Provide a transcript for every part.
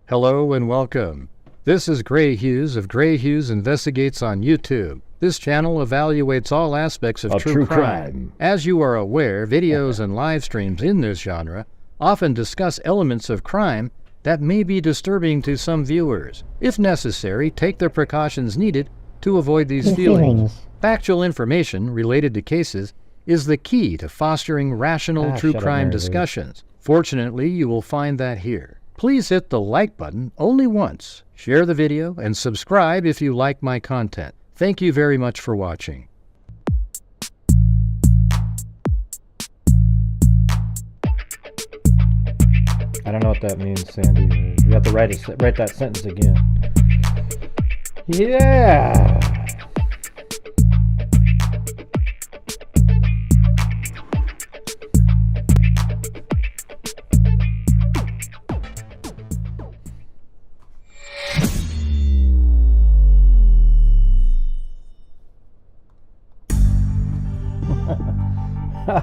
Hello and welcome. This is Grant Hughes of Grant Hughes Investigates on YouTube. This channel evaluates all aspects of true crime. As you are aware, videos and live streams in this genre often discuss elements of crime that may be disturbing to some viewers. If necessary, take the precautions needed to avoid these feelings. Factual information related to cases is the key to fostering rational true crime discussions. Fortunately, you will find that here. Please hit the like button only once, share the video, and subscribe if you like my content. Thank you very much for watching. I don't know what that means, Sandy. You have to write that sentence again. Yeah!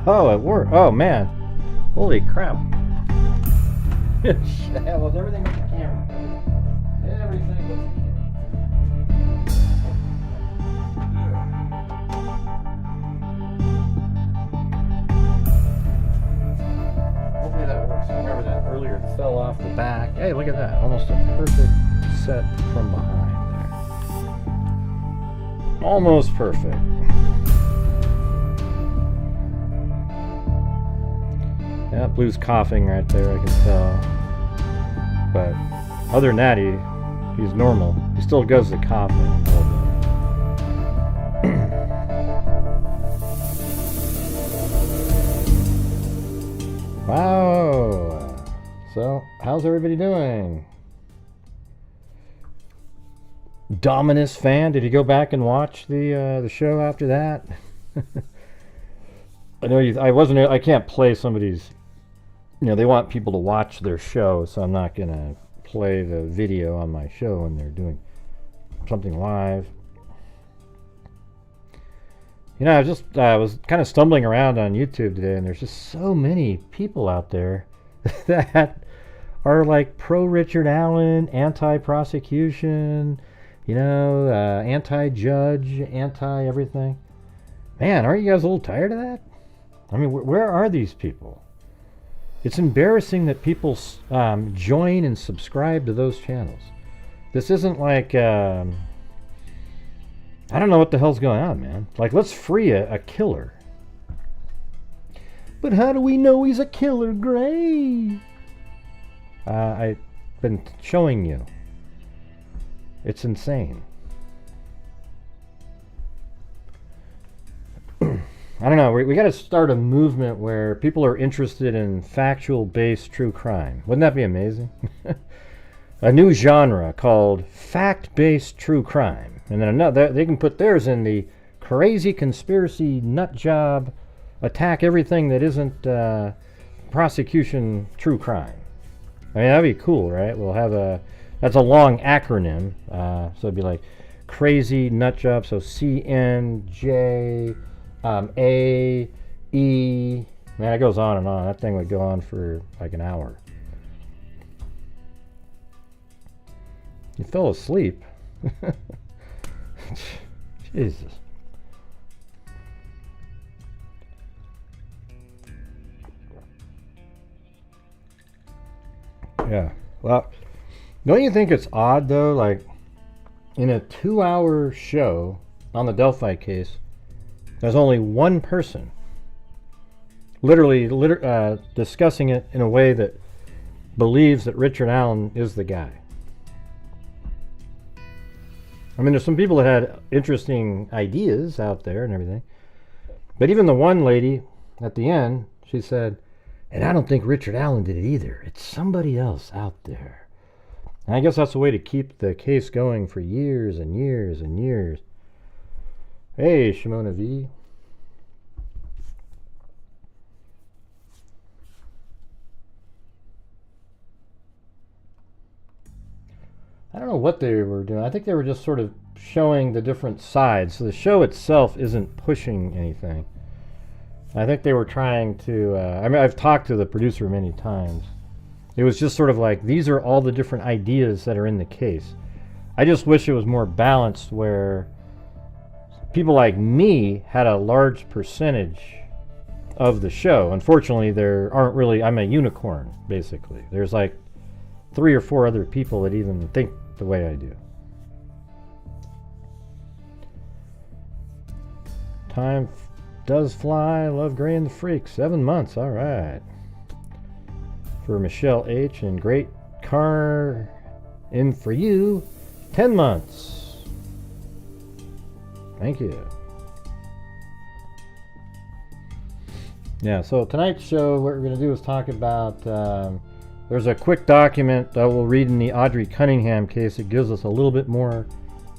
Oh, it worked. Oh, man. Holy crap. That was everything with the camera. Everything with the camera. Hopefully that works. I remember that earlier. It fell off the back. Hey, look at that. Almost a perfect set from behind there. Almost perfect. Yeah, Blue's coughing right there, I can tell. But other than that, he's normal. He still does the coughing a little bit. Wow. So, how's everybody doing? Dominus fan, did you go back and watch the show after that? I know I can't play somebody's. You know, they want people to watch their show, so I'm not going to play the video on my show when they're doing something live. You know, I was kind of stumbling around on YouTube today, and there's just so many people out there that are like pro Richard Allen, anti-prosecution, you know, anti-judge, anti-everything. Man, aren't you guys a little tired of that? I mean, where are these people? It's embarrassing that people join and subscribe to those channels. This isn't like, I don't know what the hell's going on, man. Like, let's free a killer. But how do we know he's a killer, Gray? I've been showing you. It's insane. I don't know, we got to start a movement where people are interested in factual-based true crime. Wouldn't that be amazing? A new genre called fact-based true crime. And then another, they can put theirs in the crazy conspiracy nut job, attack everything that isn't prosecution true crime. I mean, that'd be cool, right? We'll have that's a long acronym. So it'd be like crazy nut job, so CNJ... A, E, man, it goes on and on. That thing would go on for like an hour. You fell asleep. Jesus. Yeah. Well, don't you think it's odd though? Like, in a 2-hour show on the Delphi case, there's only one person literally discussing it in a way that believes that Richard Allen is the guy. I mean, there's some people that had interesting ideas out there and everything. But even the one lady at the end, she said, and I don't think Richard Allen did it either. It's somebody else out there. And I guess that's the way to keep the case going for years and years and years. Hey, Shimona V. I don't know what they were doing. I think they were just sort of showing the different sides. So the show itself isn't pushing anything. I think they were trying to, I mean, I've talked to the producer many times. It was just sort of like, these are all the different ideas that are in the case. I just wish it was more balanced, where people like me had a large percentage of the show. Unfortunately, there aren't really, I'm a unicorn, basically. There's like 3 or 4 other people that even think the way I do. Time does fly. Love Gray and the Freak. 7 months. All right. For Michelle H. and Great Car in for you. 10 months. Thank you. Yeah, so tonight's show, what we're going to do is talk about, there's a quick document that we'll read in the Audrii Cunningham case. It gives us a little bit more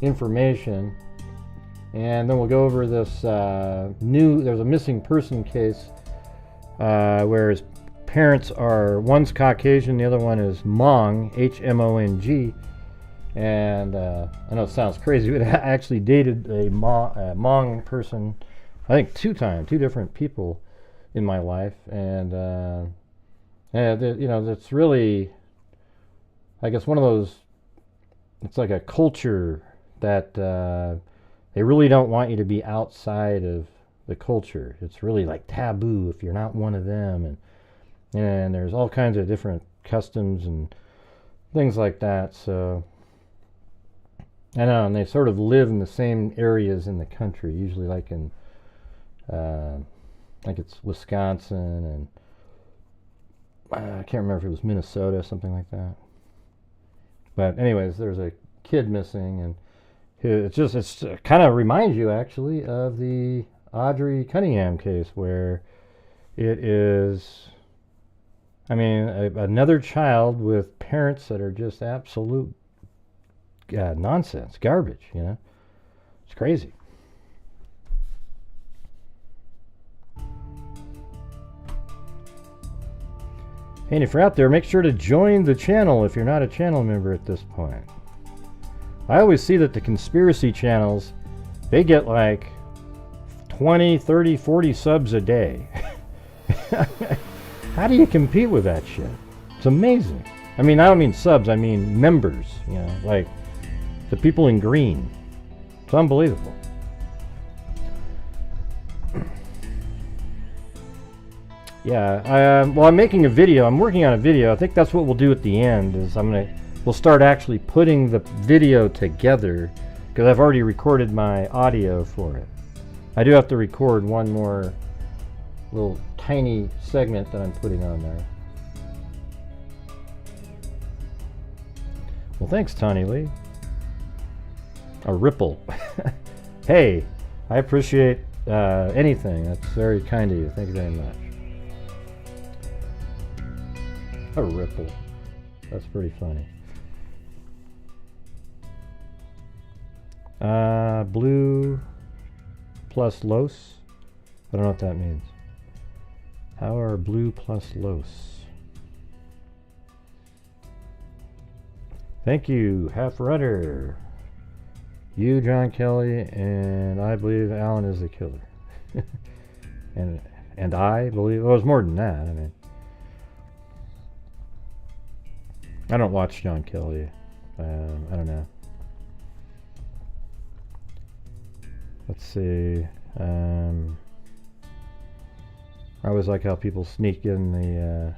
information. And then we'll go over this there's a missing person case where his parents are, one's Caucasian, the other one is Hmong, Hmong. And I know it sounds crazy, but I actually dated a Hmong person, I think 2 times, 2 different people in my life. And you know, it's really, I guess, one of those, it's like a culture that they really don't want you to be outside of the culture. It's really like taboo if you're not one of them, and there's all kinds of different customs and things like that. So I know, and they sort of live in the same areas in the country, usually like in like it's Wisconsin, and I can't remember if it was Minnesota, something like that. But anyways, there's a kid missing, and it kind of reminds you actually of the Audrii Cunningham case, where it is, I mean, another child with parents that are just absolute nonsense, garbage, you know. It's crazy. And if you're out there, make sure to join the channel if you're not a channel member at this point. I always see that the conspiracy channels, they get like 20, 30, 40 subs a day. How do you compete with that shit? It's amazing. I mean, I don't mean subs, I mean members, you know, like the people in green. It's unbelievable. Yeah, well, I'm making a video. I'm working on a video. I think that's what we'll do at the end, is we'll start actually putting the video together, because I've already recorded my audio for it. I do have to record one more little tiny segment that I'm putting on there. Well, thanks, Tawny Lee. A ripple. Hey, I appreciate anything. That's very kind of you. Thank you very much. A ripple. That's pretty funny. Blue plus Los. I don't know what that means. How are Blue plus Los? Thank you, Half Rudder. You, John Kelly, and I believe Alan is the killer. and I believe, well, it was more than that. I mean, I don't watch John Kelly. I don't know. Let's see. I always like how people sneak in the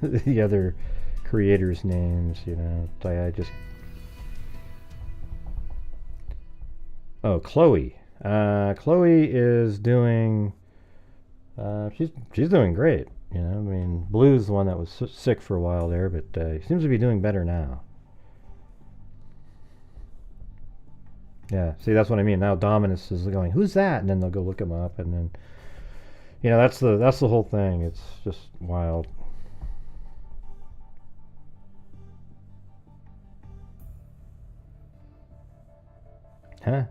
the other creators' names. You know, I just. Oh, Chloe. Chloe is doing. She's doing great. You know, I mean, Blue's the one that was sick for a while there, but he seems to be doing better now. Yeah, see, that's what I mean. Now Dominus is going, who's that? And then they'll go look him up, and then, you know, that's the whole thing. It's just wild. Huh?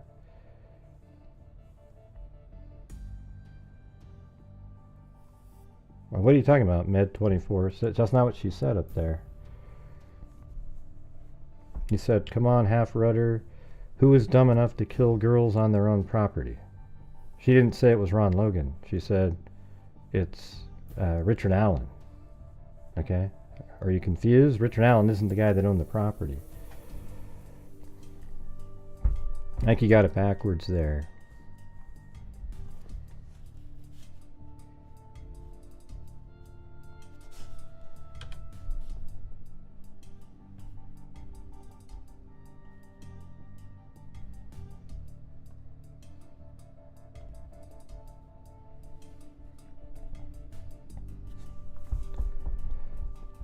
Well, what are you talking about, Med24? That's not what she said up there. You said, come on, Half Rudder. Who is dumb enough to kill girls on their own property? She didn't say it was Ron Logan. She said it's Richard Allen. Okay? Are you confused? Richard Allen isn't the guy that owned the property. I think you got it backwards there.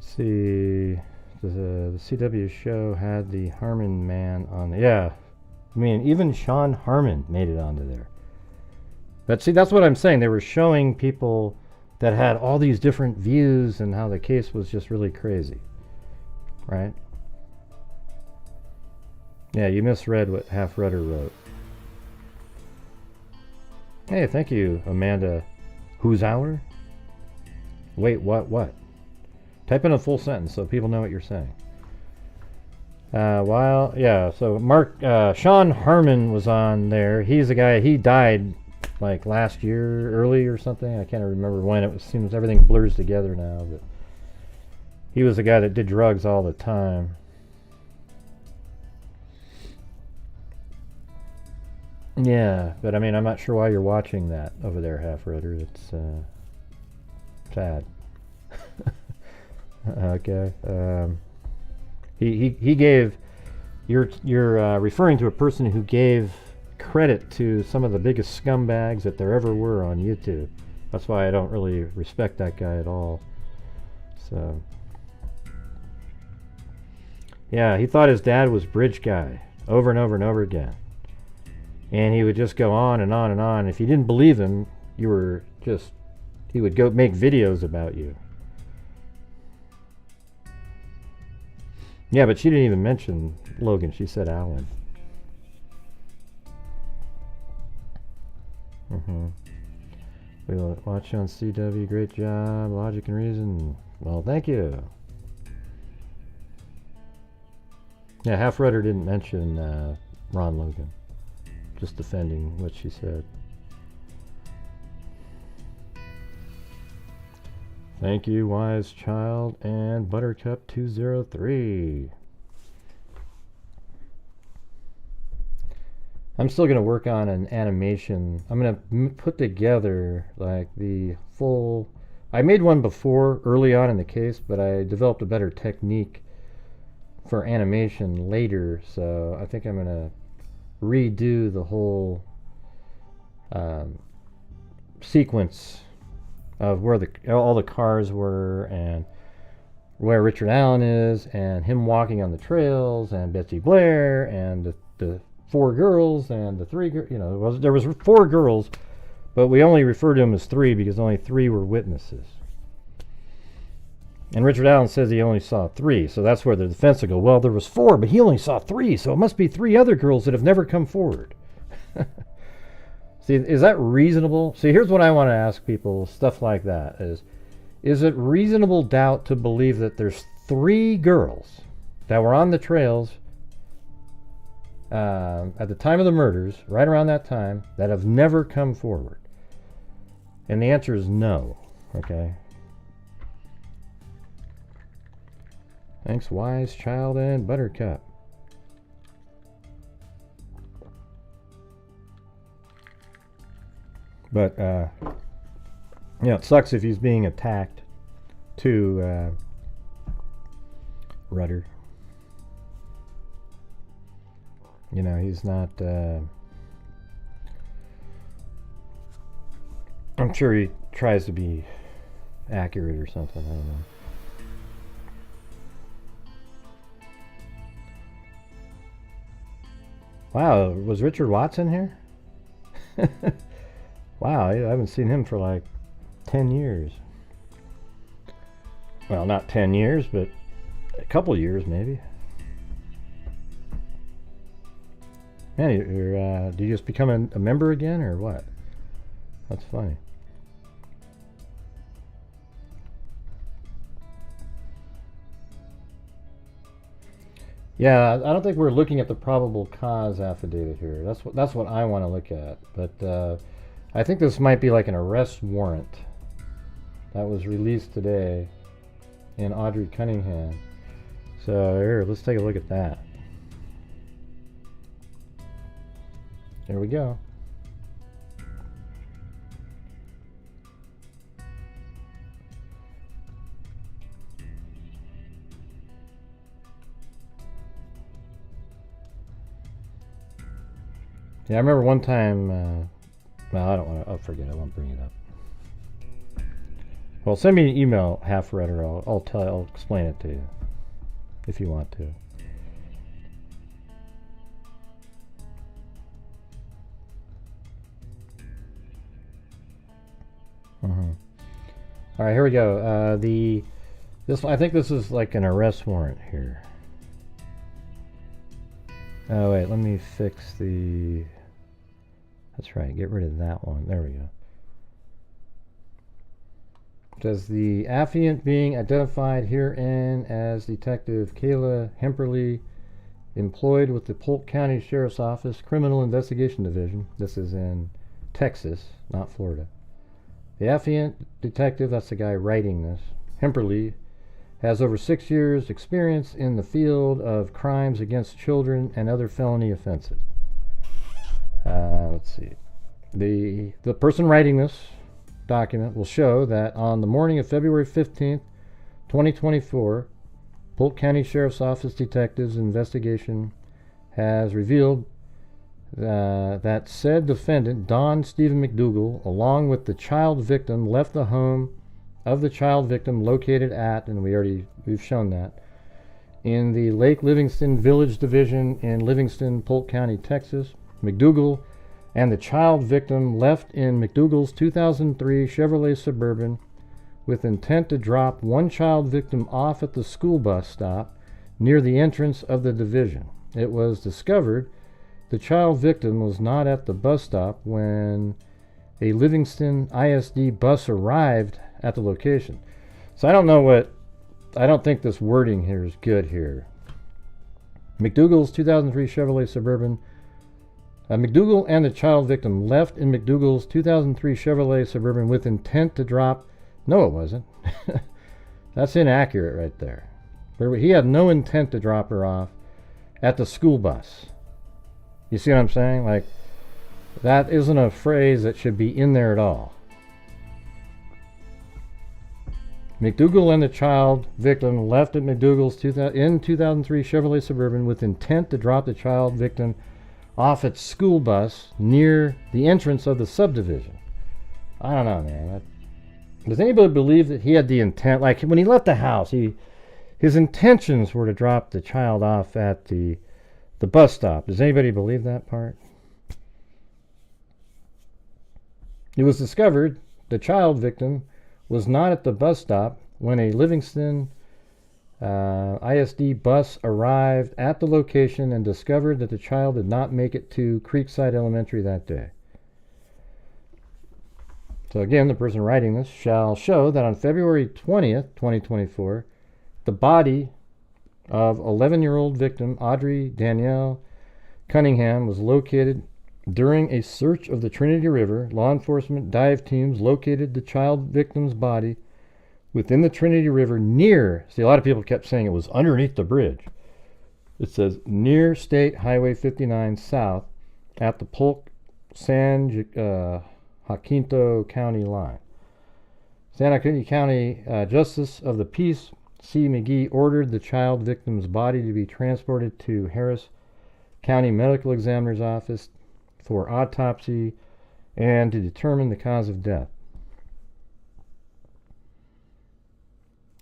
See, the CW show had the Harmon man on. Yeah, I mean, even Sean Harmon made it onto there. But see, that's what I'm saying. They were showing people that had all these different views and how the case was just really crazy, right? Yeah, you misread what Half Rudder wrote. Hey, thank you, Amanda Huzauer. Wait, what? Type in a full sentence so people know what you're saying. So Sean Harmon was on there. He's a guy, he died like last year, early or something. I can't remember when. It seems everything blurs together now. But he was a guy that did drugs all the time. Yeah, but I mean, I'm not sure why you're watching that over there, Half Rudder. It's sad. Okay. He gave. You're referring to a person who gave credit to some of the biggest scumbags that there ever were on YouTube. That's why I don't really respect that guy at all. So. Yeah, he thought his dad was Bridge Guy over and over and over again. And he would just go on and on and on. If you didn't believe him, he would go make videos about you. Yeah, but she didn't even mention Logan. She said Alan. We will watch you on CW. Great job. Logic and Reason. Well, thank you. Yeah, Half Rudder didn't mention Ron Logan. Just defending what she said. Thank you, Wise Child and Buttercup 203. I'm still going to work on an animation. I'm going to put together like the full. I made one before early on in the case, but I developed a better technique for animation later. So I think I'm going to redo the whole sequence of where all the cars were and where Richard Allen is and him walking on the trails and Betsy Blair and the 4 girls and the 3 girls. You know, there was 4 girls, but we only refer to them as 3 because only 3 were witnesses. And Richard Allen says he only saw 3, so that's where the defense will go, well, there was 4, but he only saw 3, so it must be 3 other girls that have never come forward. See, is that reasonable? See, here's what I want to ask people, stuff like that, is it reasonable doubt to believe that there's 3 girls that were on the trails at the time of the murders, right around that time, that have never come forward? And the answer is no, okay? Thanks, Wise Child and Buttercup. But, it sucks if he's being attacked to Rudder. You know, he's not, I'm sure he tries to be accurate or something, I don't know. Wow, was Richard Watson here? Wow, I haven't seen him for like 10 years. Well, not 10 years, but a couple years maybe. Man, do you just become a member again or what? That's funny. Yeah, I don't think we're looking at the probable cause affidavit here. That's what I want to look at. But I think this might be like an arrest warrant that was released today. and Audrii Cunningham. So here, let's take a look at that. There we go. Yeah, I remember one time, well, I don't want to, I'll forget, I won't bring it up. Well, send me an email, half-read, or I'll explain it to you, if you want to. All right, here we go. I think this is like an arrest warrant here. Oh wait, let me fix the. That's right. Get rid of that one. There we go. Does the affiant being identified herein as Detective Kayla Hemperly, employed with the Polk County Sheriff's Office Criminal Investigation Division. This is in Texas, not Florida. The affiant detective, that's the guy writing this, Hemperly, has over 6 years experience in the field of crimes against children and other felony offenses. Let's see. The person writing this document will show that on the morning of February 15th, 2024, Polk County Sheriff's Office detectives' investigation has revealed that said defendant, Don Stephen McDougal, along with the child victim, left the home of the child victim located at, and we've shown that, in the Lake Livingston Village Division in Livingston, Polk County, Texas. McDougal and the child victim left in McDougal's 2003 Chevrolet Suburban with intent to drop one child victim off at the school bus stop near the entrance of the division. It was discovered the child victim was not at the bus stop when a Livingston ISD bus arrived at the location. So I don't think this wording here is good here. McDougal's 2003 Chevrolet Suburban. McDougal and the child victim left in McDougal's 2003 Chevrolet Suburban with intent to drop. No, it wasn't. That's inaccurate right there. He had no intent to drop her off at the school bus. You see what I'm saying? Like, that isn't a phrase that should be in there at all. McDougal and the child victim left at McDougal's 2003 Chevrolet Suburban with intent to drop the child victim off at school bus near the entrance of the subdivision. I don't know, man. Does anybody believe that he had the intent? Like, when he left the house, his intentions were to drop the child off at the bus stop. Does anybody believe that part? It was discovered the child victim was not at the bus stop when a Livingston ISD bus arrived at the location and discovered that the child did not make it to Creekside Elementary that day. So again, the person writing this shall show that on February 20th, 2024, the body of 11-year-old victim Audrii Danielle Cunningham was located during a search of the Trinity River. Law enforcement dive teams located the child victim's body within the Trinity River near, see, a lot of people kept saying it was underneath the bridge. It says near State Highway 59 South at the Polk San Jacinto County line. San Jacinto County Justice of the Peace C. McGee ordered the child victim's body to be transported to Harris County Medical Examiner's Office for autopsy and to determine the cause of death.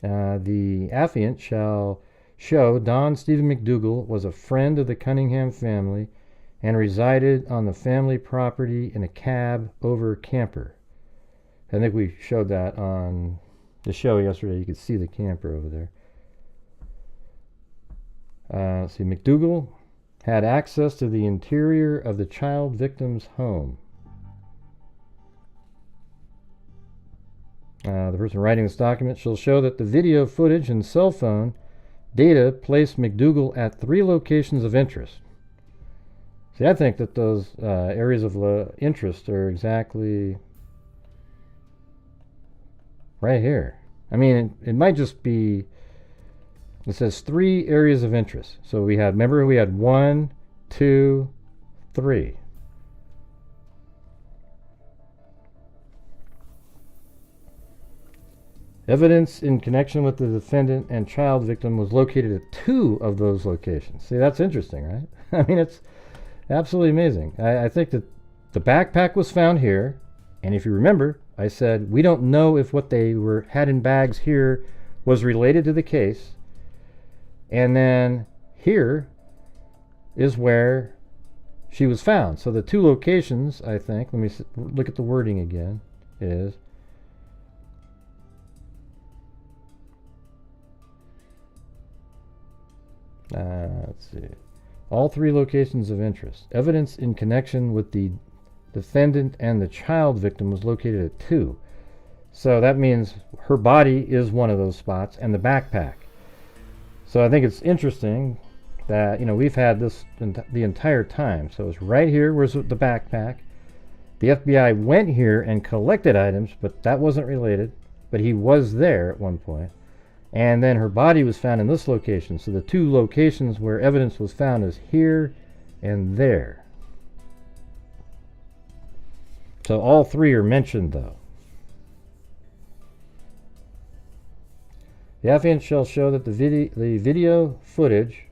The affiant shall show Don Stephen McDougal was a friend of the Cunningham family and resided on the family property in a cab over camper. I think we showed that on the show yesterday. You could see the camper over there. See, McDougal had access to the interior of the child victim's home. The person writing this document shall show that the video footage and cell phone data placed McDougal at 3 locations of interest. See, I think that those areas of interest are exactly right here. I mean, it might just be, it says 3 areas of interest. So we had, remember we had 1, 2, 3. Evidence in connection with the defendant and child victim was located at 2 of those locations. See, that's interesting, right? I mean, it's absolutely amazing. I think that the backpack was found here, and if you remember, I said we don't know if what they had in bags here was related to the case. And then here is where she was found. So the 2 locations, I think, let me look at the wording again, is let's see. All 3 locations of interest. Evidence in connection with the defendant and the child victim was located at 2. So that means her body is one of those spots and the backpack. So I think it's interesting that, we've had this the entire time. So it's right here was the backpack. The FBI went here and collected items, but that wasn't related. But he was there at one point. And then her body was found in this location. So the 2 locations where evidence was found is here and there. So all 3 are mentioned, though. The affiant shall show that the video footage...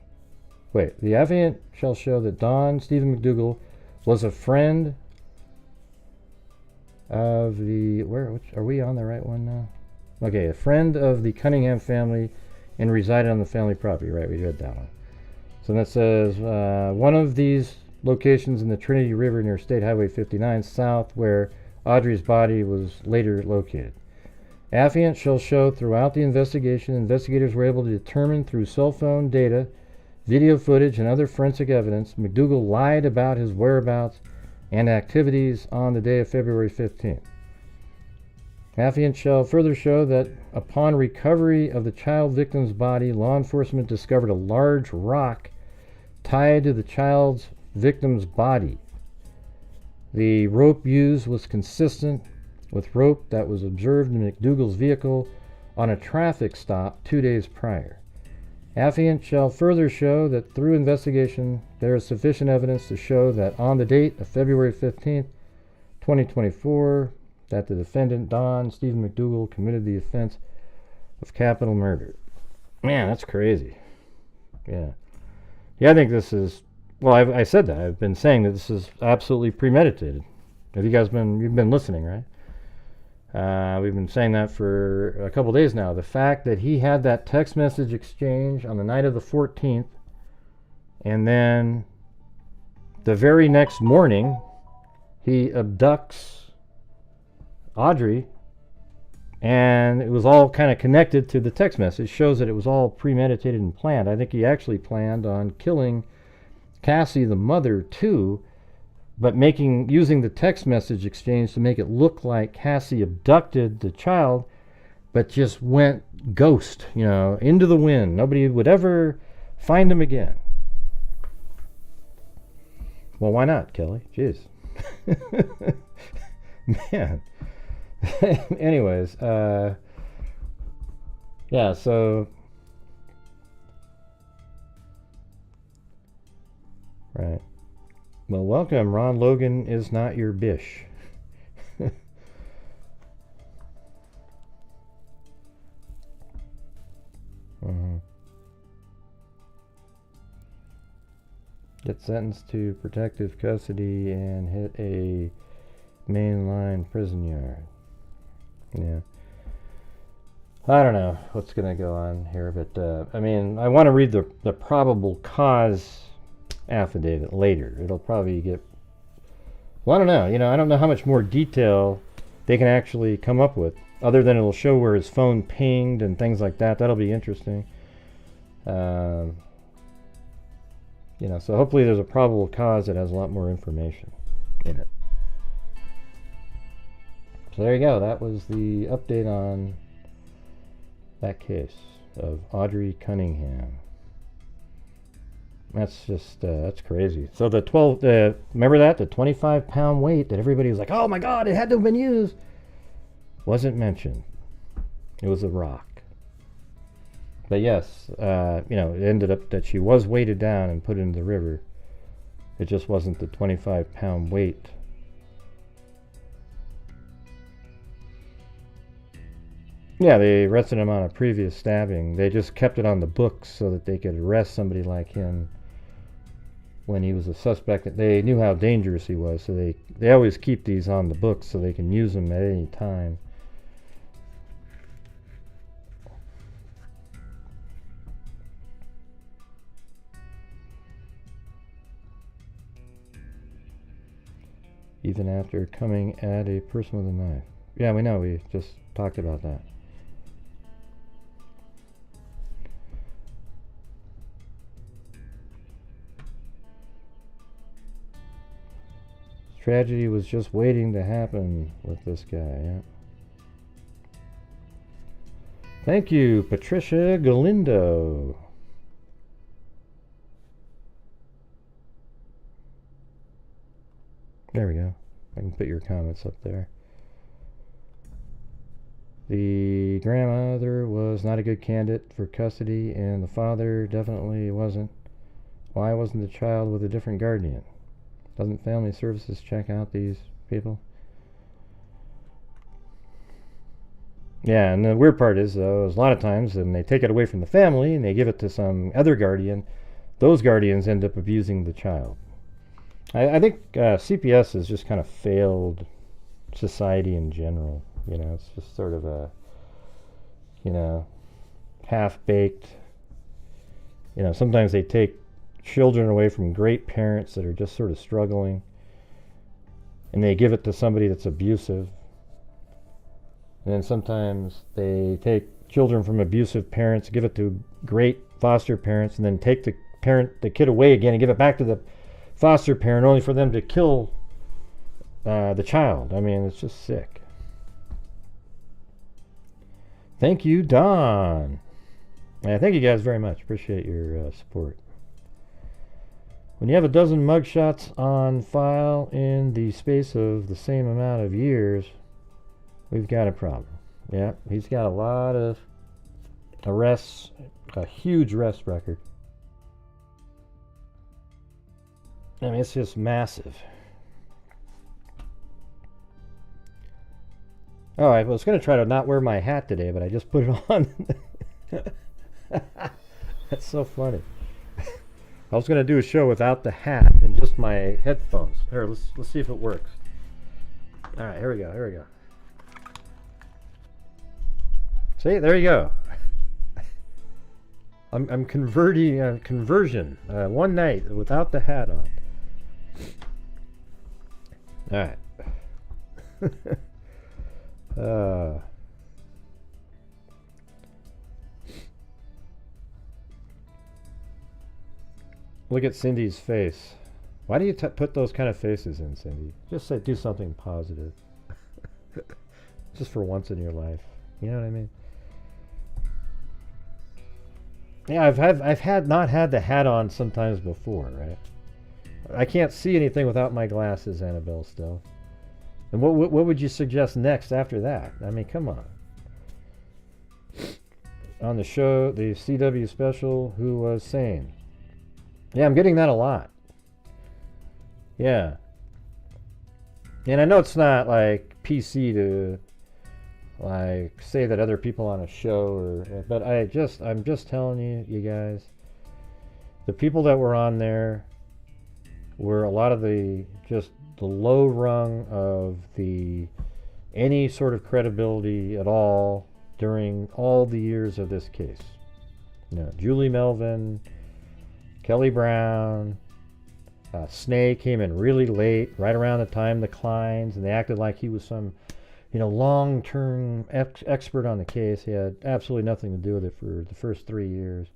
Wait, the affiant shall show that Don Stephen McDougal was a friend of the... are we on the right one now? Okay, a friend of the Cunningham family and resided on the family property. Right, we read that one. So that says, one of these locations in the Trinity River near State Highway 59 south where Audrey's body was later located. Affiant shall show throughout the investigation, investigators were able to determine through cell phone data, video footage, and other forensic evidence, McDougal lied about his whereabouts and activities on the day of February 15th. Affiant shall further show that upon recovery of the child victim's body, law enforcement discovered a large rock tied to the child's victim's body. The rope used was consistent with rope that was observed in McDougal's vehicle on a traffic stop 2 days prior. Affiant shall further show that through investigation there is sufficient evidence to show that on the date of February 15th, 2024, that the defendant, Don Stephen McDougal, committed the offense of capital murder. Man, that's crazy. Yeah. Yeah, I think this is... Well, I said that. I've been saying that this is absolutely premeditated. Have you guys you've been listening, right? We've been saying that for a couple days now. The fact that he had that text message exchange on the night of the 14th, and then the very next morning, he abducts Audrey, and it was all kind of connected to the text message, shows that it was all premeditated and planned. I think he actually planned on killing Cassie, the mother, too, but using the text message exchange to make it look like Cassie abducted the child, but just went ghost, into the wind. Nobody would ever find him again. Well, why not, Kelly? Jeez. Man. Anyways, yeah, so... Right. Well, welcome. Ron Logan is not your bish. Get sentenced to protective custody and hit a mainline prison yard. Yeah. I don't know what's going to go on here, but I want to read the probable cause affidavit later. It'll probably get... Well, I don't know. I don't know how much more detail they can actually come up with, other than it'll show where his phone pinged and things like that. That'll be interesting. So hopefully there's a probable cause that has a lot more information in it. So there you go. That was the update on that case of Audrii Cunningham. That's just, that's crazy. So remember that? The 25-pound weight that everybody was like, oh my God, it had to have been used. Wasn't mentioned. It was a rock. But yes, you know, it ended up that she was weighted down and put into the river. It just wasn't the 25-pound weight. Yeah, they arrested him on a previous stabbing. They just kept it on the books so that they could arrest somebody like him when he was a suspect. They knew how dangerous he was, so they always keep these on the books so they can use them at any time. Even after coming at a person with a knife. Yeah, we know. We just talked about that. Tragedy was just waiting to happen with this guy, yeah. Thank you, Patricia Galindo. There we go. I can put your comments up there. The grandmother was not a good candidate for custody, and the father definitely wasn't. Why wasn't the child with a different guardian? Doesn't family services check out these people? Yeah, and the weird part is, though, is a lot of times when they take it away from the family and they give it to some other guardian, those guardians end up abusing the child. I think CPS has just kind of failed society in general. You know, it's just sort of a, you know, half-baked. You know, sometimes they take children away from great parents that are just sort of struggling, and they give it to somebody that's abusive. And then sometimes they take children from abusive parents, give it to great foster parents, and then take the kid away again and give it back to the foster parent, only for them to kill the child. I mean, it's just sick. Thank you, Don. Thank you guys very much. Appreciate your support. When you have a dozen mugshots on file in the space of the same amount of years, we've got a problem. Yeah, he's got a lot of arrests, a huge arrest record. I mean, it's just massive. Oh, I was going to try to not wear my hat today, but I just put it on. That's so funny. I was going to do a show without the hat and just my headphones. Here, let's see if it works. All right, here we go. See, there you go. I'm converting conversion one night without the hat on. All right. Look at Cindy's face. Why do you put those kind of faces in, Cindy? Just say, do something positive. Just for once in your life. You know what I mean? Yeah, I've not had the hat on sometimes before, right? I can't see anything without my glasses, Annabelle, still. And what would you suggest next after that? I mean, come on. On the show, the CW special, who was sane? Yeah, I'm getting that a lot. Yeah. And I know it's not like PC to like say that other people on a show but I'm just telling you guys, the people that were on there were a lot of the low rung of any sort of credibility at all during all the years of this case. You know, Julie Melvin, Kelly Brown, Snake came in really late, right around the time the Kleins, and they acted like he was some, long-term expert on the case. He had absolutely nothing to do with it for the first 3 years.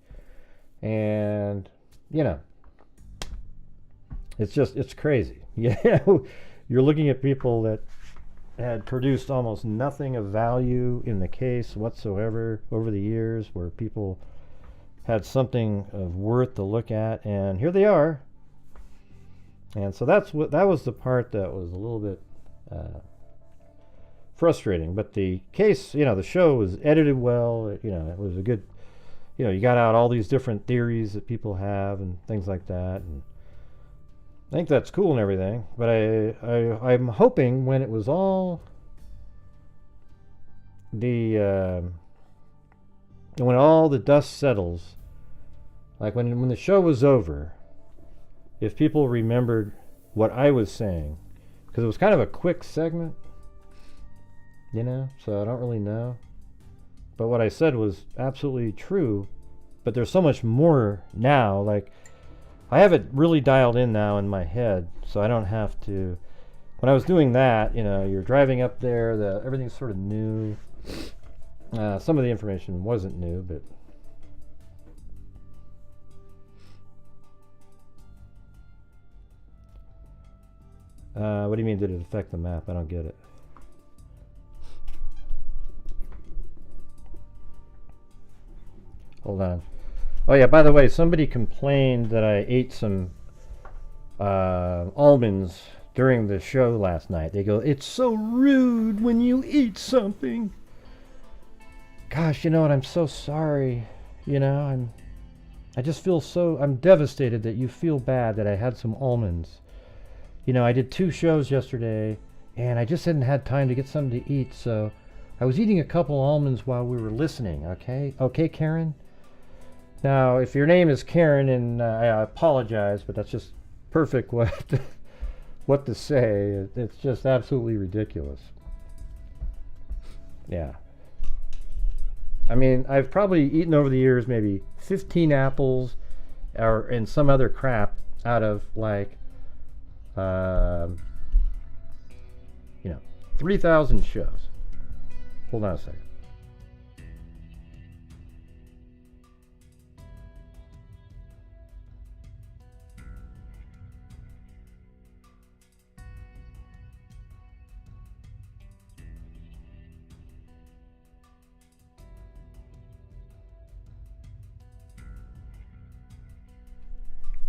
And, it's crazy. Yeah, you're looking at people that had produced almost nothing of value in the case whatsoever over the years, where people had something of worth to look at, and here they are. And so that was the part that was a little bit frustrating. But the case, the show was edited well. It was a good, you got out all these different theories that people have and things like that. And I think that's cool and everything. But I'm hoping when it was all when all the dust settles, like when the show was over, if people remembered what I was saying, because it was kind of a quick segment, so I don't really know. But what I said was absolutely true, but there's so much more now. Like, I have it really dialed in now in my head, so I don't have to. When I was doing that, you're driving up there, everything's sort of new. Some of the information wasn't new, but what do you mean, did it affect the map? I don't get it. Hold on. Oh yeah, by the way, somebody complained that I ate some almonds during the show last night. They go, "It's so rude when you eat something." Gosh, you know what? I'm so sorry. I just feel I'm devastated that you feel bad that I had some almonds. I did 2 shows yesterday, and I just hadn't had time to get something to eat, so I was eating a couple almonds while we were listening, okay? Okay, Karen? Now, if your name is Karen, and I apologize, but that's just perfect what to say. It's just absolutely ridiculous. Yeah. I mean, I've probably eaten over the years maybe 15 apples and some other crap out of 3,000 shows. Hold on a second.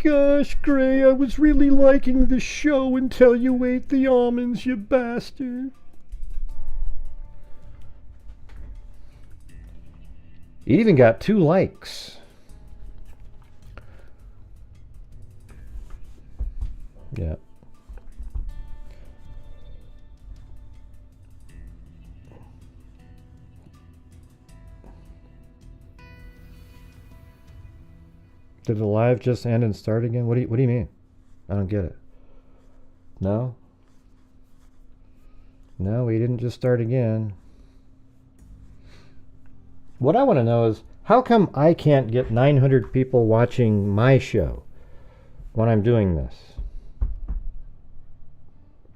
Gosh, Gray, I was really liking the show until you ate the almonds, you bastard. It even got 2 likes. Yeah. Did the live just end and start again? What do you mean? I don't get it. No? No, we didn't just start again. What I want to know is, how come I can't get 900 people watching my show when I'm doing this?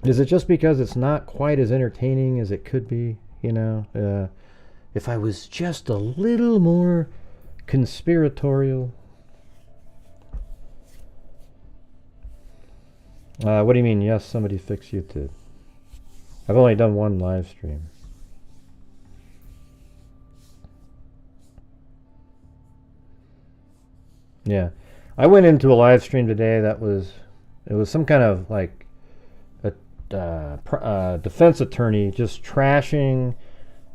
Is it just because it's not quite as entertaining as it could be? If I was just a little more conspiratorial. What do you mean, yes, somebody fixed YouTube? I've only done 1 live stream. Yeah. I went into a live stream today it was some kind of a defense attorney just trashing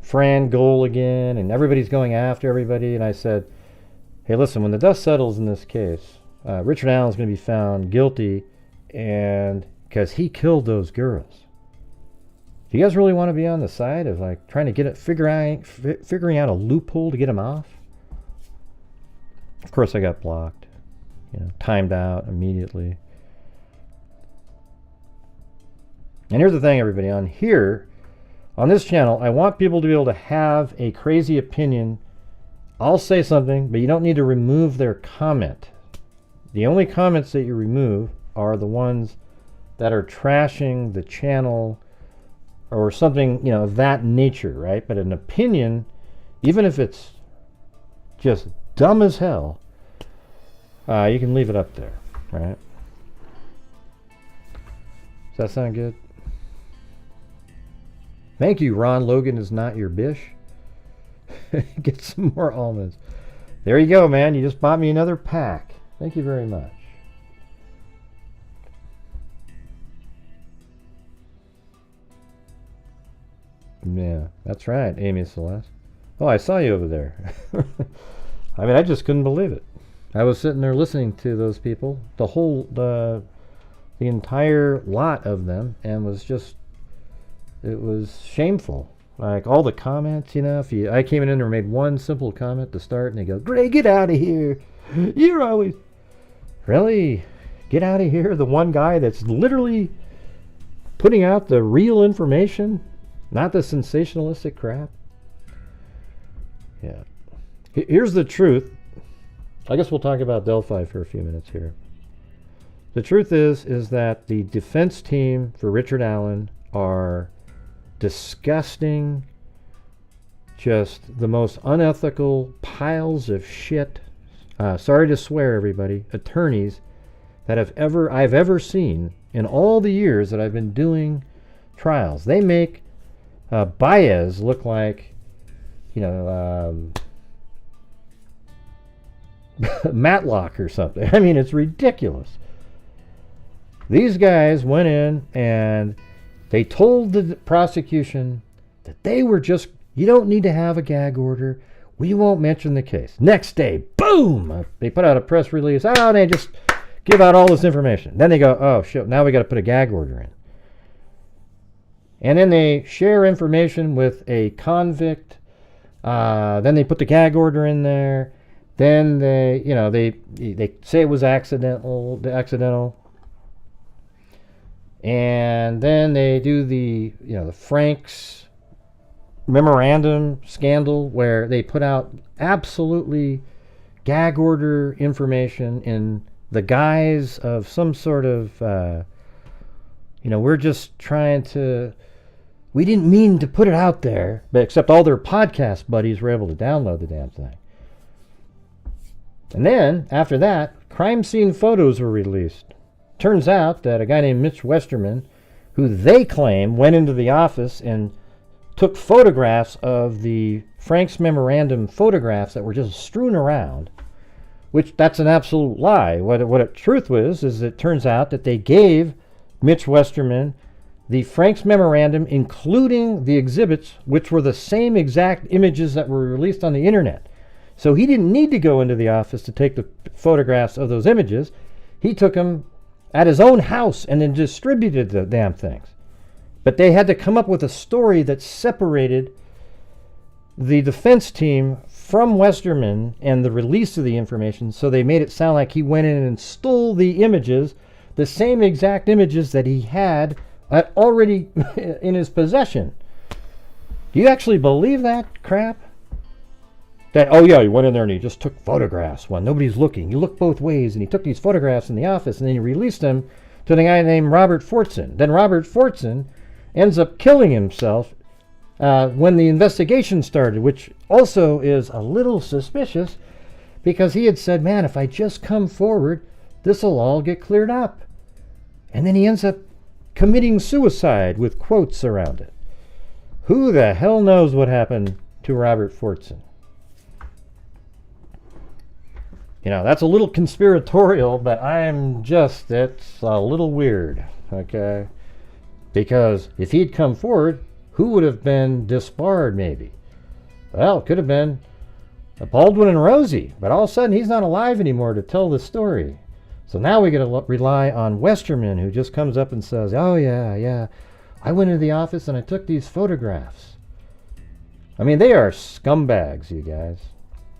Fran Goal again, and everybody's going after everybody, and I said, hey, listen, when the dust settles in this case, Richard Allen's going to be found guilty, and because he killed those girls. Do you guys really want to be on the side of trying to figuring out a loophole to get him off? Of course I got blocked, timed out immediately. And here's the thing, everybody, on this channel, I want people to be able to have a crazy opinion. I'll say something, but you don't need to remove their comment. The only comments that you remove are the ones that are trashing the channel or something, of that nature, right? But an opinion, even if it's just dumb as hell, you can leave it up there, right? Does that sound good? Thank you, Ron Logan is not your bish. Get some more almonds. There you go, man. You just bought me another pack. Thank you very much. Yeah, that's right, Amy Celeste. Oh, I saw you over there. I mean, I just couldn't believe it. I was sitting there listening to those people, the entire lot of them, and it was shameful. Like all the comments, you know, I came in there and made one simple comment to start, and they go, "Gray, get out of here. You're always..." Really? Get out of here? The one guy that's literally putting out the real information, not the sensationalistic crap? Yeah. Here's the truth. I guess we'll talk about Delphi for a few minutes here. The truth is that the defense team for Richard Allen are disgusting, just the most unethical piles of shit. Sorry to swear, everybody. Attorneys that I've ever seen in all the years that I've been doing trials. They make Baez look like, you know, Matlock or something. I mean, it's ridiculous. These guys went in and they told the prosecution that they were just, you don't need to have a gag order. We won't mention the case. Next day, boom! They put out a press release. Oh, they just give out all this information. Then they go, oh, shit, now we got to put a gag order in. And then they share information with a convict. Then they put the gag order in there. Then they, you know, they say it was accidental. And then they do the, you know, the Frank's memorandum scandal where they put out absolutely gag order information in the guise of some sort of, you know, we're just trying to, we didn't mean to put it out there, but except all their podcast buddies were able to download the damn thing. And then, after that, crime scene photos were released. Turns out that a guy named Mitch Westerman, who they claim went into the office and took photographs of the Frank's memorandum photographs that were just strewn around, which that's an absolute lie. What the truth was is it turns out that they gave Mitch Westerman the Frank's memorandum, including the exhibits, which were the same exact images that were released on the internet. So he didn't need to go into the office to take the photographs of those images. He took them at his own house and then distributed the damn things. But they had to come up with a story that separated the defense team from Westerman and the release of the information, so they made it sound like he went in and stole the images, the same exact images that he had already in his possession. Do you actually believe that crap? That, oh yeah, he went in there and he just took photographs when nobody's looking. He looked both ways and he took these photographs in the office and then he released them to the guy named Robert Fortson. Then Robert Fortson ends up killing himself when the investigation started, which also is a little suspicious because he had said, man, if I just come forward, this will all get cleared up. And then he ends up committing suicide with quotes around it. Who the hell knows what happened to Robert Fortson? You know, that's a little conspiratorial, but it's a little weird, okay? Because if he'd come forward, who would have been disbarred maybe? Well, it could have been Baldwin and Rosie, but all of a sudden he's not alive anymore to tell the story. So now we got to rely on Westerman, who just comes up and says, oh yeah, I went into the office and I took these photographs. I mean, they are scumbags, you guys.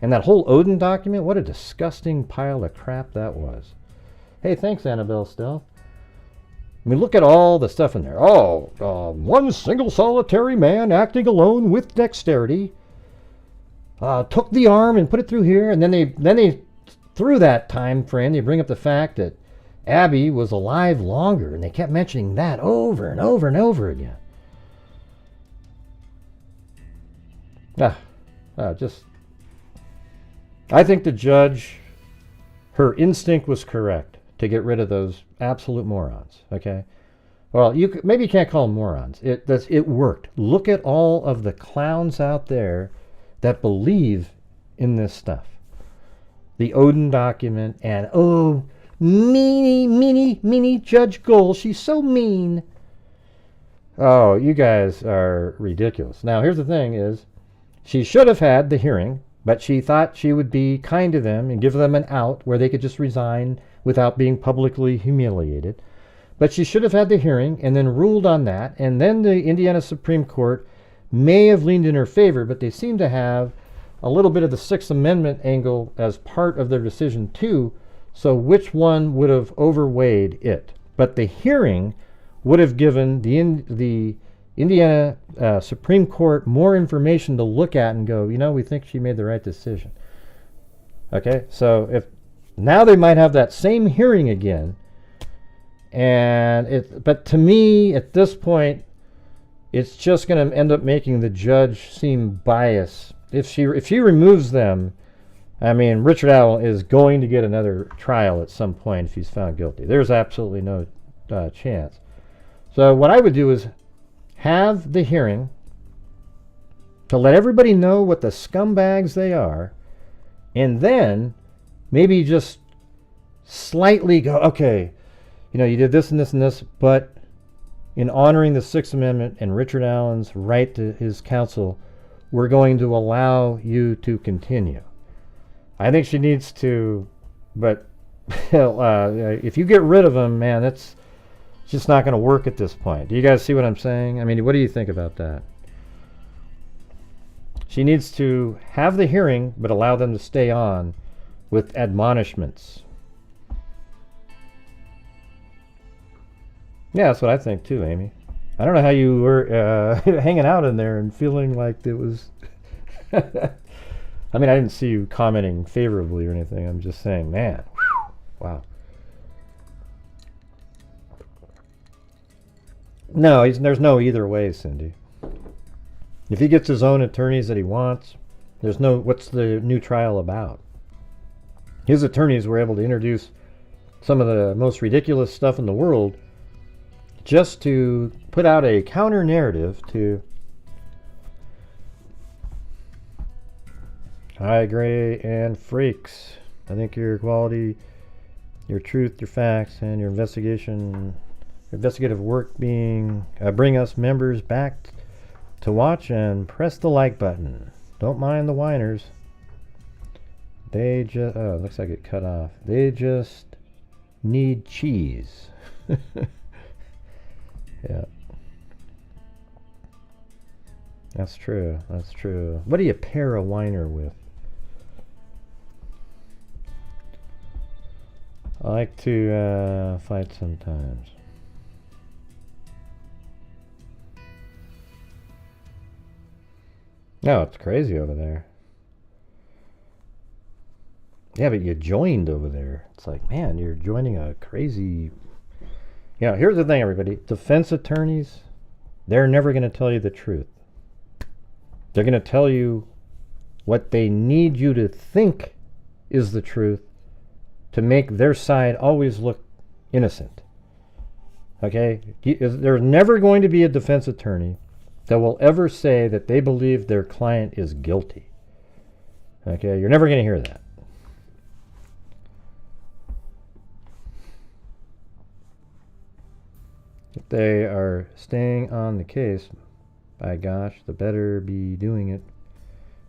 And that whole Odin document, what a disgusting pile of crap that was. Hey, thanks, Annabelle Stealth. I mean, look at all the stuff in there. Oh, one single solitary man acting alone with dexterity took the arm and put it through here, and then they through that time frame, they bring up the fact that Abby was alive longer, and they kept mentioning that over and over and over again. I think the judge, her instinct was correct to get rid of those absolute morons, okay? Well, maybe you can't call them morons. It worked. Look at all of the clowns out there that believe in this stuff. The Odin document and, oh, meanie Judge Gold, she's so mean. Oh, you guys are ridiculous. Now, here's the thing is, she should have had the hearing, but she thought she would be kind to them and give them an out where they could just resign without being publicly humiliated. But she should have had the hearing and then ruled on that, and then the Indiana Supreme Court may have leaned in her favor, but they seem to have a little bit of the Sixth Amendment angle as part of their decision too, so which one would have overweighed it? But the hearing would have given the Indiana Supreme Court more information to look at and go, we think she made the right decision. Okay, so if now they might have that same hearing again, but to me at this point, it's just going to end up making the judge seem biased. If she removes them, I mean, Richard Allen is going to get another trial at some point if he's found guilty. There's absolutely no chance. So what I would do is have the hearing to let everybody know what the scumbags they are, and then maybe just slightly go, okay, you did this and this and this, but in honoring the Sixth Amendment and Richard Allen's right to his counsel, we're going to allow you to continue. I think she needs to, but if you get rid of him, man, it's just not going to work at this point. Do you guys see what I'm saying? I mean, what do you think about that? She needs to have the hearing, but allow them to stay on with admonishments. Yeah, that's what I think too, Amy. I don't know how you were hanging out in there and feeling like it was... I mean, I didn't see you commenting favorably or anything. I'm just saying, man, whew, wow. No, there's no either way, Cindy. If he gets his own attorneys that he wants, there's no, what's the new trial about? His attorneys were able to introduce some of the most ridiculous stuff in the world just to put out a counter narrative to... Hi, Gray and Freaks. I think your quality, your truth, your facts, and your investigative work bring us members back to watch and press the like button. Don't mind the whiners. They just, looks like it cut off. They just need cheese. Yeah. That's true. That's true. What do you pair a whiner with? I like to fight sometimes. No, it's crazy over there. Yeah, but you joined over there. It's like, man, you're joining a crazy... here's the thing, everybody. Defense attorneys, they're never going to tell you the truth. They're going to tell you what they need you to think is the truth to make their side always look innocent. Okay? There's never going to be a defense attorney that will ever say that they believe their client is guilty. Okay? You're never going to hear that. If they are staying on the case, by gosh, they better be doing it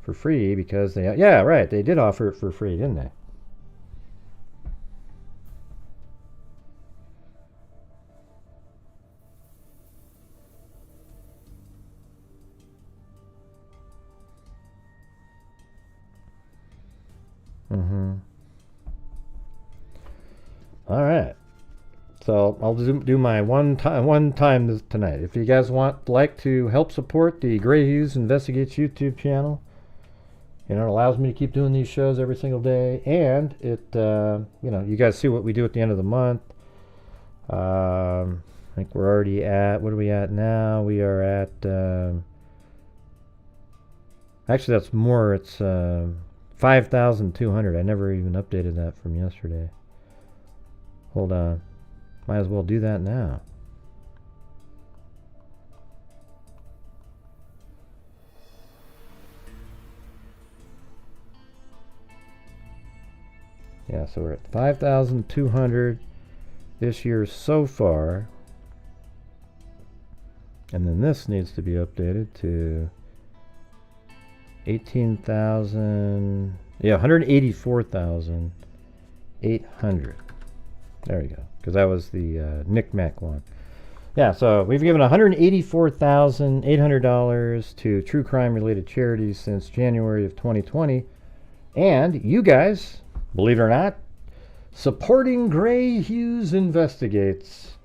for free because they... Yeah, right. They did offer it for free, didn't they? All right. So I'll do my one time tonight. If you guys like to help support the Gray Hughes Investigates YouTube channel, it allows me to keep doing these shows every single day, and it you guys see what we do at the end of the month. I think we're already at, what are we at now? We are at actually that's more. It's 5,200. I never even updated that from yesterday. Hold on. Might as well do that now. Yeah, so we're at 5,200 this year so far. And then this needs to be updated to 18,000. Yeah, 184,800. There we go. Because that was the knick-knack one. Yeah, so we've given $184,800 to true crime-related charities since January of 2020. And you guys, believe it or not, supporting Grant Hughes Investigates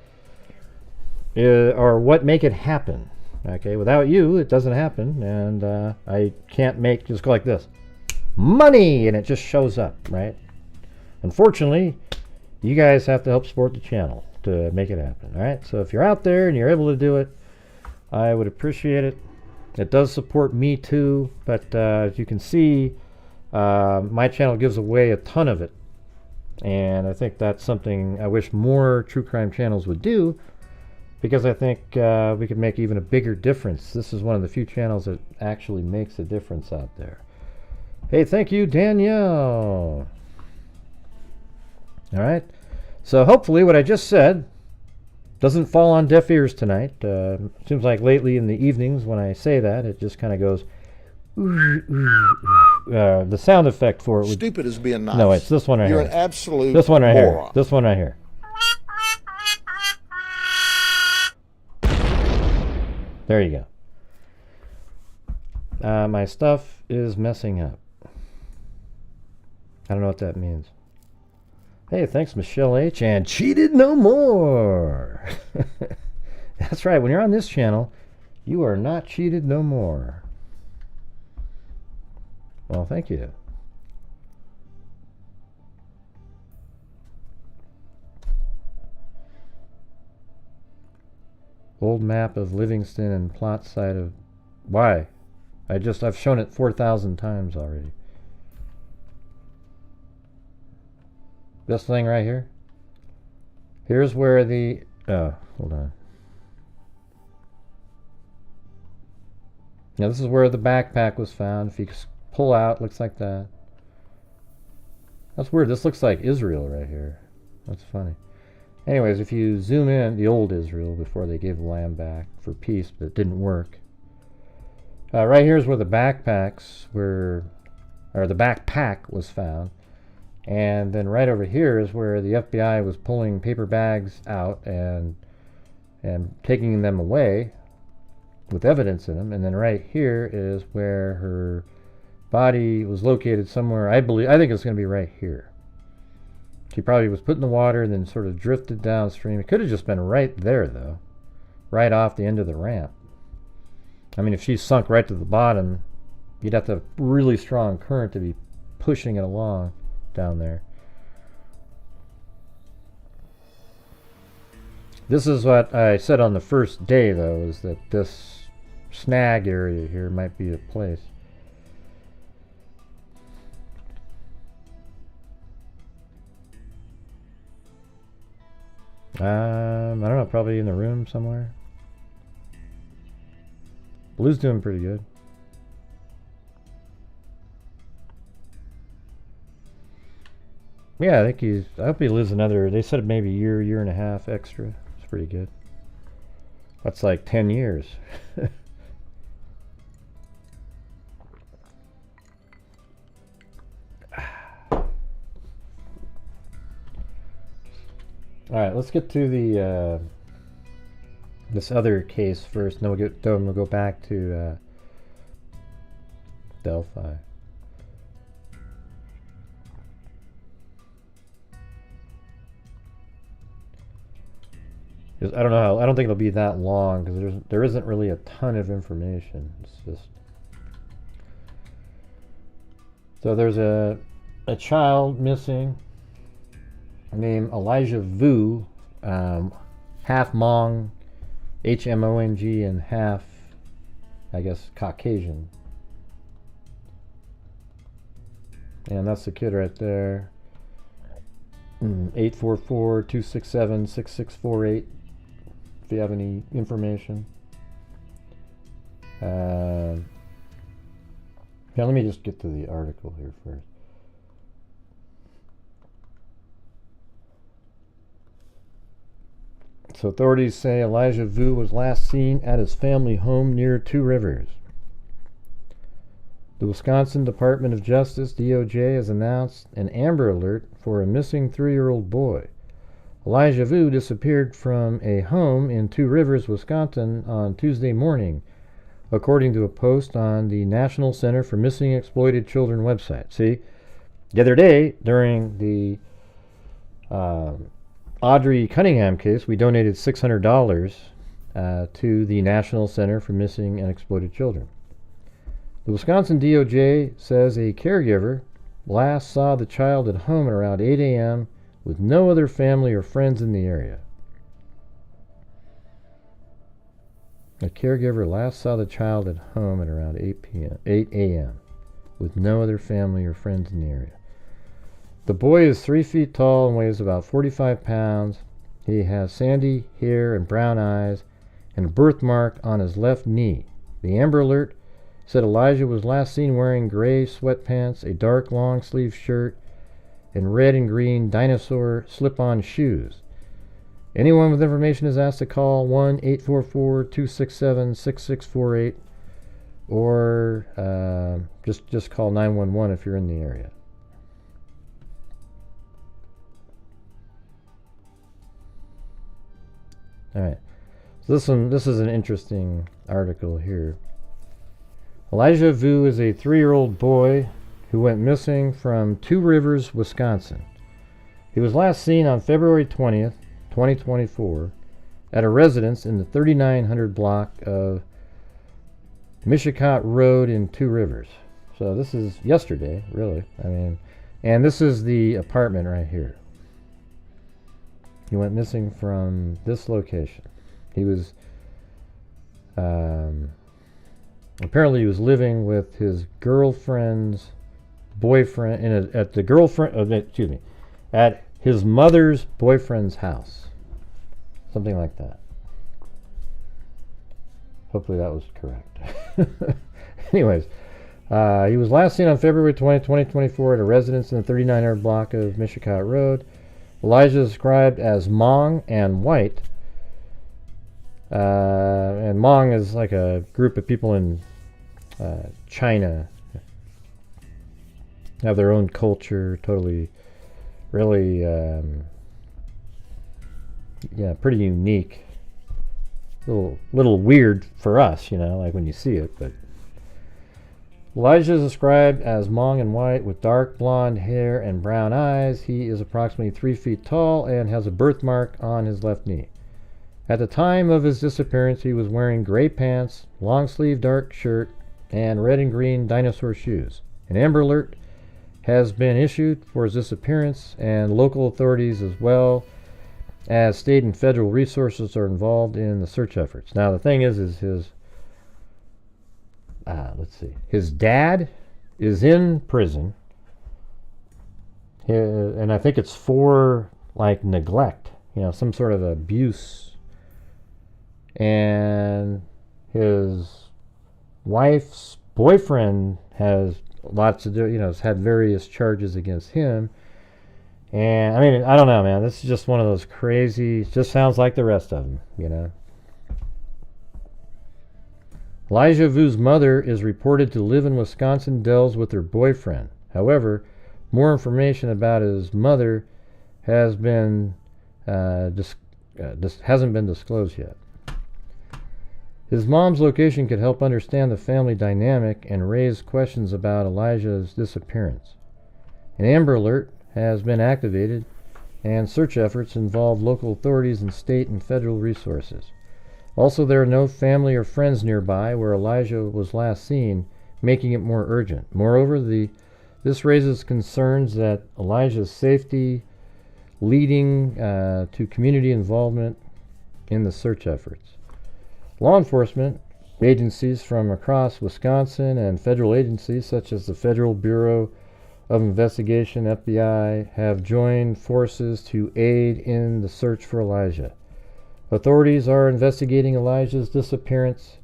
are what make it happen. Okay, without you, it doesn't happen, and I can't just go like this, money, and it just shows up, right? Unfortunately, you guys have to help support the channel to make it happen. All right, so if you're out there and you're able to do it, I would appreciate it. It does support me too, but as you can see, my channel gives away a ton of it, and I think that's something I wish more true crime channels would do, because I think we could make even a bigger difference. This is one of the few channels that actually makes a difference out there. Hey, thank you, Danielle. All right, so hopefully what I just said doesn't fall on deaf ears tonight. Seems like lately in the evenings when I say that, it just kind of goes, the sound effect for it. Stupid is being nice. No, it's this one right here. You're an absolute This one right moron. here. This one right here. There you go. My stuff is messing up. I don't know what that means. Hey, thanks, Michelle H. And cheated no more. That's right. When you're on this channel, you are not cheated no more. Well, thank you. Old map of Livingston and plot site of... Why? I've shown it 4,000 times already. This thing right here. Here's where the... Oh, hold on. Now this is where the backpack was found. If you pull out, looks like that. That's weird. This looks like Israel right here. That's funny. Anyways, if you zoom in, the old Israel before they gave the land back for peace, but it didn't work. Right here is where the backpacks were, or the backpack was found. And then right over here is where the FBI was pulling paper bags out and taking them away with evidence in them. And then right here is where her body was located somewhere. I think it's going to be right here. She probably was put in the water and then sort of drifted downstream. It could have just been right there, though, right off the end of the ramp. I mean, if she sunk right to the bottom, you'd have to have really strong current to be pushing it along down there. This is what I said on the first day, though, is that this snag area here might be the place. I don't know, probably in the room somewhere. Blue's doing pretty good. Yeah, I think I hope he lives another, they said maybe year and a half extra. It's pretty good. That's like 10 years. All right, let's get to the this other case first, and then we'll go back to Delphi. I don't know. I don't think it'll be that long because there isn't really a ton of information. It's just so there's a child missing named Elijah Vu, half Hmong, H-M-O-N-G, and half, I guess, Caucasian. And that's the kid right there. 844-267-6648 if you have any information. Yeah, let me just get to the article here first. So authorities say Elijah Vu was last seen at his family home near Two Rivers. The Wisconsin Department of Justice, DOJ, has announced an Amber Alert for a missing 3-year-old boy. Elijah Vu disappeared from a home in Two Rivers, Wisconsin on Tuesday morning, according to a post on the National Center for Missing and Exploited Children website. See, the other day, during the Audrii Cunningham case, we donated $600 to the National Center for Missing and Exploited Children. The Wisconsin DOJ says a caregiver last saw the child at home at around 8 a.m. with no other family or friends in the area. A caregiver last saw the child at home at around 8 a.m. with no other family or friends in the area. The boy is 3 feet tall and weighs about 45 pounds. He has sandy hair and brown eyes and a birthmark on his left knee. The Amber Alert said Elijah was last seen wearing gray sweatpants, a dark long-sleeve shirt, and red and green dinosaur slip-on shoes. Anyone with information is asked to call 1-844-267-6648 or just call 911 if you're in the area. All right, so this is an interesting article here. Elijah Vu is a 3-year-old boy who went missing from Two Rivers, Wisconsin. He was last seen on February 20th, 2024, at a residence in the 3900 block of Mishicot Road in Two Rivers. So this is yesterday, really. I mean, and this is the apartment right here. He went missing from this location. He was apparently he was living with his girlfriend's boyfriend at his mother's boyfriend's house, something like that. Hopefully that was correct. Anyways, he was last seen on February 20, 2024 at a residence in the 3900 block of Mishicot Road. Elijah is described as Hmong and white. And Hmong is like a group of people in China. Have their own culture, totally, really, pretty unique. Little weird for us, like when you see it, but Elijah is described as Hmong and white with dark blonde hair and brown eyes. He is approximately 3 feet tall and has a birthmark on his left knee. At the time of his disappearance, he was wearing gray pants, long-sleeve dark shirt, and red and green dinosaur shoes. An Amber Alert has been issued for his disappearance, and local authorities as well as state and federal resources are involved in the search efforts. Now the thing is his dad is in prison, and I think it's for neglect, some sort of abuse, and his wife's boyfriend has lots to do, has had various charges against him. And I mean, I don't know, man, this is just one of those crazy, just sounds like the rest of them, Elijah Vu's mother is reported to live in Wisconsin Dells with her boyfriend. However, more information about his mother has been hasn't been disclosed yet. His mom's location could help understand the family dynamic and raise questions about Elijah's disappearance. An Amber Alert has been activated, and search efforts involve local authorities and state and federal resources. Also, there are no family or friends nearby where Elijah was last seen, making it more urgent. Moreover, this raises concerns that Elijah's safety leading to community involvement in the search efforts. Law enforcement agencies from across Wisconsin and federal agencies such as the Federal Bureau of Investigation, FBI, have joined forces to aid in the search for Elijah. Authorities are investigating Elijah's disappearance,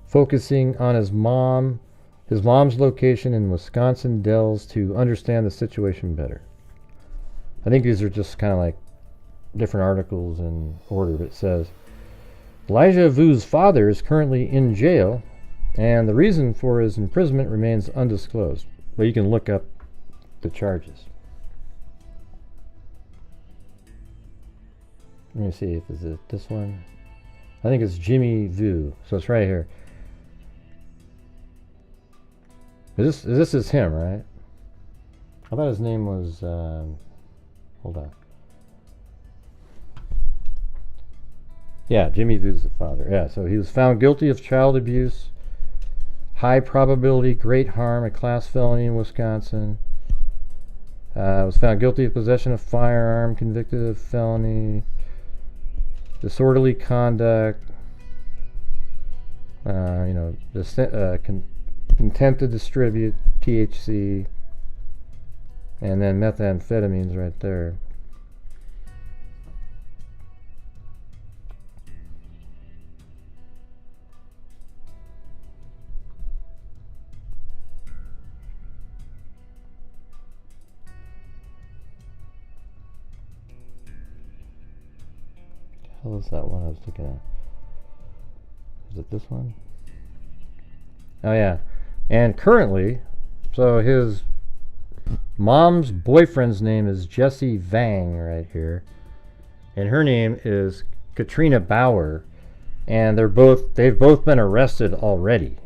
focusing on his mom's location in Wisconsin Dells to understand the situation better. I think these are just kind of different articles in order, but it says Elijah Vu's father is currently in jail, and the reason for his imprisonment remains undisclosed. Well, you can look up the charges. Let me see if it's this one. I think it's Jimmy Vu, so it's right here. This is him, right? I thought his name was. Hold on. Yeah, Jimmy Vu's the father. Yeah, so he was found guilty of child abuse, high probability, great harm, a class felony in Wisconsin. Was found guilty of possession of firearm, convicted of felony, disorderly conduct, intent to distribute THC, and then methamphetamines right there. What was that one I was looking at? Is it this one? Oh yeah. And currently, so his mom's boyfriend's name is Jesse Vang right here, and her name is Katrina Bauer, and they've both been arrested already.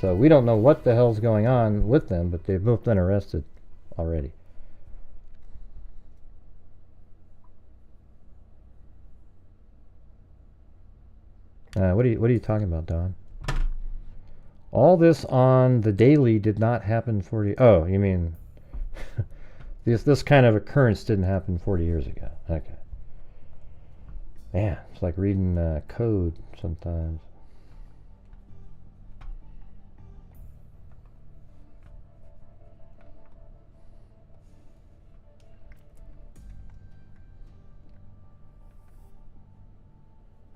So we don't know what the hell's going on with them, but they've both been arrested already. What are you talking about, Don? All this on the daily did not happen 40. Oh, you mean this kind of occurrence didn't happen 40 years ago? Okay. Man, it's like reading code sometimes.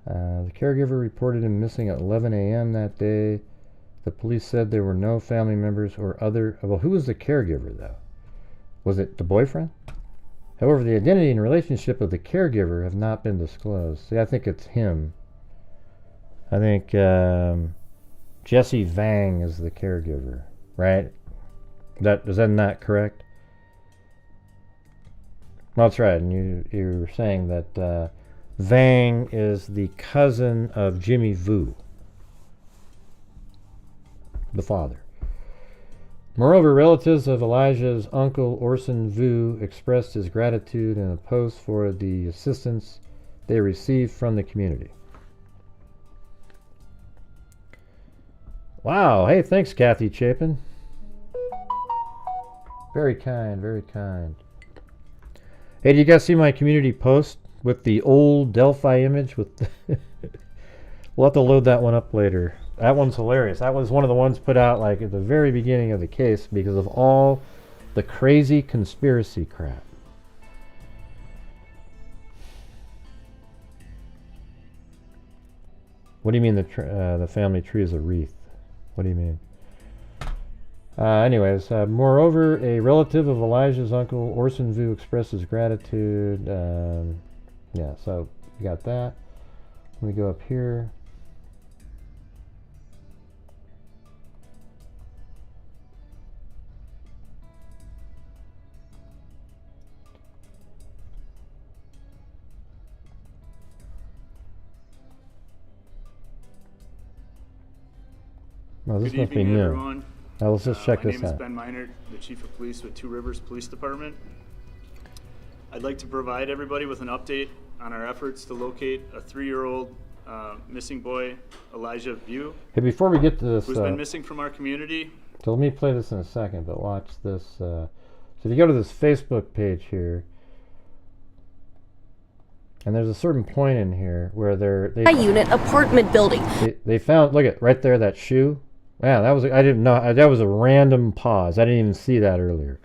The caregiver reported him missing at 11 a.m. that day. The police said there were no family members or other... Well, who was the caregiver, though? Was it the boyfriend? However, the identity and relationship of the caregiver have not been disclosed. See, I think it's him. I think Jesse Vang is the caregiver, right? Is that not correct? Well, that's right. And you were saying that Vang is the cousin of Jimmy Vu, the father. Moreover, relatives of Elijah's uncle Orson Vu expressed his gratitude in a post for the assistance they received from the community. Wow, hey, thanks Kathy Chapin. Very kind, very kind. Hey, do you guys see my community post with the old Delphi image? With we'll have to load that one up later. That one's hilarious. That was one of the ones put out like at the very beginning of the case because of all the crazy conspiracy crap. What do you mean the family tree is a wreath? What do you mean? Anyways, moreover, a relative of Elijah's uncle Orson Vu expressed his gratitude. Yeah, so you got that. Let me go up here. No, this Good must be evening, new. everyone. Now let's just check this My name out. is Ben Meinert, the Chief of Police with Two Rivers Police Department. I'd like to provide everybody with an update on our efforts to locate a 3-year-old missing boy, Elijah Vu, Hey, before we get to this, who's been missing from our community. so let me play this in a second, but watch this. So if you go to this Facebook page here, and there's a certain point in here where they unit apartment building. They found, look at right there, that shoe. Yeah, that was, I didn't know, that was a random pause. I didn't even see that earlier.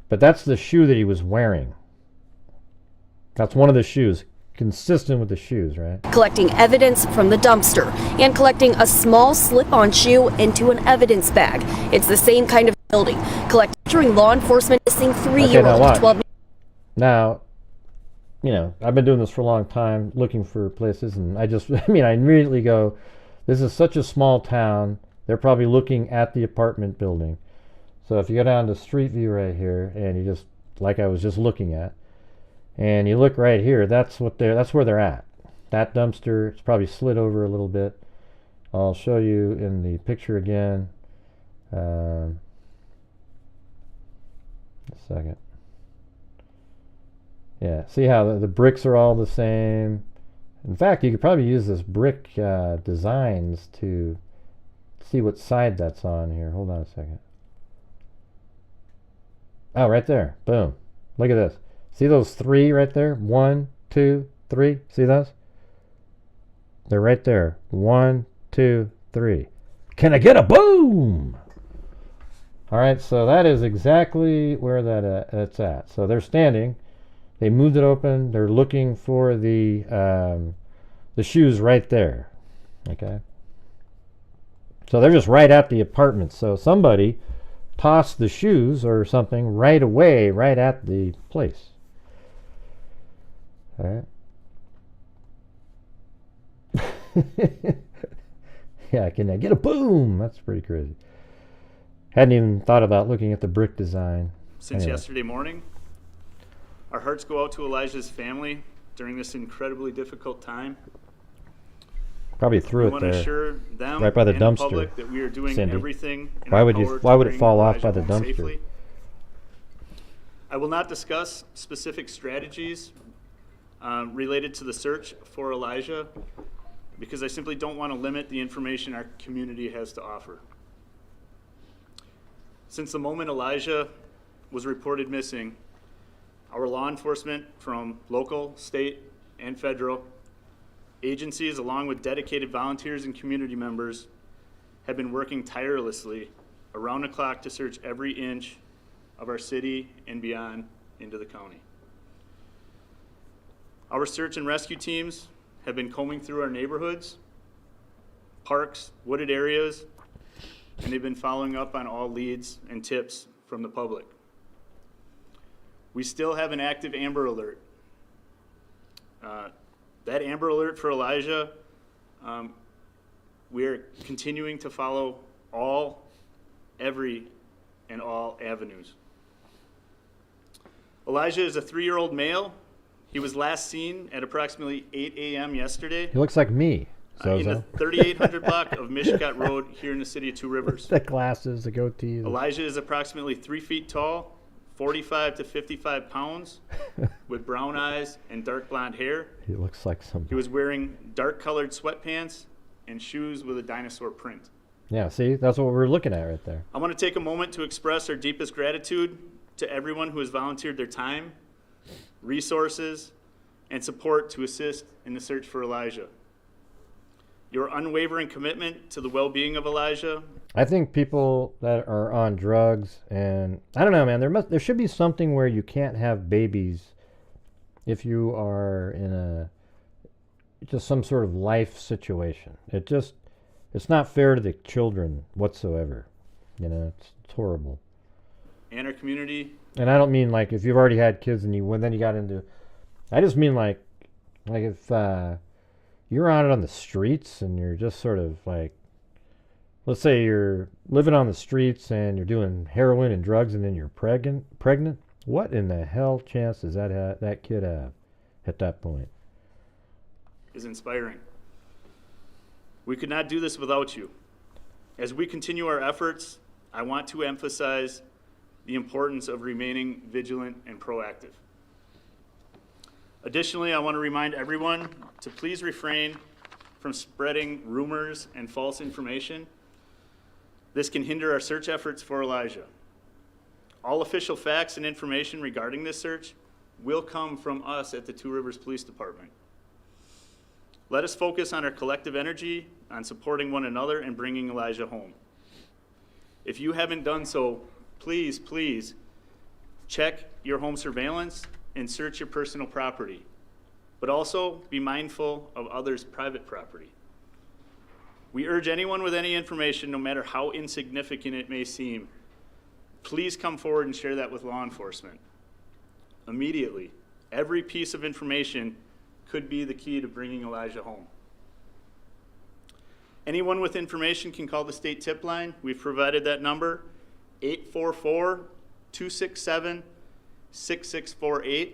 But that's the shoe that he was wearing. That's one of the shoes, consistent with the shoes, right? Collecting evidence from the dumpster and collecting a small slip-on shoe into an evidence bag. It's the same kind of building. Collecting law enforcement missing 3-year-old, 12. Now, you know, I've been doing this for a long time, looking for places, and I just, I mean, I immediately go, this is such a small town. They're probably looking at the apartment building. So if you go down to Street View right here, and you just, like I was just looking at, and you look right here, that's where they're at. That dumpster, it's probably slid over a little bit. I'll show you in the picture again. A second. Yeah, see how the bricks are all the same. In fact, you could probably use this brick designs to see what side that's on here. Hold on a second. Oh, right there. Boom. Look at this. See those three right there? 1, 2, 3. See those? They're right there. 1, 2, 3. Can I get a boom? All right, so that is exactly where that's at. So they're standing. They moved it open. They're looking for the shoes right there. Okay. So they're just right at the apartment. So somebody tossed the shoes or something right away, right at the place. All right. Yeah, can I get a boom? That's pretty crazy. Hadn't even thought about looking at the brick design. Since yesterday morning, our hearts go out to Elijah's family during this incredibly difficult time. Probably threw it there. We want to assure them right by the and dumpster, the public that we are doing Cindy. everything in Why our would power why to would it bring fall off Elijah by the home dumpster? safely. I will not discuss specific strategies related to the search for Elijah because I simply don't want to limit the information our community has to offer. Since the moment Elijah was reported missing, our law enforcement from local, state, and federal agencies, along with dedicated volunteers and community members, have been working tirelessly around the clock to search every inch of our city and beyond into the county. Our search and rescue teams have been combing through our neighborhoods, parks, wooded areas, and they've been following up on all leads and tips from the public. We still have an active Amber Alert. That Amber Alert for Elijah, we are continuing to follow every and all avenues. Elijah is a 3-year-old male. He was last seen at approximately 8 a.m. yesterday. He looks like me. In the 3800 block of Mishkat Road here in the city of Two Rivers. The glasses, the goatee. Elijah is approximately 3 feet tall, 45 to 55 pounds, with brown eyes and dark blonde hair. He looks like somebody. He was wearing dark colored sweatpants and shoes with a dinosaur print. Yeah, see, that's what we're looking at right there. I want to take a moment to express our deepest gratitude to everyone who has volunteered their time, resources, and support to assist in the search for Elijah. Your unwavering commitment to the well-being of Elijah. I think people that are on drugs, and I don't know, man, there should be something where you can't have babies if you are in just some sort of life situation. It's not fair to the children whatsoever. You know, it's horrible. And our community. And I don't mean like if you've already had kids and then you got into, I just mean like if you're out on the streets and you're just sort of like, let's say you're living on the streets and you're doing heroin and drugs and then you're pregnant. What in the hell chance does that kid have at that point? Is inspiring. We could not do this without you. As we continue our efforts, I want to emphasize the importance of remaining vigilant and proactive. Additionally, I want to remind everyone to please refrain from spreading rumors and false information. This can hinder our search efforts for Elijah. All official facts and information regarding this search will come from us at the Two Rivers Police Department. Let us focus on our collective energy, on supporting one another and bringing Elijah home. If you haven't done so, please check your home surveillance and search your personal property, but also be mindful of others' private property. We urge anyone with any information, no matter how insignificant it may seem, please come forward and share that with law enforcement. Immediately, Every piece of information could be the key to bringing Elijah home. Anyone with information can call the state tip line. We've provided that number, 844-267-6648,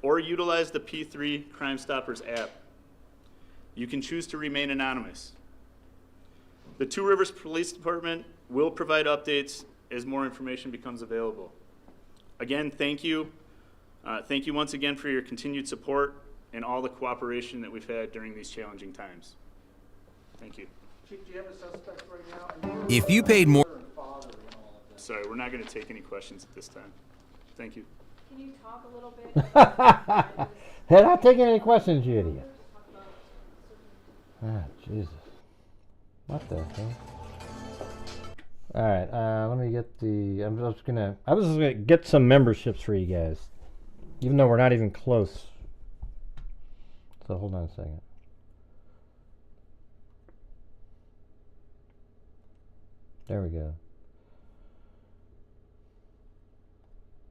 or utilize the P3 Crime Stoppers app. You can choose to remain anonymous. The Two Rivers Police Department will provide updates as more information becomes available. Again, thank you. Thank you once again for your continued support and all the cooperation that we've had during these challenging times. Thank you. Chief, do you have a suspect right now? If you paid more... Sorry, we're not going to take any questions at this time. Thank you. Can you talk a little bit? Hey, not taking any questions, you idiot. Ah, Jesus. What the hell? Alright, let me get the... I was just gonna get some memberships for you guys. Even though we're not even close. So hold on a second. There we go.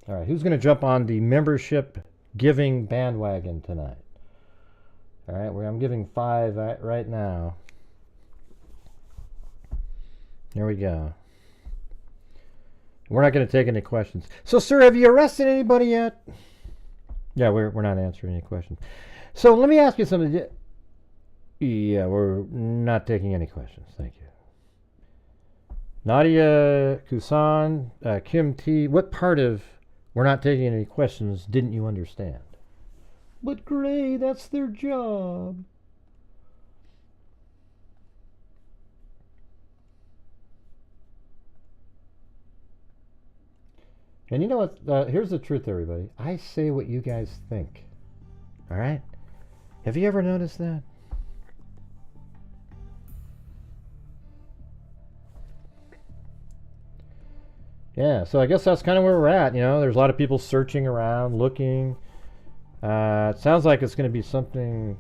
Alright, who's going to jump on the membership giving bandwagon tonight? Alright, I'm giving 5 right now. There we go. We're not going to take any questions. So, sir, have you arrested anybody yet? Yeah, we're not answering any questions. So, let me ask you something. Yeah, we're not taking any questions. Thank you. Nadia Kusan, Kim T. What part of we're not taking any questions didn't you understand? But Gray, that's their job. And you know what? Here's the truth, everybody. I say what you guys think. All right? Have you ever noticed that? Yeah, so I guess that's kind of where we're at. You know, there's a lot of people searching around, looking. It sounds like it's going to be something.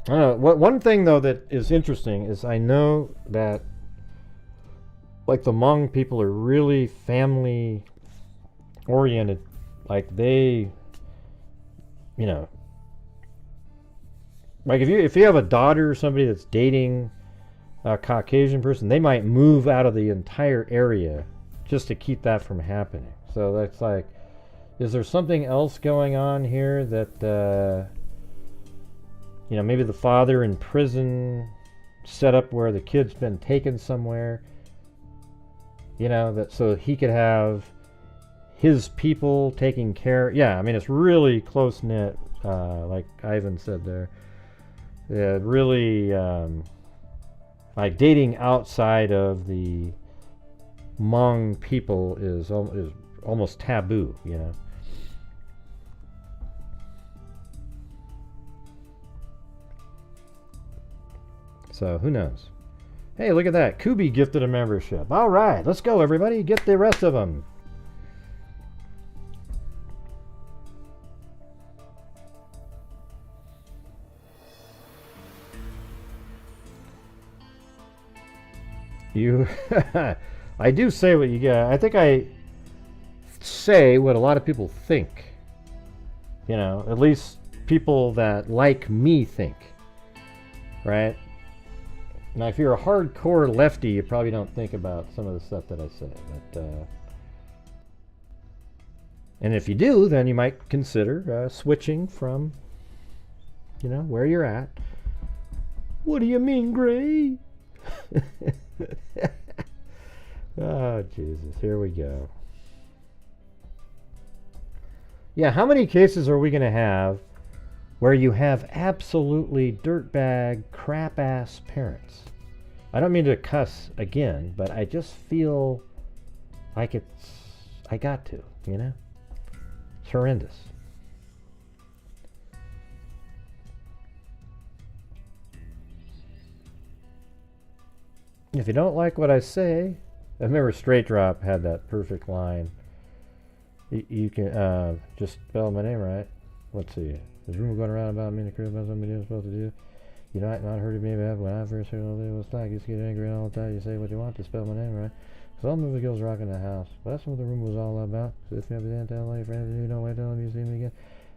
I don't know. One thing though that is interesting is I know that, like, the Hmong people are really family oriented. Like they, you know, like if you have a daughter or somebody that's dating a Caucasian person, they might move out of the entire area just to keep that from happening. So that's like, is there something else going on here that, you know, maybe the father in prison set up where the kid's been taken somewhere, you know, that so he could have his people taking care. Yeah, I mean, it's really close knit, like Ivan said there. Yeah, really, like dating outside of the Hmong people is almost taboo, you know. So who knows? Hey, look at that. Kubi gifted a membership. All right, let's go, everybody. Get the rest of them. I do say what you get. I think I say what a lot of people think. You know, at least people that like me think. Right? Now, if you're a hardcore lefty, you probably don't think about some of the stuff that I say. But, and if you do, then you might consider switching from, you know, where you're at. What do you mean, Gray? Oh, Jesus. Here we go. Yeah, how many cases are we going to have where you have absolutely dirtbag, crap-ass parents? I don't mean to cuss again, but I just feel like I got to, you know? It's horrendous. If you don't like what I say, I remember Straight Drop had that perfect line. You can just spell my name right. Let's see. There's rumor going around about me and the crew about something I'm supposed to do. You might not heard of me, but when I first heard all day, what's like? You just get angry all the time. You say what you want to spell my name right. Some movie girls rocking the house. Well, that's what the room was all about. So if you have an LA friend, you don't wait till you see me again.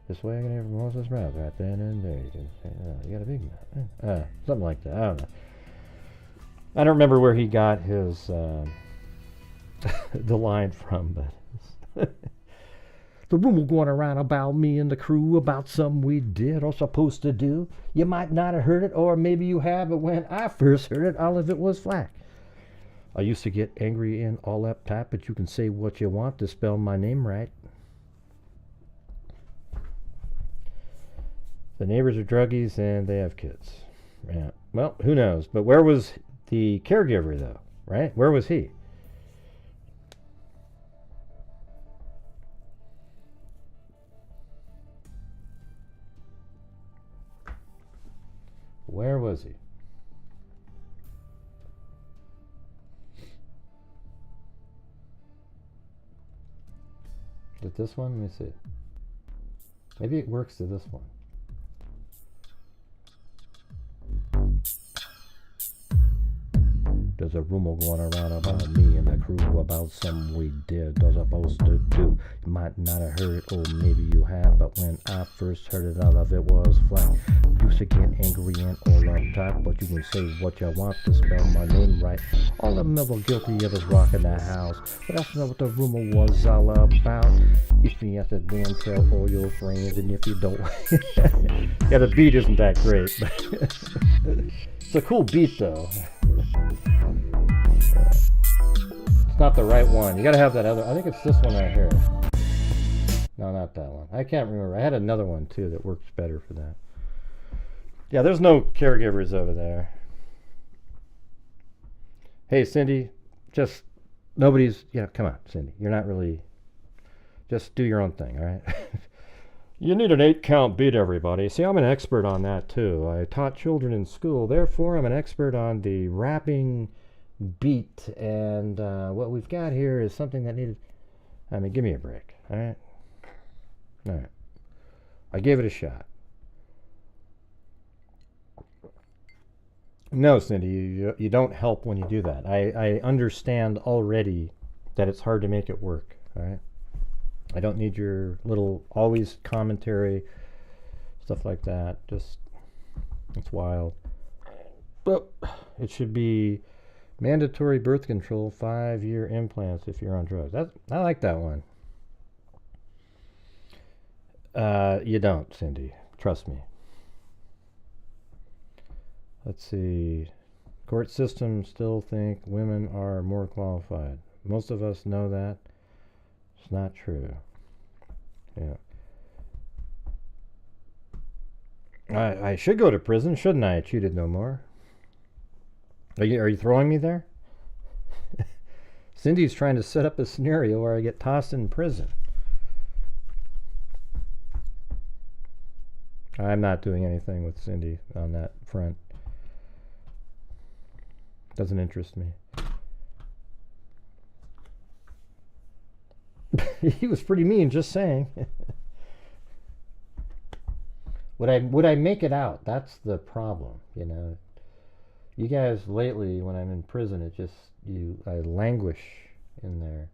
This way I can hear from horse's mouth right then and there. You can say, oh, you got a big mouth. Something like that. I don't know. I don't remember where he got his the line from, but the rumor going around about me and the crew about something we did or supposed to do. You might not have heard it, or maybe you have, but when I first heard it, all of it was flack. I used to get angry and all uptight, but you can say what you want to spell my name right. The neighbors are druggies and they have kids. Yeah. Well, who knows? But where was the caregiver, though? Right? Where was he? Where was he? Is it this one? Let me see. Maybe it works to this one. There's a rumor going around about me and the crew about something we did or supposed to do. You might not have heard it, or maybe you have, but when I first heard it, all of it was flat. Used to get angry and all uptight, but you can say what you want to spell my name right. All of them are guilty of is rocking the house, but that's not what the rumor was all about. If you have to damn tell all your friends, and if you don't, yeah, the beat isn't that great, but it's a cool beat though. It's not the right one. You gotta have that other. I think it's this one right here. No, not that one. I can't remember. I had another one too that works better for that. Yeah, there's no caregivers over there. Hey, Cindy, just nobody's. Yeah, come on, Cindy. You're not really. Just do your own thing, all right? You need an 8-count beat, everybody. See, I'm an expert on that too. I taught children in school, therefore I'm an expert on the rapping beat. And what we've got here is something that needed. I mean, give me a break, all right? All right. I gave it a shot. No, Cindy, you don't help when you do that. I understand already that it's hard to make it work, all right? I don't need your little always commentary, stuff like that. Just, it's wild. But it should be mandatory birth control, 5-year implants if you're on drugs. I like that one. You don't, Cindy. Trust me. Let's see. Court systems still think women are more qualified. Most of us know that. It's not true. Yeah. I should go to prison, shouldn't I? I cheated no more. Are you throwing me there? Cindy's trying to set up a scenario where I get tossed in prison. I'm not doing anything with Cindy on that front. Doesn't interest me. He was pretty mean, just saying. Would I make it out? That's the problem, you know. You guys lately, when I'm in prison, it just I languish in there.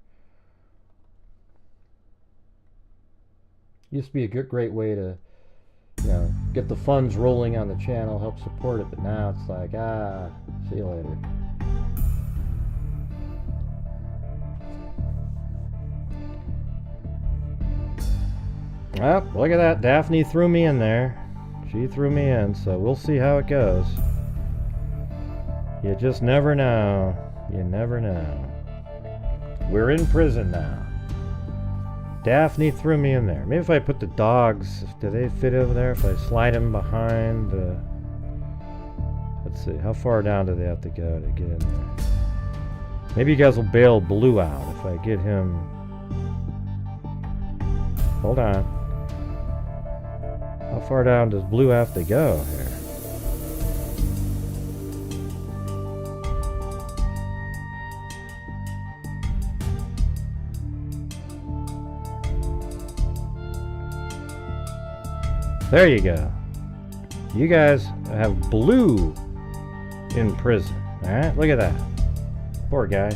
Used to be a great way to, you know, get the funds rolling on the channel, help support it, but now it's like, see you later. Well, look at that. Daphne threw me in there. She threw me in, so we'll see how it goes. You just never know. You never know. We're in prison now. Daphne threw me in there. Maybe if I put the dogs, do they fit over there? If I slide them behind the... Let's see, how far down do they have to go to get in there? Maybe you guys will bail Blue out if I get him... Hold on. How far down does Blue have to go here? There you go. You guys have Blue in prison. Alright, look at that. Poor guy.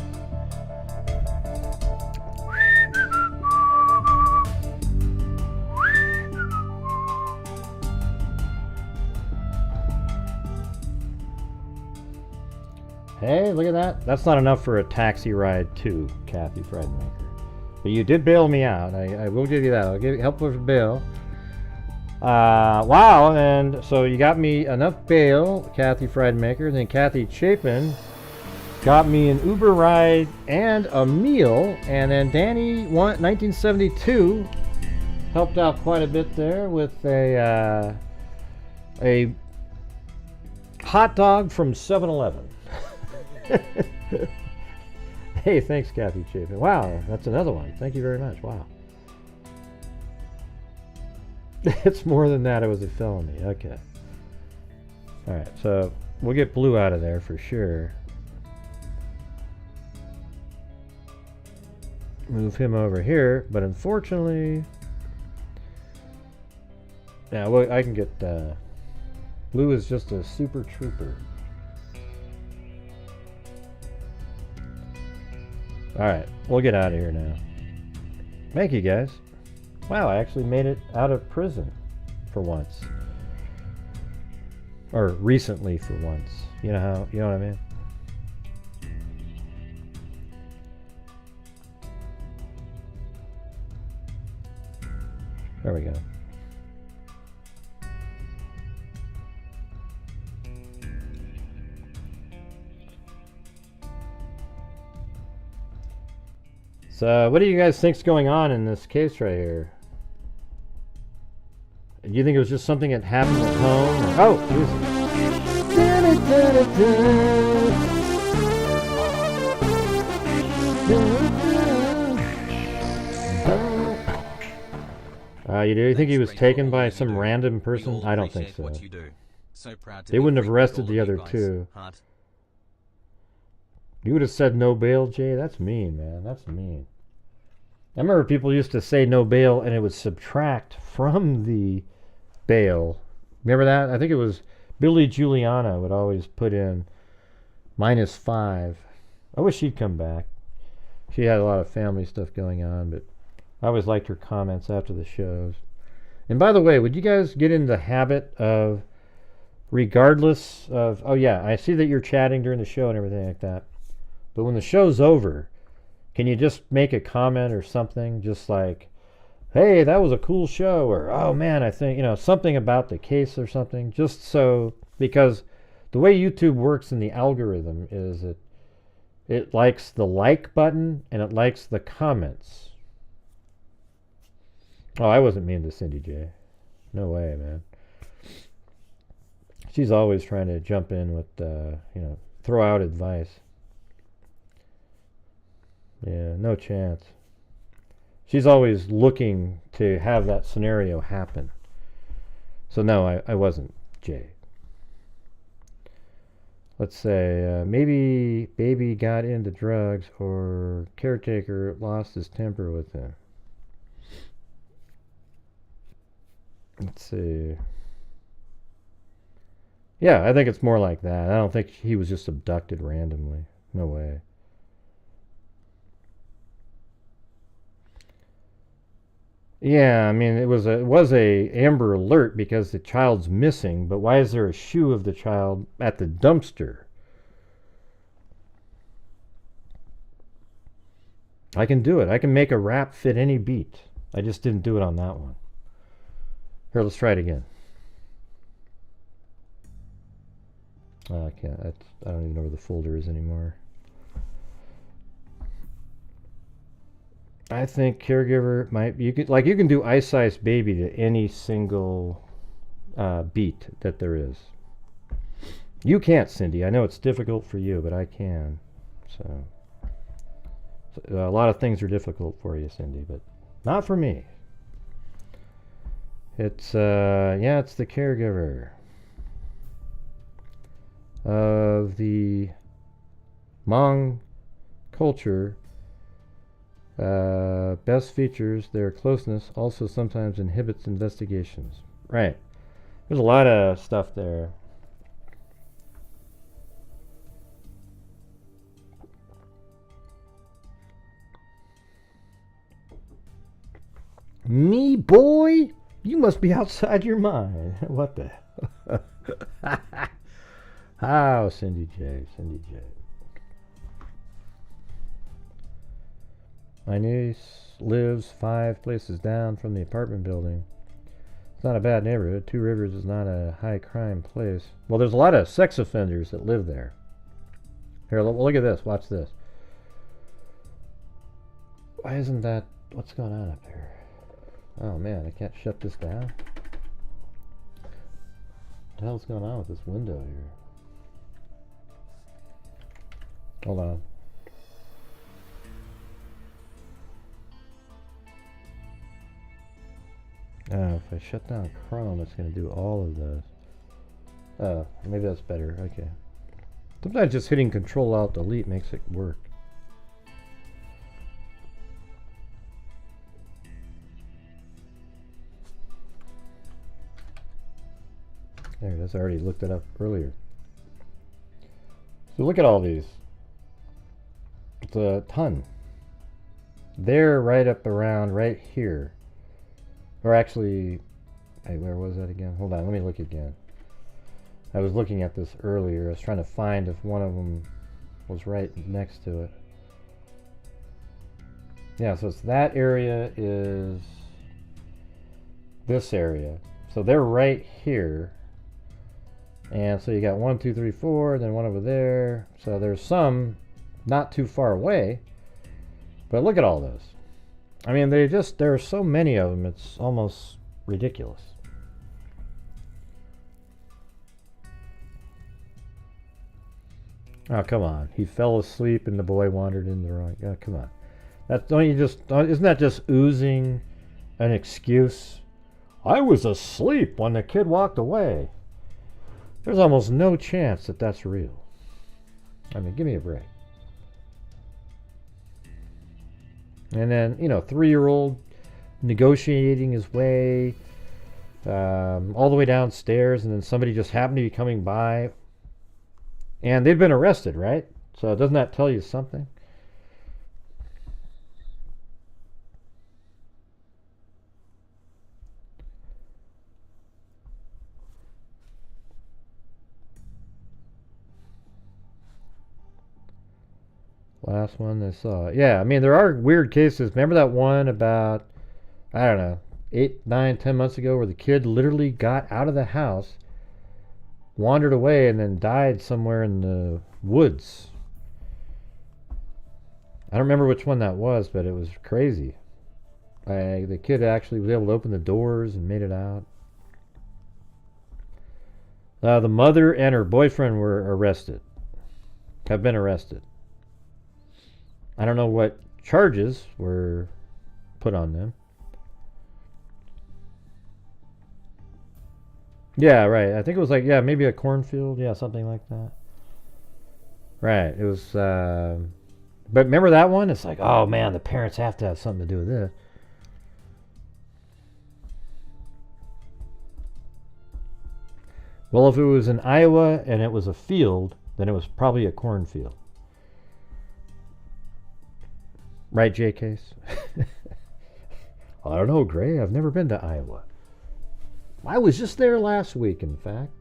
Hey, look at that. That's not enough for a taxi ride too, Kathy Friedmaker. But you did bail me out. I will give you that. I'll give you help with bail. Wow, and so you got me enough bail, Kathy Friedmaker. Then Kathy Chapin got me an Uber ride and a meal. And then Danny, 1972, helped out quite a bit there with a hot dog from 7-Eleven. Hey, thanks, Kathy Chapin. Wow, that's another one. Thank you very much. Wow. It's more than that. It was a felony. Okay. All right, so we'll get Blue out of there for sure. Move him over here, but unfortunately, yeah, well, I can get Blue is just a super trooper. Alright, we'll get out of here now. Thank you, guys. Wow, I actually made it out of prison for once. Or recently for once. You know what I mean? There we go. So, what do you guys think's going on in this case right here? Do you think it was just something that happened at home? Or, oh, you think he was taken by some random person? I don't think so. They wouldn't have arrested the other two. You would have said no bail, Jay? That's mean, man. That's mean. I remember people used to say no bail and it would subtract from the bail. Remember that? I think it was Billy Juliana would always put in -5. I wish she'd come back. She had a lot of family stuff going on, but I always liked her comments after the shows. And by the way, would you guys get in the habit of, regardless of, oh yeah, I see that you're chatting during the show and everything like that, but when the show's over, can you just make a comment or something, just like, hey, that was a cool show, or oh man, I think, something about the case or something, just so, because the way YouTube works in the algorithm is it likes the like button and it likes the comments. Oh, I wasn't mean to Cindy J. No way, man. She's always trying to jump in with, throw out advice. Yeah, no chance. She's always looking to have that scenario happen. So no, I wasn't, Jay. Let's say, maybe baby got into drugs or caretaker lost his temper with him. Let's see. Yeah, I think it's more like that. I don't think he was just abducted randomly. No way. Yeah, I mean, it was a Amber Alert because the child's missing, but why is there a shoe of the child at the dumpster? I can do it. I can make a rap fit any beat. I just didn't do it on that one. Here, let's try it again. I can't. I don't even know where the folder is anymore. I think caregiver might. You can do Ice Ice Baby to any single beat that there is. You can't, Cindy. I know it's difficult for you, but I can. So a lot of things are difficult for you, Cindy, but not for me. It's it's the caregiver of the Hmong culture. Best features their closeness, also sometimes inhibits investigations. Right. There's a lot of stuff there. Me, boy? You must be outside your mind. What the hell? Oh, Cindy J. Cindy J. My niece lives 5 places down from the apartment building. It's not a bad neighborhood. Two Rivers is not a high crime place. Well, there's a lot of sex offenders that live there. Here, look at this. Watch this. Why isn't that... What's going on up here? Oh, man, I can't shut this down. What the hell's going on with this window here? Hold on. If I shut down Chrome, it's going to do all of those. Maybe that's better. Okay. Sometimes just hitting Control-Alt-Delete makes it work. There it is. I already looked it up earlier. So look at all these. It's a ton. They're right up around right here. Or actually, hey, where was that again? Hold on, let me look again. I was looking at this earlier. I was trying to find if one of them was right next to it. Yeah, so it's that area is this area. So they're right here. And so you got 1, 2, 3, 4, then one over there. So there's some not too far away. But look at all those. I mean, there are so many of them, it's almost ridiculous. Oh, come on. He fell asleep and the boy wandered in the wrong... Oh, come on. Isn't that just oozing an excuse? I was asleep when the kid walked away. There's almost no chance that that's real. I mean, give me a break. And then, 3-year-old negotiating his way all the way downstairs, and then somebody just happened to be coming by. And they've been arrested, right? So doesn't that tell you something? Last one I saw. Yeah, I mean, there are weird cases. Remember that one about, I don't know, 8, 9, 10 months ago where the kid literally got out of the house, wandered away, and then died somewhere in the woods. I don't remember which one that was, but it was crazy. The kid actually was able to open the doors and made it out. The mother and her boyfriend were arrested. Have been arrested. I don't know what charges were put on them. Yeah, right. I think it was like, maybe a cornfield. Yeah, something like that. Right. It was, but remember that one? It's like, oh man, the parents have to have something to do with this. Well, if it was in Iowa and it was a field, then it was probably a cornfield. Right, J-Case? I don't know, Gray. I've never been to Iowa. I was just there last week, in fact.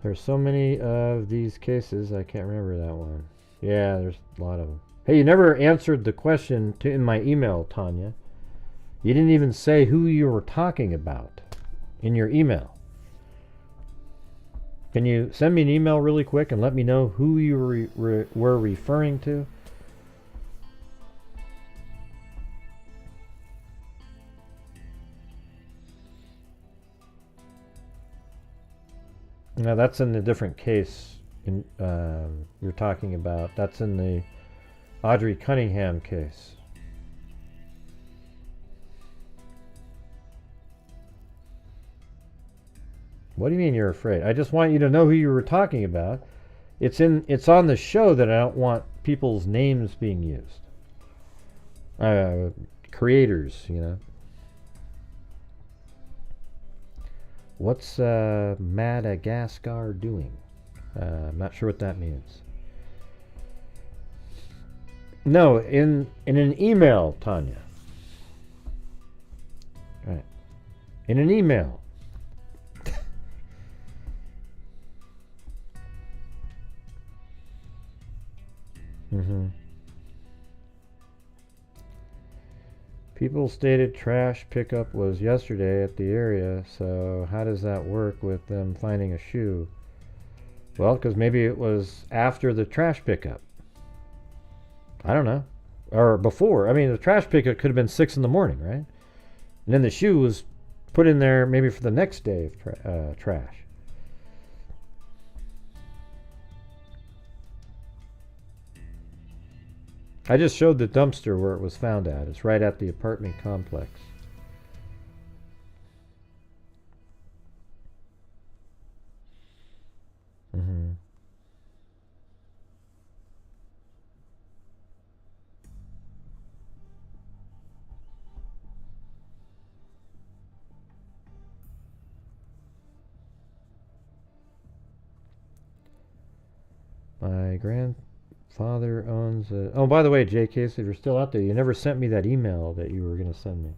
There's so many of these cases, I can't remember that one. Yeah, there's a lot of them. Hey, you never answered the question in my email, Tanya. You didn't even say who you were talking about in your email. Can you send me an email really quick and let me know who you were referring to? Now that's in a different case you're talking about. That's in the Audrii Cunningham case. What do you mean you're afraid? I just want you to know who you were talking about. It's on the show that I don't want people's names being used. Creators, What's Madagascar doing? I'm not sure what that means. No, in an email, Tanya. Right. In an email. Mm-hmm. People stated trash pickup was yesterday at the area, so how does that work with them finding a shoe? Well, because maybe it was after the trash pickup. I don't know. Or before. I mean, the trash pickup could have been 6 in the morning, right? And then the shoe was put in there maybe for the next day of trash. I just showed the dumpster where it was found at. It's right at the apartment complex. Mm-hmm. My grandfather owns a... Oh, by the way, JK, if you're still out there, you never sent me that email that you were going to send me.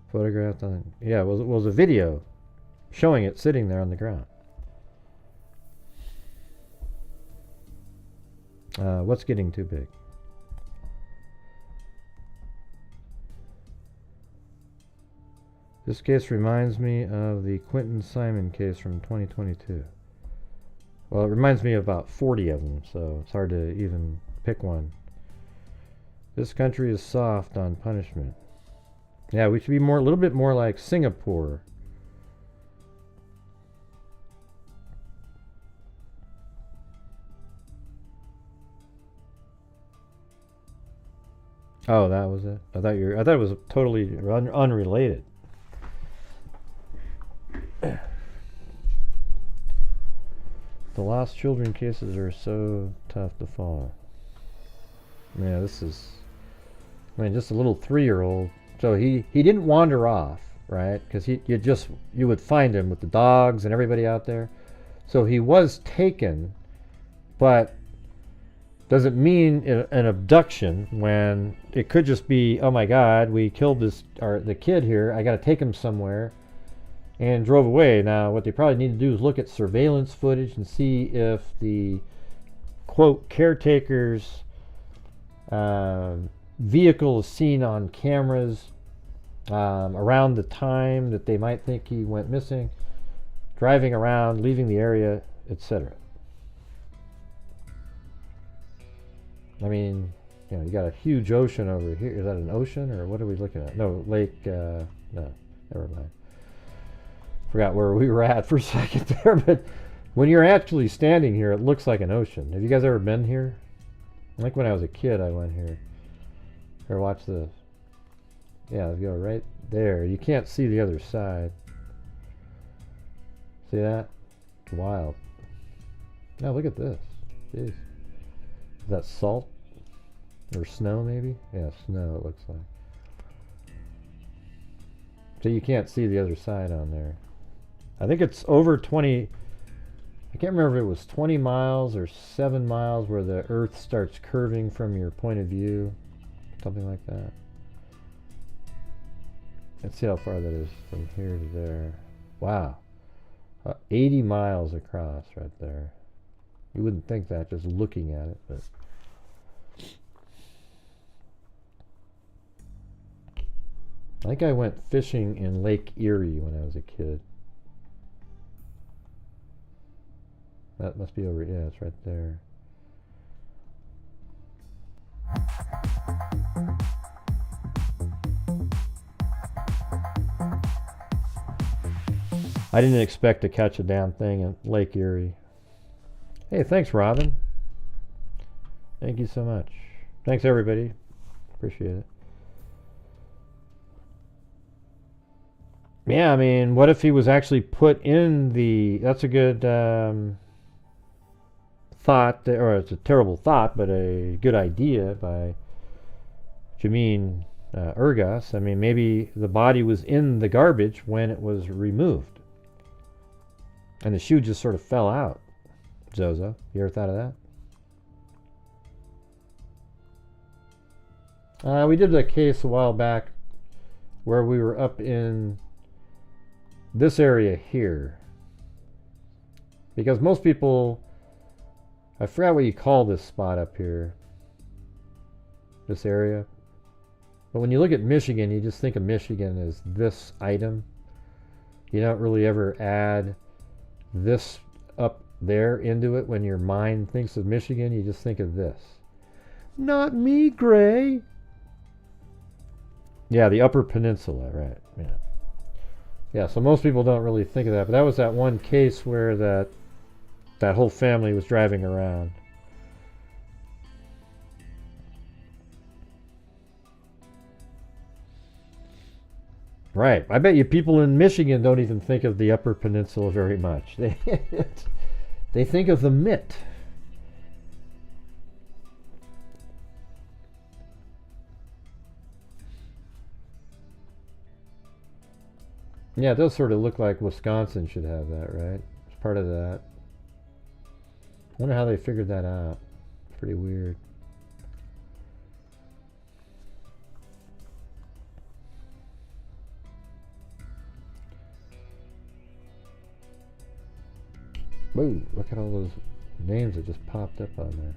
Photographed on... Yeah, it was a video showing it sitting there on the ground. What's getting too big? This case reminds me of the Quentin Simon case from 2022. Well, it reminds me of about 40 of them, so it's hard to even pick one. This country is soft on punishment. Yeah, we should be a little bit more like Singapore. Oh, that was it. I thought it was totally unrelated. The lost children cases are so tough to follow. Yeah, this is... I mean, just a little 3-year-old. So he didn't wander off, right? Because you would find him with the dogs and everybody out there. So he was taken, but doesn't mean an abduction when it could just be, oh my God, we killed the kid here. I got to take him somewhere, and drove away. Now, what they probably need to do is look at surveillance footage and see if the quote caretaker's vehicle is seen on cameras around the time that they might think he went missing, driving around, leaving the area, etc. I mean, you got a huge ocean over here. Is that an ocean, or what are we looking at? No, lake, no, never mind. Forgot where we were at for a second there, but when you're actually standing here, it looks like an ocean. Have you guys ever been here? Like when I was a kid, I went here. Here, watch this. Yeah, go right there. You can't see the other side. See that? It's wild. Now look at this. Jeez. Is that salt? Or snow, maybe? Yeah, snow, it looks like. So you can't see the other side on there. I think it's over 20... I can't remember if it was 20 miles or 7 miles where the Earth starts curving from your point of view. Something like that. Let's see how far that is from here to there. Wow. 80 miles across right there. You wouldn't think that just looking at it, but... I think I went fishing in Lake Erie when I was a kid. That must be over, yeah, it's right there. I didn't expect to catch a damn thing in Lake Erie. Hey, thanks, Robin. Thank you so much. Thanks, everybody. Appreciate it. Yeah, I mean, what if he was actually put in the... That's a good thought, or it's a terrible thought, but a good idea by Jameen Urgas. I mean, maybe the body was in the garbage when it was removed. And the shoe just sort of fell out. Zozo, you ever thought of that? We did a case a while back where we were up in this area here. Because most people, I forgot what you call this spot up here. This area. But when you look at Michigan, you just think of Michigan as this item. You don't really ever add this up there into it. When your mind thinks of Michigan, you just think of this. Not me, Gray. Yeah, the Upper Peninsula, right. Yeah. Yeah, so most people don't really think of that. But that was that one case where that whole family was driving around. Right. I bet you people in Michigan don't even think of the Upper Peninsula very much. They think of the Mitt. Yeah, it does sort of look like Wisconsin should have that, right? It's part of that. I wonder how they figured that out. It's pretty weird. Whoa, look at all those names that just popped up on there.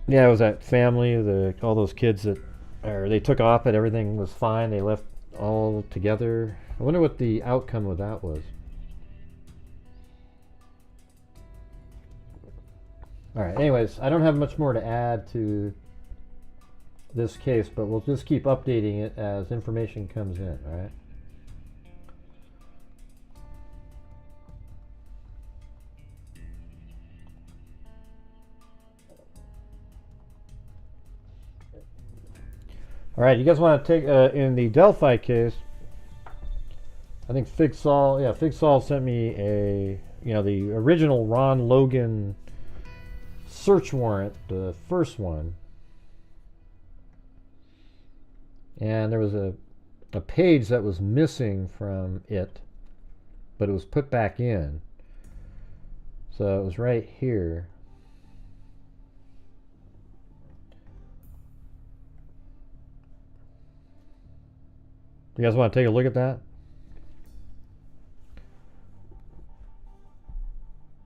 Yeah, it was that family, all those kids they took off and everything was fine. They left all together. I wonder what the outcome of that was. Alright, anyways, I don't have much more to add to this case, but we'll just keep updating it as information comes in, alright? Alright, you guys want to take, in the Delphi case, I think Fig Sol sent me the original Ron Logan search warrant, the first one. And there was a page that was missing from it, but it was put back in. So it was right here. You guys want to take a look at that?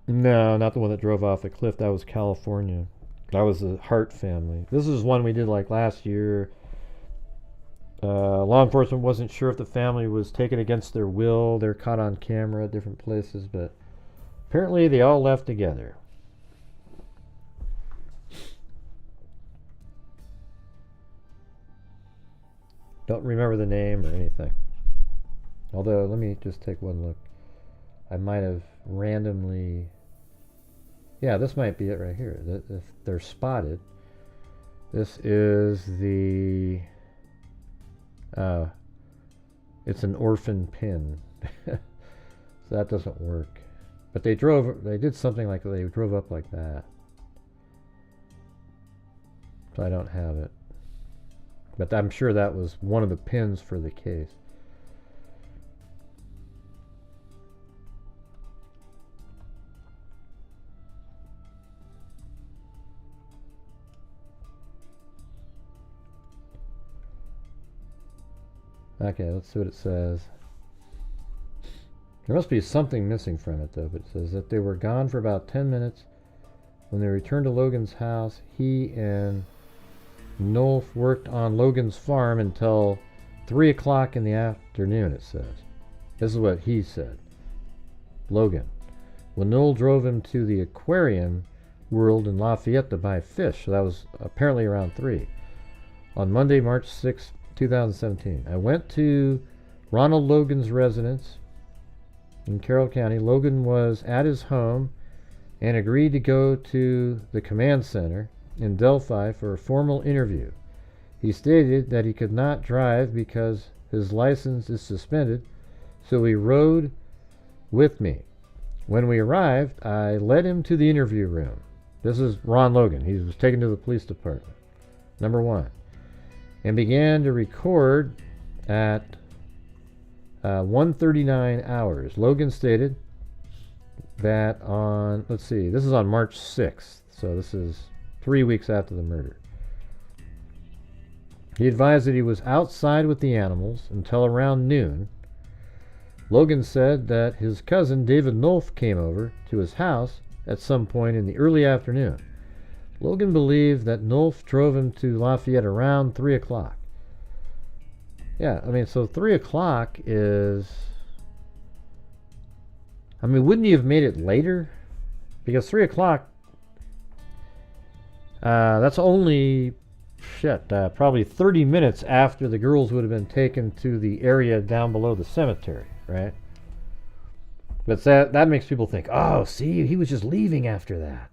No, not the one that drove off the cliff. That was California. That was the Hart family. This is one we did like last year. Law enforcement wasn't sure if the family was taken against their will. They're caught on camera at different places, but apparently they all left together. Don't remember the name or anything. Although, let me just take one look. I might have randomly... Yeah, this might be it right here. If they're spotted. This is the... it's an orphan pin. So that doesn't work. But they did something like, they drove up like that. So I don't have it. But I'm sure that was one of the pins for the case. Okay, let's see what it says. There must be something missing from it, though. But it says that they were gone for about 10 minutes. When they returned to Logan's house, he and Nolf worked on Logan's farm until 3 o'clock in the afternoon, it says. This is what he said. Logan. When Noel drove him to the aquarium world in Lafayette to buy fish, so that was apparently around 3. On Monday, March 6, 2017. I went to Ronald Logan's residence in Carroll County. Logan was at his home and agreed to go to the command center in Delphi for a formal interview. He stated that he could not drive because his license is suspended, so he rode with me. When we arrived, I led him to the interview room. This is Ron Logan. He was taken to the police department. Number 1. And began to record at 1:39 hours. Logan stated that on, let's see, this is on March 6th, so this is 3 weeks after the murder. He advised that he was outside with the animals until around noon. Logan said that his cousin David Nolf came over to his house at some point in the early afternoon. Logan believed that Nolf drove him to Lafayette around 3 o'clock. Yeah, I mean, so 3 o'clock is... I mean, wouldn't he have made it later? Because 3 o'clock, that's only, probably 30 minutes after the girls would have been taken to the area down below the cemetery, right? But that makes people think, oh, see, he was just leaving after that.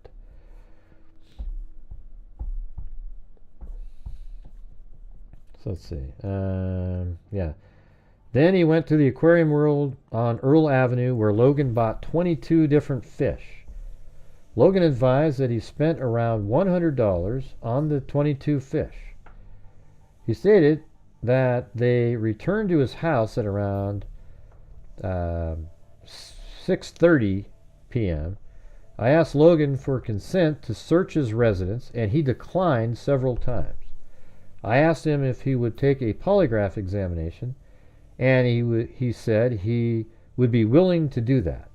So let's see. Yeah. Then he went to the Aquarium World on Earl Avenue, where Logan bought 22 different fish. Logan advised that he spent around $100 on the 22 fish. He stated that they returned to his house at around 6:30 p.m. I asked Logan for consent to search his residence, and he declined several times. I asked him if he would take a polygraph examination, and he said he would be willing to do that.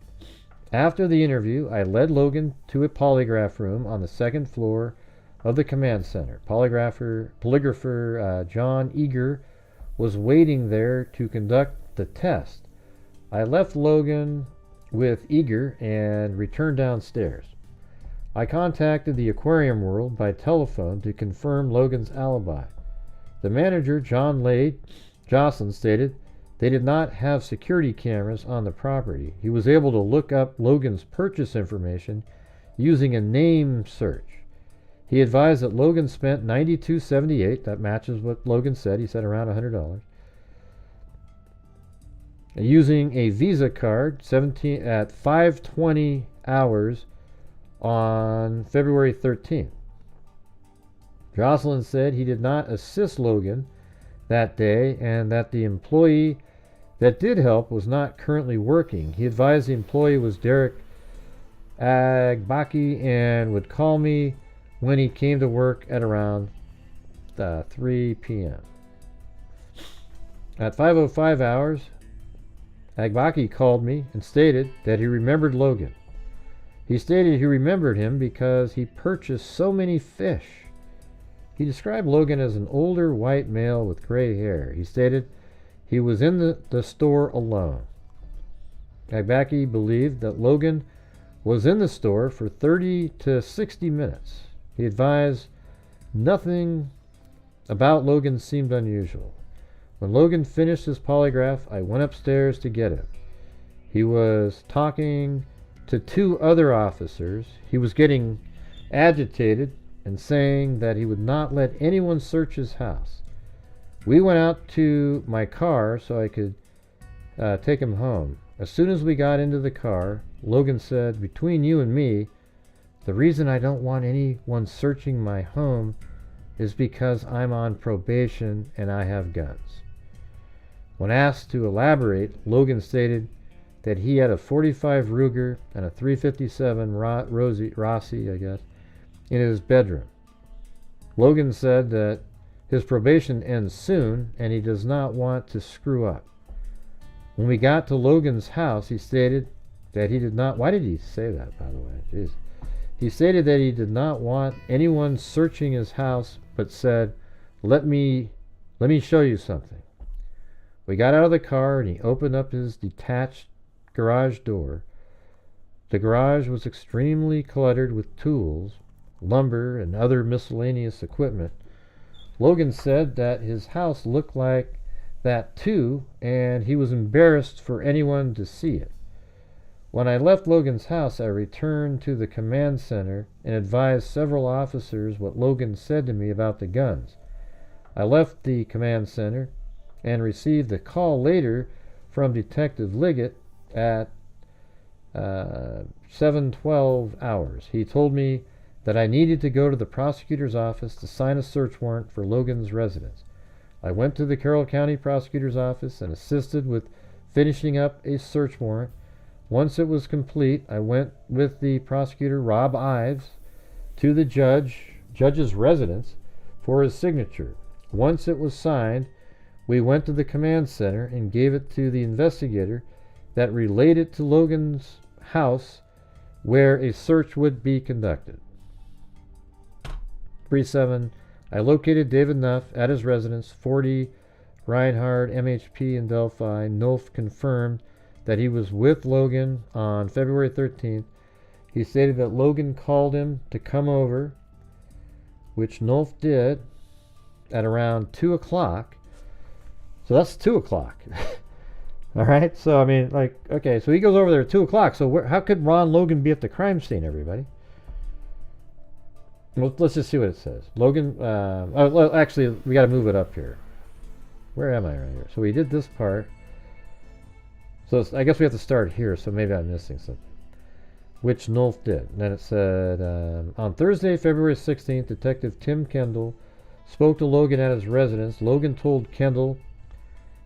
After the interview, I led Logan to a polygraph room on the second floor of the command center. Polygrapher John Eager was waiting there to conduct the test. I left Logan with Eager and returned downstairs. I contacted the Aquarium World by telephone to confirm Logan's alibi. The manager, John Lade Jocelyn, stated they did not have security cameras on the property. He was able to look up Logan's purchase information using a name search. He advised that Logan spent $92.78. That matches what Logan said. He said around $100. Using a Visa card at 5:20 hours on February 13th. Jocelyn said he did not assist Logan that day and that the employee that did help was not currently working. He advised the employee was Derek Agbaki and would call me when he came to work at around 3 p.m. At 5:05 hours, Agbaki called me and stated that he remembered Logan. He stated he remembered him because he purchased so many fish. He described Logan as an older white male with gray hair. He stated he was in the store alone. Agbaki believed that Logan was in the store for 30 to 60 minutes. He advised nothing about Logan seemed unusual. When Logan finished his polygraph, I went upstairs to get him. He was talking to 2 other officers. He was getting agitated and saying that he would not let anyone search his house. We went out to my car so I could take him home. As soon as we got into the car, Logan said, "Between you and me, the reason I don't want anyone searching my home is because I'm on probation and I have guns." When asked to elaborate, Logan stated that he had a .45 Ruger and a .357 Rossi, I guess, in his bedroom. Logan said that his probation ends soon and he does not want to screw up. When we got to Logan's house, he stated that he did not... Why did he say that, by the way? Jeez. He stated that he did not want anyone searching his house, but said, let me show you something. We got out of the car and he opened up his detached garage door. The garage was extremely cluttered with tools, lumber, and other miscellaneous equipment. Logan said that his house looked like that too, and he was embarrassed for anyone to see it. When I left Logan's house, I returned to the command center and advised several officers what Logan said to me about the guns. I left the command center and received a call later from Detective Liggett at 7:12 hours. He told me that I needed to go to the prosecutor's office to sign a search warrant for Logan's residence. I went to the Carroll County prosecutor's office and assisted with finishing up a search warrant. Once it was complete, I went with the prosecutor, Rob Ives, to the judge's residence for his signature. Once it was signed, we went to the command center and gave it to the investigator that relayed it to Logan's house where a search would be conducted. 3-7, I located David Nuff at his residence, 40 Reinhard MHP in Delphi. Nolf confirmed that he was with Logan on February 13th. He stated that Logan called him to come over, which Nolf did at around 2 o'clock. So that's 2 o'clock. All right, so I mean, like, okay, so he goes over there at 2 o'clock. So how could Ron Logan be at the crime scene, everybody? Well, let's just see what it says. Logan, well, actually, we got to move it up here. Where am I right here? So we did this part. So I guess we have to start here, so maybe I'm missing something. Which Nolf did. And then it said, on Thursday, February 16th, Detective Tim Kendall spoke to Logan at his residence. Logan told Kendall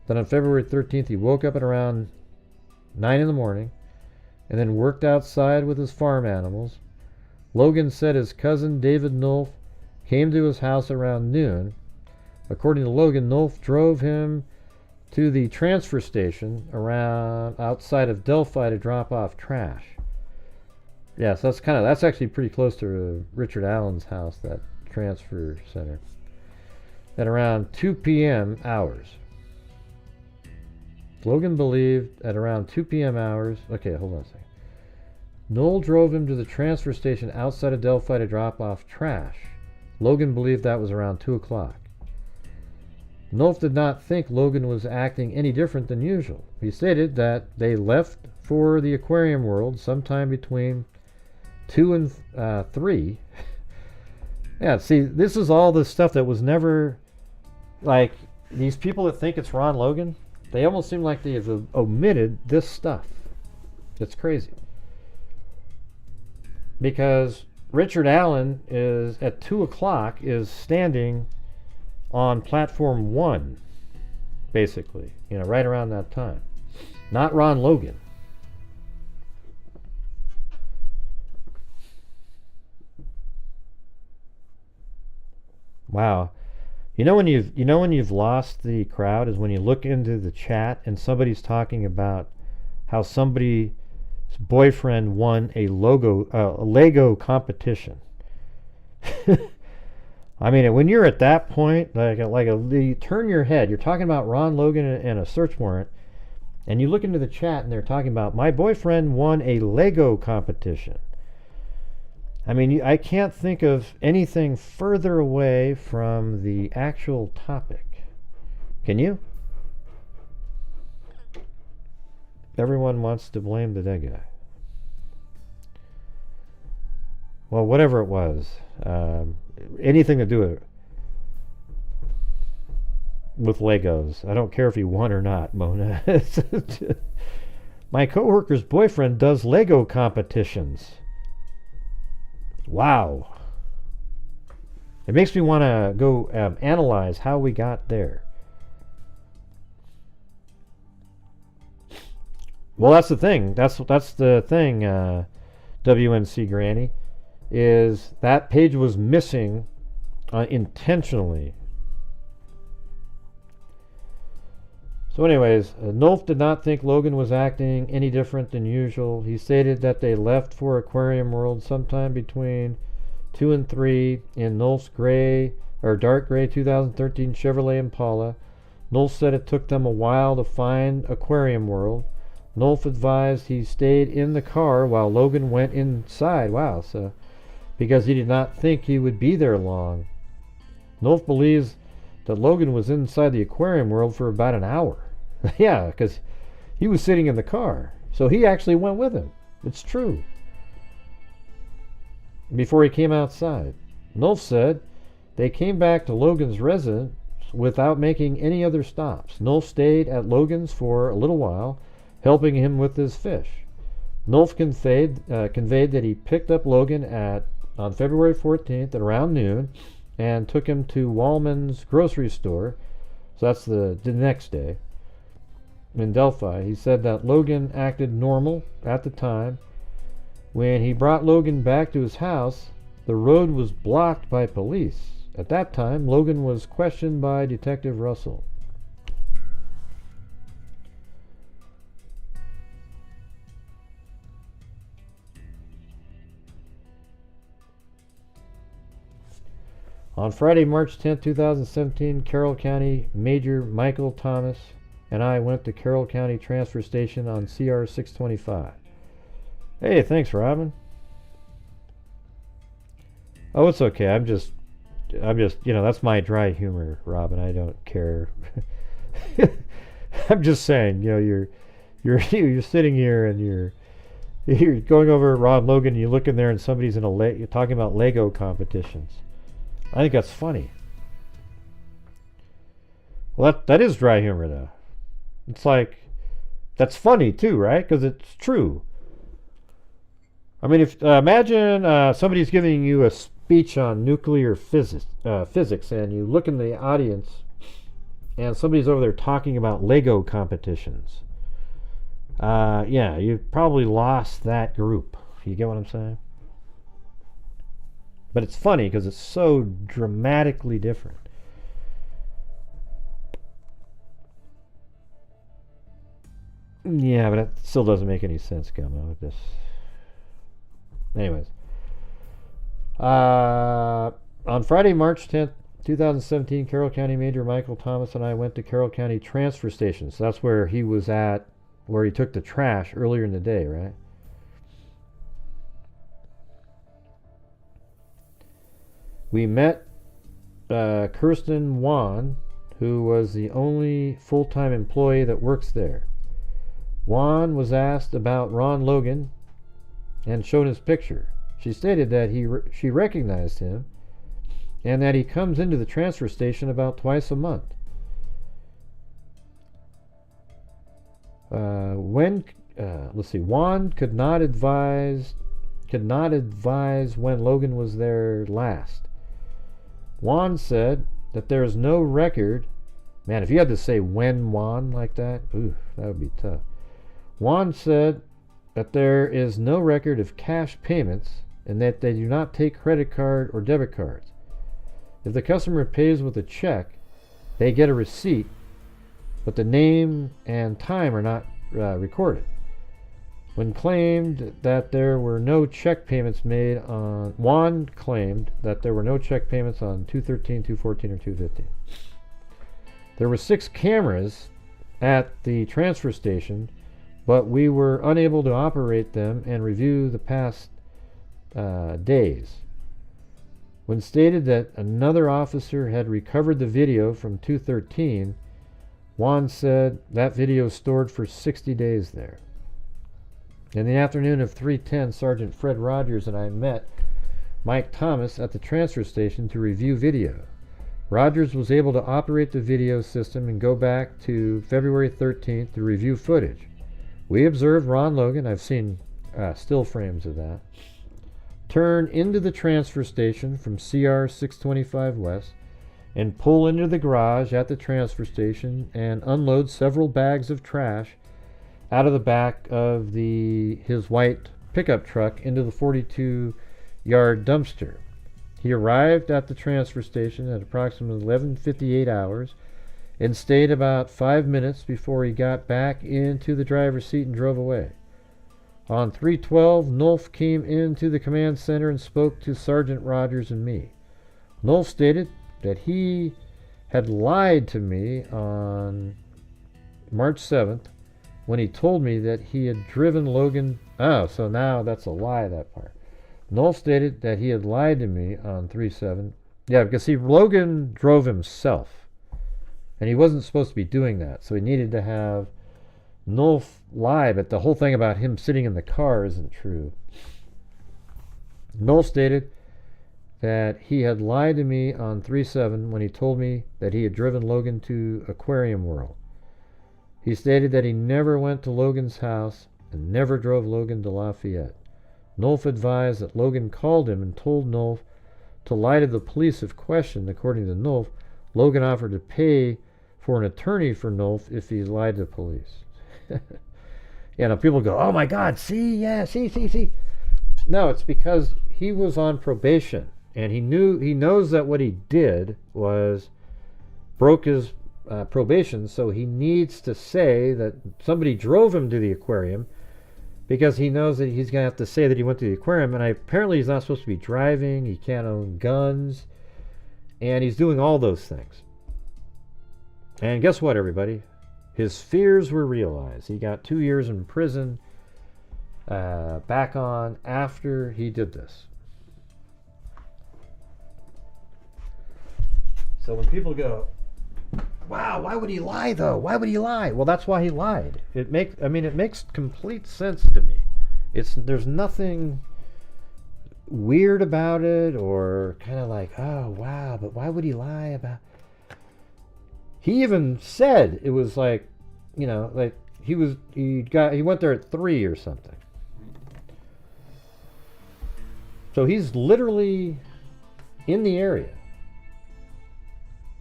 that on February 13th he woke up at around 9 in the morning and then worked outside with his farm animals. Logan said his cousin David Nolf came to his house around noon. According to Logan, Nolf drove him to the transfer station around outside of Delphi to drop off trash. Yeah, so that's actually pretty close to Richard Allen's house, that transfer center. At around 2 p.m. hours. Logan believed at around 2 p.m. hours. Okay, hold on a second. Noel drove him to the transfer station outside of Delphi to drop off trash. Logan believed that was around 2 o'clock. Nolf did not think Logan was acting any different than usual. He stated that they left for the aquarium world sometime between 2 and 3. Yeah, see, this is all the stuff that was never, like, these people that think it's Ron Logan, they almost seem like they have omitted this stuff. It's crazy. Because Richard Allen is, at 2 o'clock, is standing on platform 1, basically, you know, right around that time. Not Ron Logan. Wow. You know when you've lost the crowd is when you look into the chat and somebody's talking about how somebody's boyfriend won a Lego competition. I mean, when you're at that point, you turn your head. You're talking about Ron Logan and a search warrant, and you look into the chat and they're talking about my boyfriend won a Lego competition. I mean, I can't think of anything further away from the actual topic. Can you? Everyone wants to blame the dead guy. Well, whatever it was, anything to do with Legos. I don't care if he won or not, Mona. My coworker's boyfriend does Lego competitions. Wow. It makes me want to go analyze how we got there. Well, that's the thing. That's the thing, WNC Granny, is that page was missing intentionally. So anyways, Nolf did not think Logan was acting any different than usual. He stated that they left for Aquarium World sometime between 2 and 3 in Nolf's dark gray 2013 Chevrolet Impala. Nolf said it took them a while to find Aquarium World. Nolf advised he stayed in the car while Logan went inside. Wow, so because he did not think he would be there long. Nolf believes that Logan was inside the Aquarium World for about an hour. Yeah, because he was sitting in the car. So he actually went with him. It's true. Before he came outside. Nolf said they came back to Logan's residence without making any other stops. Nolf stayed at Logan's for a little while, helping him with his fish. Nolf conveyed that he picked up Logan on February 14th at around noon and took him to Wallman's grocery store. So that's the next day. in Delphi. He said that Logan acted normal at the time. When he brought Logan back to his house, the road was blocked by police. At that time, Logan was questioned by Detective Russell. On Friday, March 10, 2017, Carroll County Major Michael Thomas and I went to Carroll County Transfer Station on CR 625. Hey, thanks, Robin. Oh, it's okay. I'm just, that's my dry humor, Robin. I don't care. I'm just saying, you're sitting here and you're going over Ron Logan. And you look in there and somebody's you're talking about Lego competitions. I think that's funny. Well, that is dry humor, though. It's like, that's funny too, right? Because it's true. I mean, if imagine somebody's giving you a speech on nuclear physics, and you look in the audience, and somebody's over there talking about Lego competitions. Yeah, you've probably lost that group. You get what I'm saying? But it's funny because it's so dramatically different. Yeah, but it still doesn't make any sense, Gummo. Anyways. On Friday, March 10th, 2017, Carroll County Major Michael Thomas and I went to Carroll County Transfer Station. So that's where he was at, where he took the trash earlier in the day, right? We met Kirsten Wan, who was the only full-time employee that works there. Wan was asked about Ron Logan and shown his picture. She stated that she recognized him and that he comes into the transfer station about twice a month. Wan could not advise when Logan was there last. Wan said that there is no record. Man, if you had to say when Wan like that, ooh, that would be tough. Wan said that there is no record of cash payments and that they do not take credit card or debit cards. If the customer pays with a check, they get a receipt, but the name and time are not recorded. When claimed that there were no check payments made on, Wan claimed that there were no check payments on 213, 214, or 215. There were 6 cameras at the transfer station, but we were unable to operate them and review the past days. When stated that another officer had recovered the video from 213, Wan said that video stored for 60 days there. In the afternoon of 3/10, Sergeant Fred Rogers and I met Mike Thomas at the transfer station to review video. Rogers was able to operate the video system and go back to February 13th to review footage. We observed Ron Logan, I've seen still frames of that, turn into the transfer station from CR 625 West and pull into the garage at the transfer station and unload several bags of trash out of the back of his white pickup truck into the 42-yard dumpster. He arrived at the transfer station at approximately 11:58 hours and stayed about 5 minutes before he got back into the driver's seat and drove away. On 3/12, Nolf came into the command center and spoke to Sergeant Rogers and me. Nolf stated that he had lied to me on March 7th when he told me that he had driven Logan. Oh, so now that's a lie, that part. Nolf stated that he had lied to me on 3/7. Yeah, because see, Logan drove himself, and he wasn't supposed to be doing that, so he needed to have Nolf lie, but the whole thing about him sitting in the car isn't true. Nolf stated that he had lied to me on 3/7 when he told me that he had driven Logan to Aquarium World. He stated that he never went to Logan's house and never drove Logan to Lafayette. Nolf advised that Logan called him and told Nolf to lie to the police if questioned. According to Nolf, Logan offered to pay for an attorney for Nolf if he lied to police. You know, people go, oh my God, see, yeah, see. No, it's because he was on probation, and he knows that what he did was broke his probation, so he needs to say that somebody drove him to the aquarium, because he knows that he's going to have to say that he went to the aquarium, and apparently he's not supposed to be driving, he can't own guns, and he's doing all those things. And guess what, everybody? His fears were realized. He got 2 years in prison back on after he did this. So when people go, wow, why would he lie though? Why would he lie? Well, that's why he lied. It makes complete sense to me. There's nothing weird about it or kind of like, oh wow, but why would he lie about? He even said it was like, you know, like he went there at 3 or something. So he's literally in the area.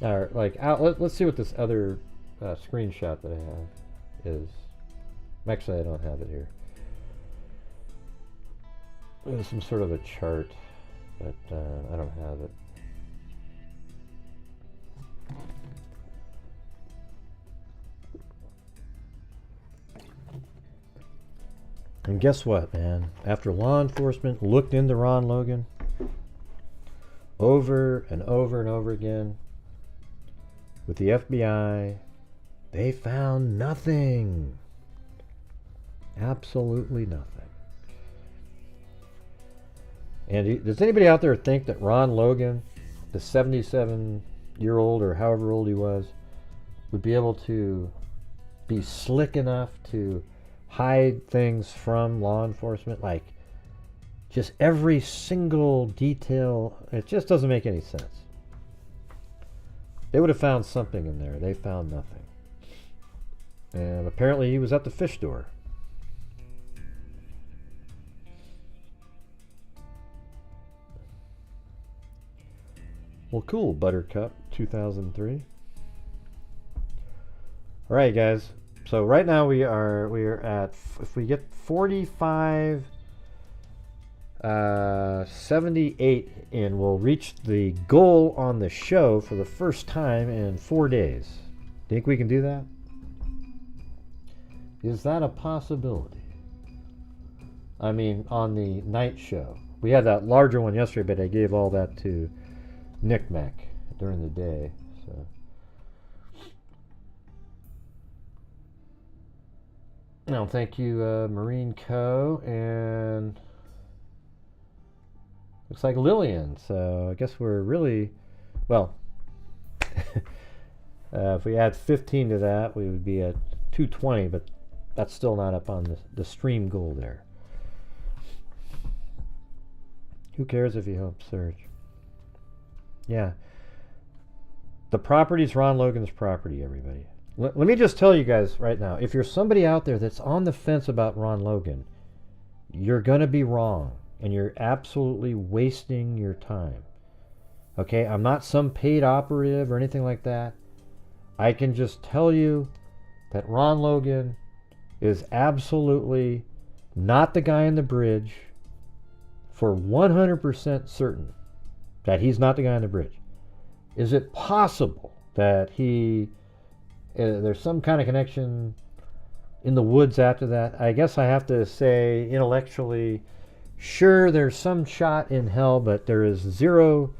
Or like out. Let's see what this other screenshot that I have is. Actually, I don't have it here. There's some sort of a chart, but I don't have it. And guess what, man? After law enforcement looked into Ron Logan over and over and over again with the FBI, they found nothing. Absolutely nothing. And does anybody out there think that Ron Logan, the 77-year-old or however old he was, would be able to be slick enough to hide things from law enforcement? Like, just every single detail, it just doesn't make any sense. They would have found something in there. They found nothing. And apparently he was at the fish store. Well, cool, Buttercup 2003. All right, guys. So right now we are at, if we get 45 78 in, we'll reach the goal on the show for the first time in 4 days. Think we can do that? Is that a possibility? I mean, on the night show. We had that larger one yesterday, but I gave all that to Nick Mac during the day. So. No, thank you, Marine Co. And looks like Lillian. So I guess we're really, well, if we add 15 to that, we would be at 220, but that's still not up on the stream goal there. Who cares if you help search? Yeah. The property's Ron Logan's property, everybody. Let me just tell you guys right now, if you're somebody out there that's on the fence about Ron Logan, you're going to be wrong, and you're absolutely wasting your time. Okay? I'm not some paid operative or anything like that. I can just tell you that Ron Logan is absolutely not the guy in the bridge, for 100% certain that he's not the guy on the bridge. Is it possible that there's some kind of connection in the woods after that? I guess I have to say intellectually, sure, there's some shot in hell, but there is zero.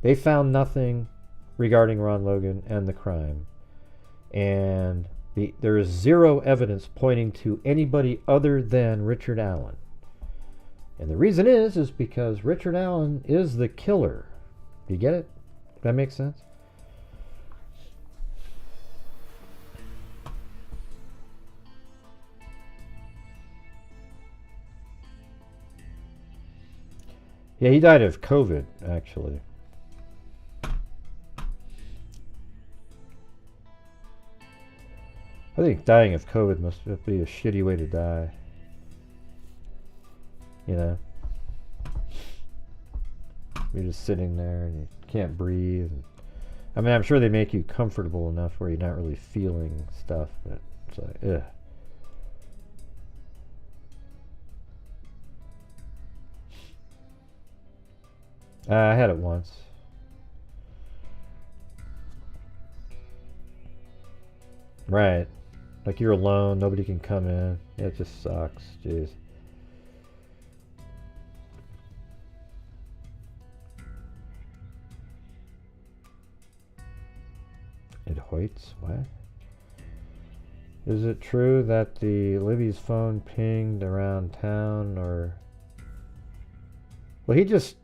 They found nothing regarding Ron Logan and the crime. And there is zero evidence pointing to anybody other than Richard Allen. And the reason is because Richard Allen is the killer. Do you get it? Does that make sense? Yeah, he died of COVID, actually. I think dying of COVID must be a shitty way to die. You know? You're just sitting there and you can't breathe. And I mean, I'm sure they make you comfortable enough where you're not really feeling stuff, but it's like, ugh. I had it once. Right. Like you're alone, nobody can come in. Yeah, it just sucks. Jeez. It hoits? What? Is it true that the Libby's phone pinged around town, or... Well, he just...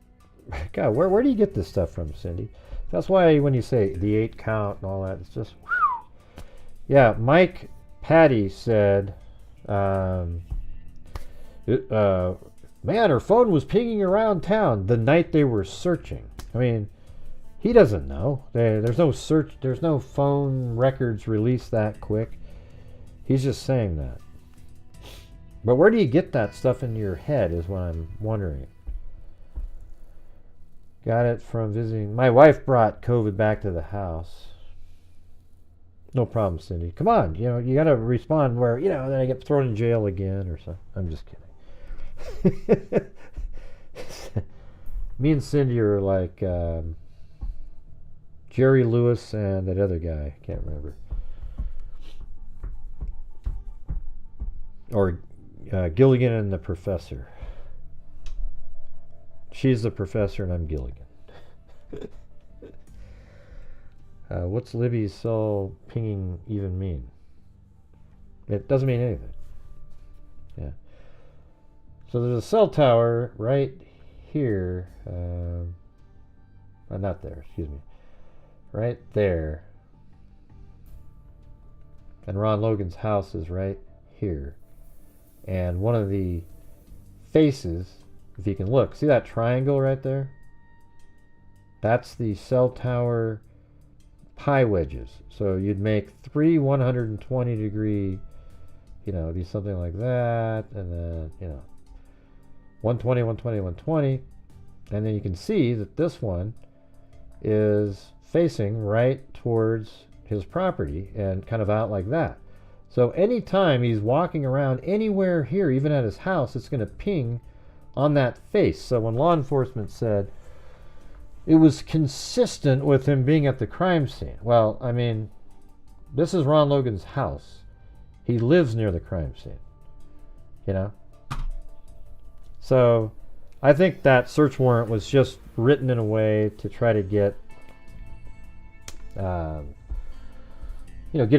God, where do you get this stuff from, Cindy? That's why when you say the 8 count and all that, it's just... Yeah, Mike Patty said, man, her phone was pinging around town the night they were searching. I mean, he doesn't know. There's no search, there's no phone records released that quick. He's just saying that. But where do you get that stuff in your head is what I'm wondering. Got it from visiting. My wife brought COVID back to the house. No problem, Cindy. Come on, you got to respond where, then I get thrown in jail again or something. I'm just kidding. Me and Cindy are like Jerry Lewis and that other guy. I can't remember. Or Gilligan and the Professor. She's the professor and I'm Gilligan. What's Libby's cell pinging even mean? It doesn't mean anything. Yeah. So there's a cell tower right here. Not there, excuse me. Right there. And Ron Logan's house is right here. And one of the faces, if you can look, see that triangle right there? That's the cell tower pi wedges. So you'd make 3 120 degree, be something like that, and then, 120, 120, 120. And then you can see that this one is facing right towards his property and kind of out like that. So anytime he's walking around anywhere here, even at his house, it's going to ping on that face. So when law enforcement said it was consistent with him being at the crime scene. Well, I mean, this is Ron Logan's house. He lives near the crime scene. So I think that search warrant was just written in a way to try to get, get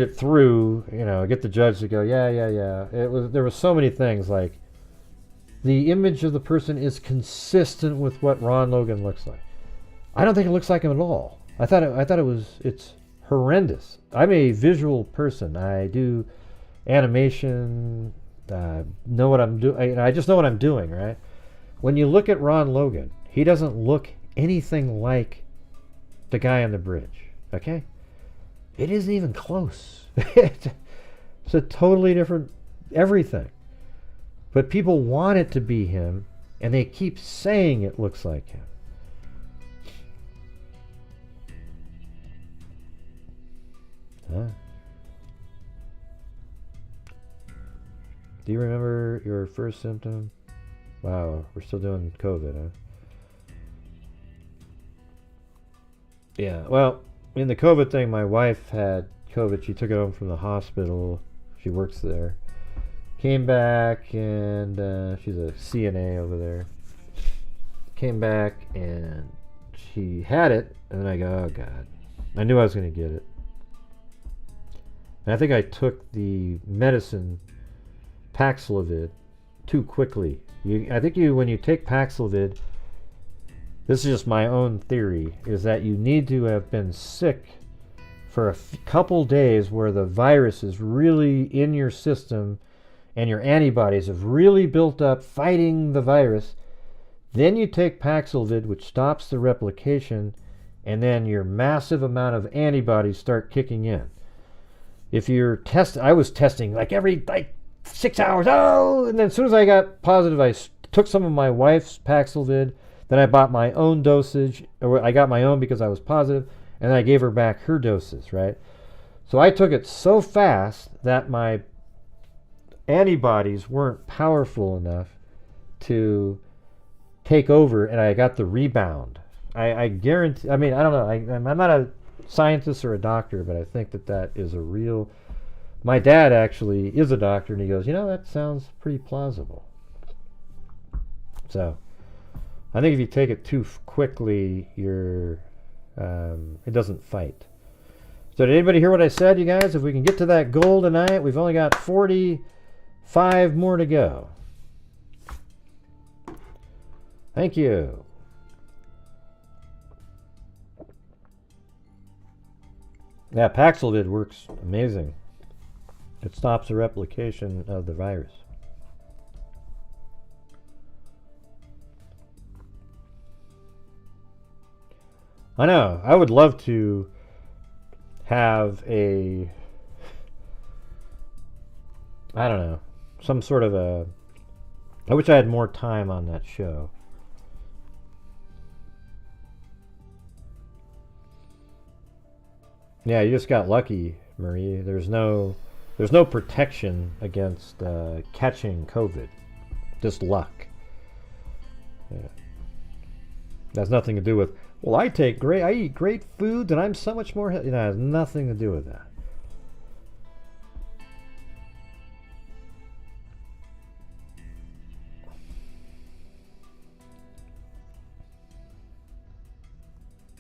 it through, get the judge to go, yeah. There was so many things like the image of the person is consistent with what Ron Logan looks like. I don't think it looks like him at all. I thought it's horrendous. I'm a visual person. I do animation, know what I'm doing. I just know what I'm doing, right? When you look at Ron Logan, he doesn't look anything like the guy on the bridge, okay? It isn't even close. It's a totally different everything. But people want it to be him, and they keep saying it looks like him. Huh? Do you remember your first symptom? Wow, we're still doing COVID, huh? Yeah, well, in the COVID thing, my wife had COVID. She took it home from the hospital. She works there. Came back, and she's a CNA over there. Came back, and she had it, and then I go, oh, God. I knew I was going to get it. And I think I took the medicine, Paxlovid, too quickly. I think when you take Paxlovid, this is just my own theory, is that you need to have been sick for a couple days where the virus is really in your system and your antibodies have really built up fighting the virus. Then you take Paxlovid, which stops the replication, and then your massive amount of antibodies start kicking in. If you're I was testing every 6 hours. Oh, and then as soon as I got positive, I took some of my wife's Paxlovid. Then I bought my own dosage, or I got my own because I was positive. And I gave her back her doses, right? So I took it so fast that my antibodies weren't powerful enough to take over, and I got the rebound. I guarantee, I mean, I don't know, I'm not a scientist or a doctor, but I think that is a real, my dad actually is a doctor, and he goes, you know, that sounds pretty plausible. So I think if you take it too quickly, it doesn't fight. So did anybody hear what I said, you guys? If we can get to that goal tonight, we've only got 45 more to go. Thank you. Yeah, Paxlovid works amazing. It stops the replication of the virus. I know. I would love to have I don't know, some sort of I wish I had more time on that show. Yeah, you just got lucky, Marie. There's no protection against catching COVID. Just luck. Yeah. That has nothing to do with, well, I eat great foods and I'm so much more healthy. It has nothing to do with that.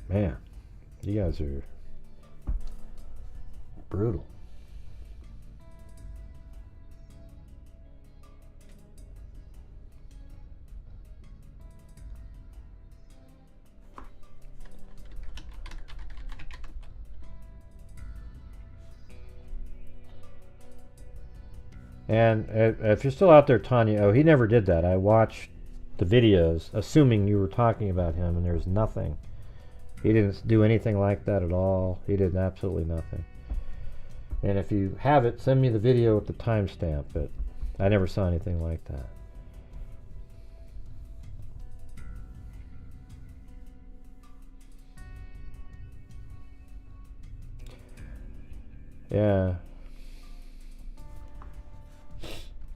Man, you guys are brutal. And if you're still out there, Tanya, oh, he never did that. I watched the videos, assuming you were talking about him, and there's nothing. He didn't do anything like that at all. He did absolutely nothing. And if you have it, send me the video with the timestamp, but I never saw anything like that. Yeah.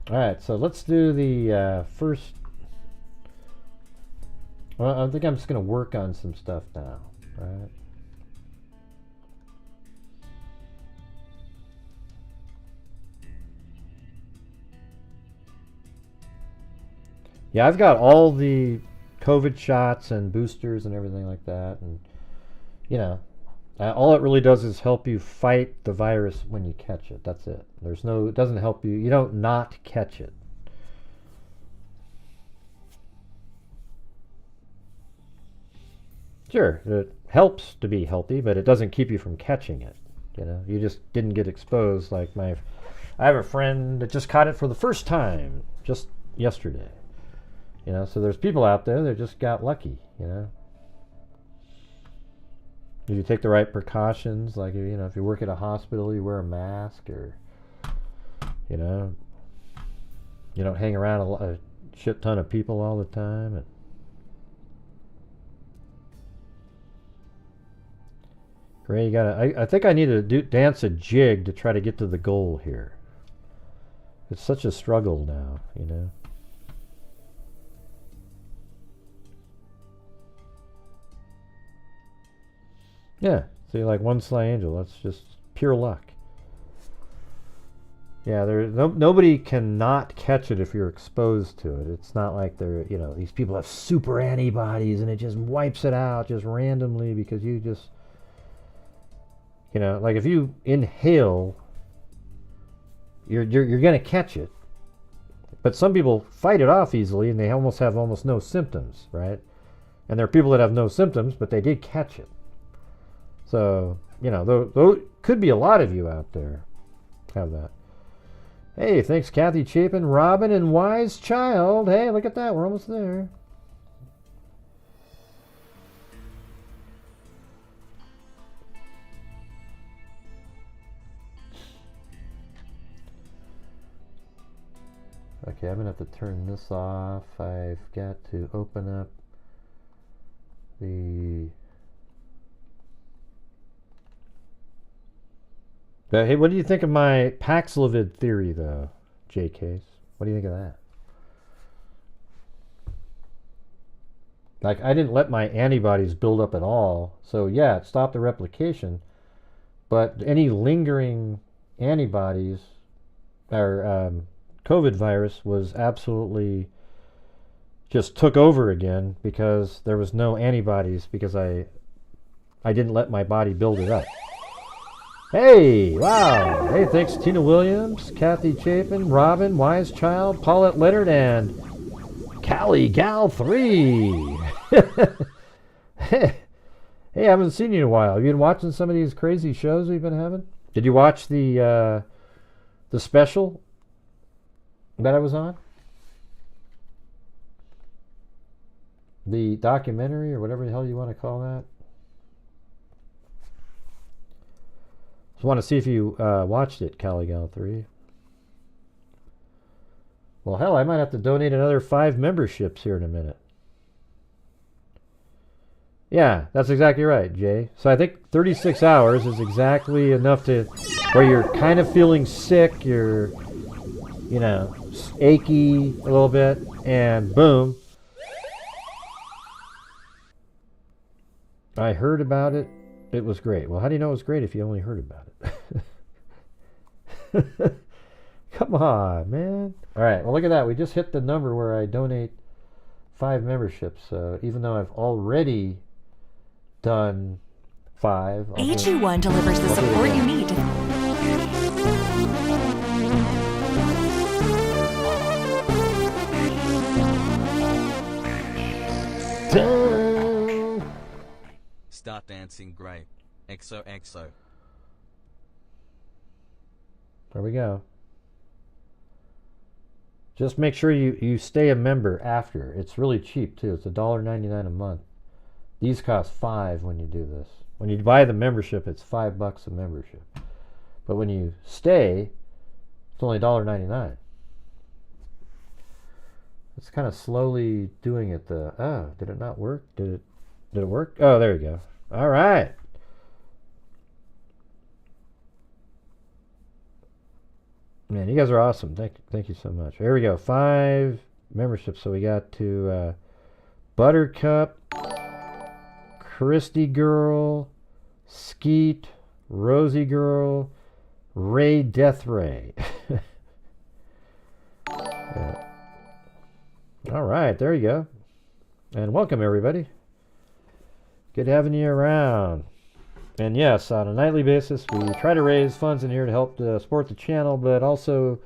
Alright, so let's do the first. Well, I think I'm just going to work on some stuff now. Alright. Yeah, I've got all the COVID shots and boosters and everything like that. And, you know, all it really does is help you fight the virus when you catch it. That's it. It doesn't help you. You don't not catch it. Sure, it helps to be healthy, but it doesn't keep you from catching it. You know, you just didn't get exposed. Like I have a friend that just caught it for the first time just yesterday. You know, so there's people out there that just got lucky. You know, if you take the right precautions, like if you work at a hospital, you wear a mask, or you know, you don't hang around a shit ton of people all the time. And Ray, you gotta. I think I need to dance a jig to try to get to the goal here. It's such a struggle now, you know. Yeah, see, like One Sly Angel, that's just pure luck. Yeah, nobody can not catch it if you're exposed to it. It's not like these people have super antibodies and it just wipes it out just randomly because you just, like if you inhale, you're gonna catch it. But some people fight it off easily and they have almost no symptoms, right? And there are people that have no symptoms, but they did catch it. So, there could be a lot of you out there have that. Hey, thanks Kathy Chapin, Robin, and Wise Child. Hey, look at that, we're almost there. Okay, I'm going to have to turn this off. I've got to open up the Hey, what do you think of my Paxlovid theory, though, J-Case? What do you think of that? Like, I didn't let my antibodies build up at all. So, yeah, it stopped the replication. But any lingering antibodies or COVID virus was absolutely just took over again because there was no antibodies because I didn't let my body build it up. Hey, wow. Hey, thanks Tina Williams, Kathy Chapin, Robin, Wise Child, Paulette Leonard, and Callie Gal 3. Hey, I haven't seen you in a while. Have you been watching some of these crazy shows we've been having? Did you watch the special that I was on? The documentary or whatever the hell you want to call that? Just want to see if you watched it, Caligal 3. Well, hell, I might have to donate another 5 memberships here in a minute. Yeah, that's exactly right, Jay. So I think 36 hours is exactly enough to where you're kind of feeling sick, you're, you know, achy a little bit, and boom. I heard about it. It was great. Well, how do you know it was great if you only heard about it? Come on, man. All right. Well, look at that. We just hit the number where I donate 5 memberships. Even though I've already done 5. AG1 delivers the support you need. Start dancing, great. XOXO. There we go. Just make sure you stay a member after. It's really cheap too. It's $1.99 a month. These cost $5 when you do this. When you buy the membership, it's $5 a membership. But when you stay, it's only $1.99. It's kind of slowly doing it. Did it not work? Did it work? Oh, there you go. All right. Man, you guys are awesome. Thank you so much. Here we go. 5 memberships. So we got to Buttercup, Christy Girl, Skeet, Rosie Girl, Ray Death Ray. Yeah. All right, there you go. And welcome, everybody. Good having you around. And yes, on a nightly basis, we try to raise funds in here to help support the channel, but also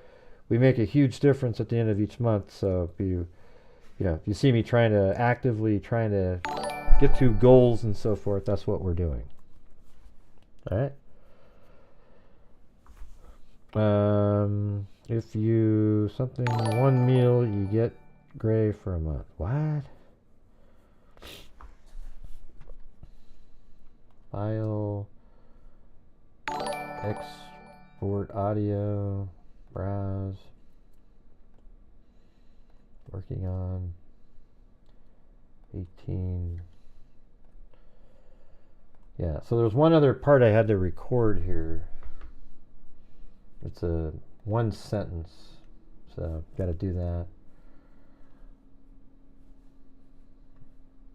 we make a huge difference at the end of each month. So if you see me actively trying to get to goals and so forth, that's what we're doing. All right. If you one meal, you get gray for a month. What? File, export audio, browse, working on 18. Yeah, so there's one other part I had to record here. It's a 1 sentence, so got to do that.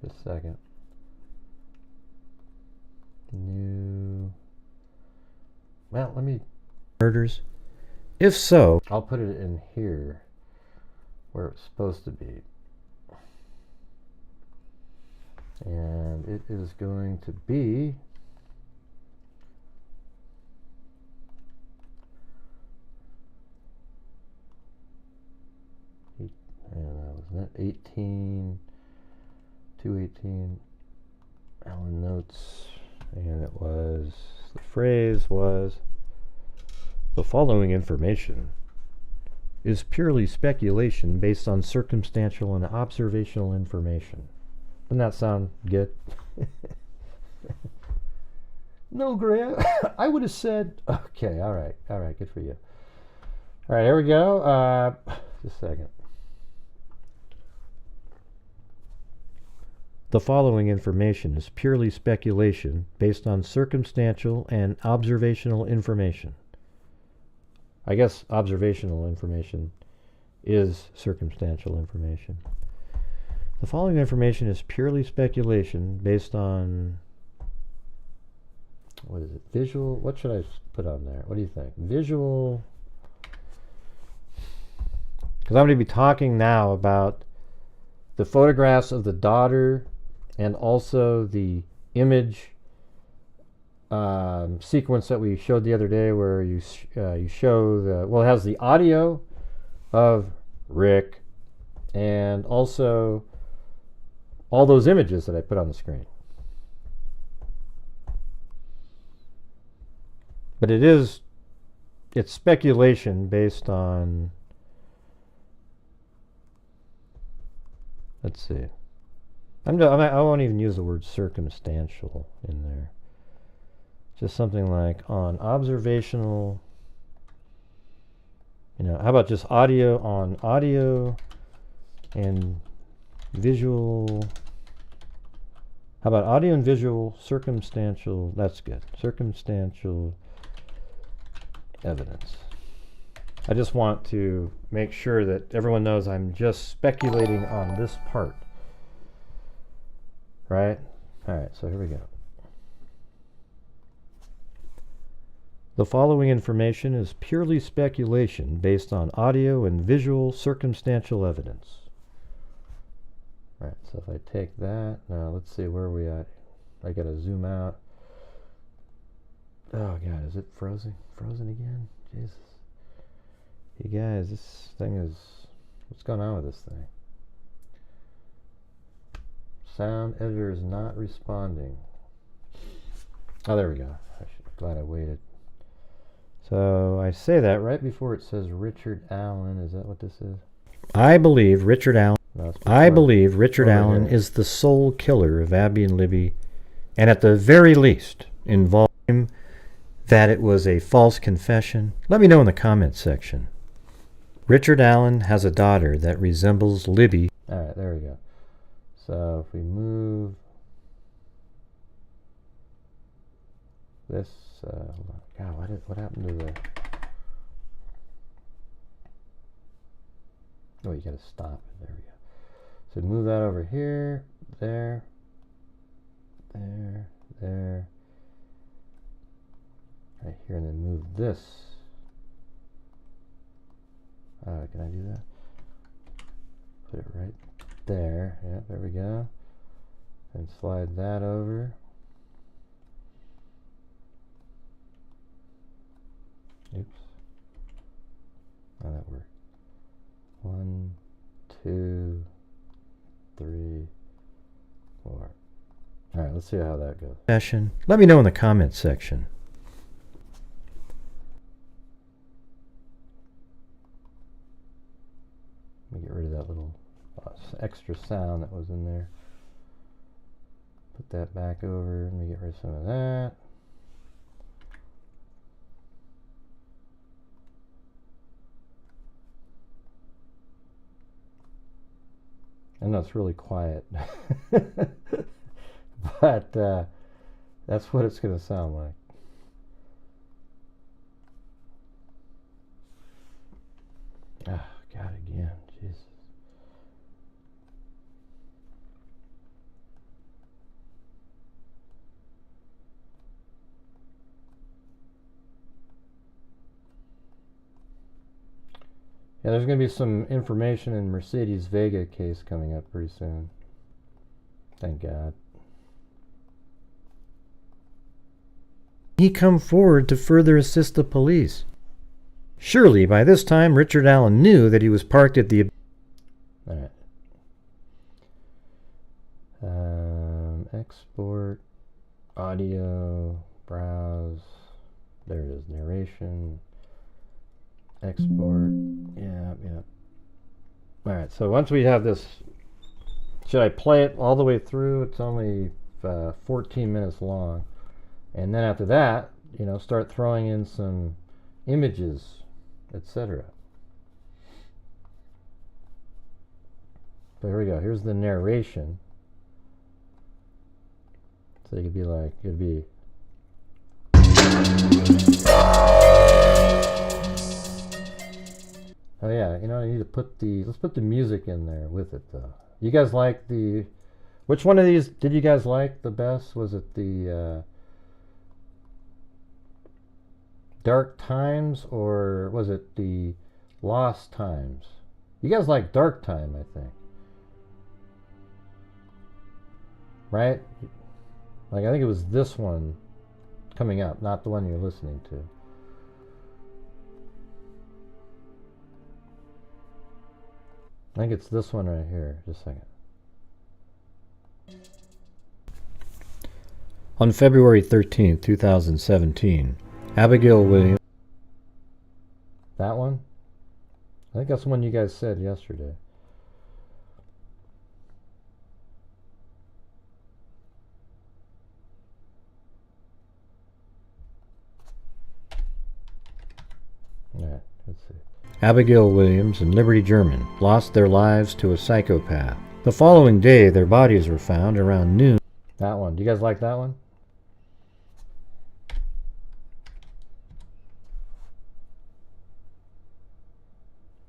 Just a second. New. Well, let me. Murders. If so, I'll put it in here where it's supposed to be. And it is going to be. Wasn't it 18? 218. Allen notes. And the phrase was, the following information is purely speculation based on circumstantial and observational information. Doesn't that sound good? No, Grant. I would have said, okay, all right, good for you. All right, here we go. Just a second. The following information is purely speculation based on circumstantial and observational information. I guess observational information is circumstantial information. The following information is purely speculation based on, what is it? Visual, what should I put on there? What do you think? Visual, because I'm going to be talking now about the photographs of the daughter and also the image sequence that we showed the other day, where you show the, well, it has the audio of Rick and also all those images that I put on the screen. But it's speculation based on, let's see. I won't even use the word circumstantial in there. Just something like on observational, how about just audio on audio and visual? How about audio and visual circumstantial? That's good. Circumstantial evidence. I just want to make sure that everyone knows I'm just speculating on this part. Right? Alright, so here we go. The following information is purely speculation based on audio and visual circumstantial evidence. Alright, so if I take that, now let's see, where are we at? I gotta zoom out. Oh god, is it frozen? Frozen again? Jesus. You guys, this thing is, what's going on with this thing? Sound editor is not responding. Oh, there we go. Glad I waited. So I say that right before it says Richard Allen. Is that what this is? I believe Richard Allen. No, Allen is the sole killer of Abby and Libby, and at the very least involved him, that it was a false confession. Let me know in the comments section. Richard Allen has a daughter that resembles Libby. All right, there we go. So if we move this, God, what happened to the? Oh, you gotta stop it. There we go. So move that over here, there, right here, and then move this. Can I do that? Put it right there. Yeah, there we go. And slide that over. Oops. Oh, that worked. 1, 2, 3, 4. All right, let's see how that goes. Session. Let me know in the comments section. Let me get rid of that little extra sound that was in there. Put that back over. Let me get rid of some of that. I know it's really quiet, but that's what it's going to sound like. Oh, God, again. Jesus. Yeah, there's going to be some information in Mercedes Vega case coming up pretty soon. Thank God. He come forward to further assist the police. Surely, by this time, Richard Allen knew that he was parked at the... Alright. Export, audio, browse. There it is, narration. Export. Yeah. Alright, so once we have this, should I play it all the way through? It's only 14 minutes long. And then after that, start throwing in some images, etc. So here we go. Here's the narration. So you could be like, it'd be. Oh yeah, you know, I need to put let's put the music in there with it though. You guys like which one of these did you guys like the best? Was it the Dark Times or was it the Lost Times? You guys like Dark Time, I think. Right? Like, I think it was this one coming up, not the one you're listening to. I think it's this one right here. Just a second. On February 13th, 2017, Abigail Williams. That one? I think that's the one you guys said yesterday. Alright, let's see. Abigail Williams and Liberty German lost their lives to a psychopath. The following day, their bodies were found around noon. That one. Do you guys like that one?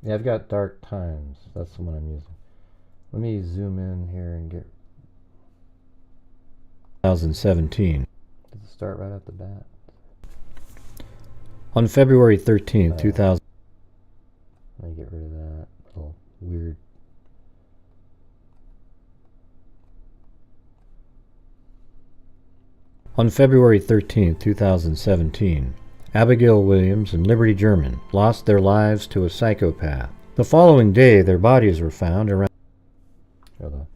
Yeah, I've got Dark Times. That's the one I'm using. Let me zoom in here and get 2017. Does it start right at the bat? On February 13th, 2000. Let me get rid of that little weird. On February 13th, 2017, Abigail Williams and Liberty German lost their lives to a psychopath. The following day, their bodies were found around. Hold on.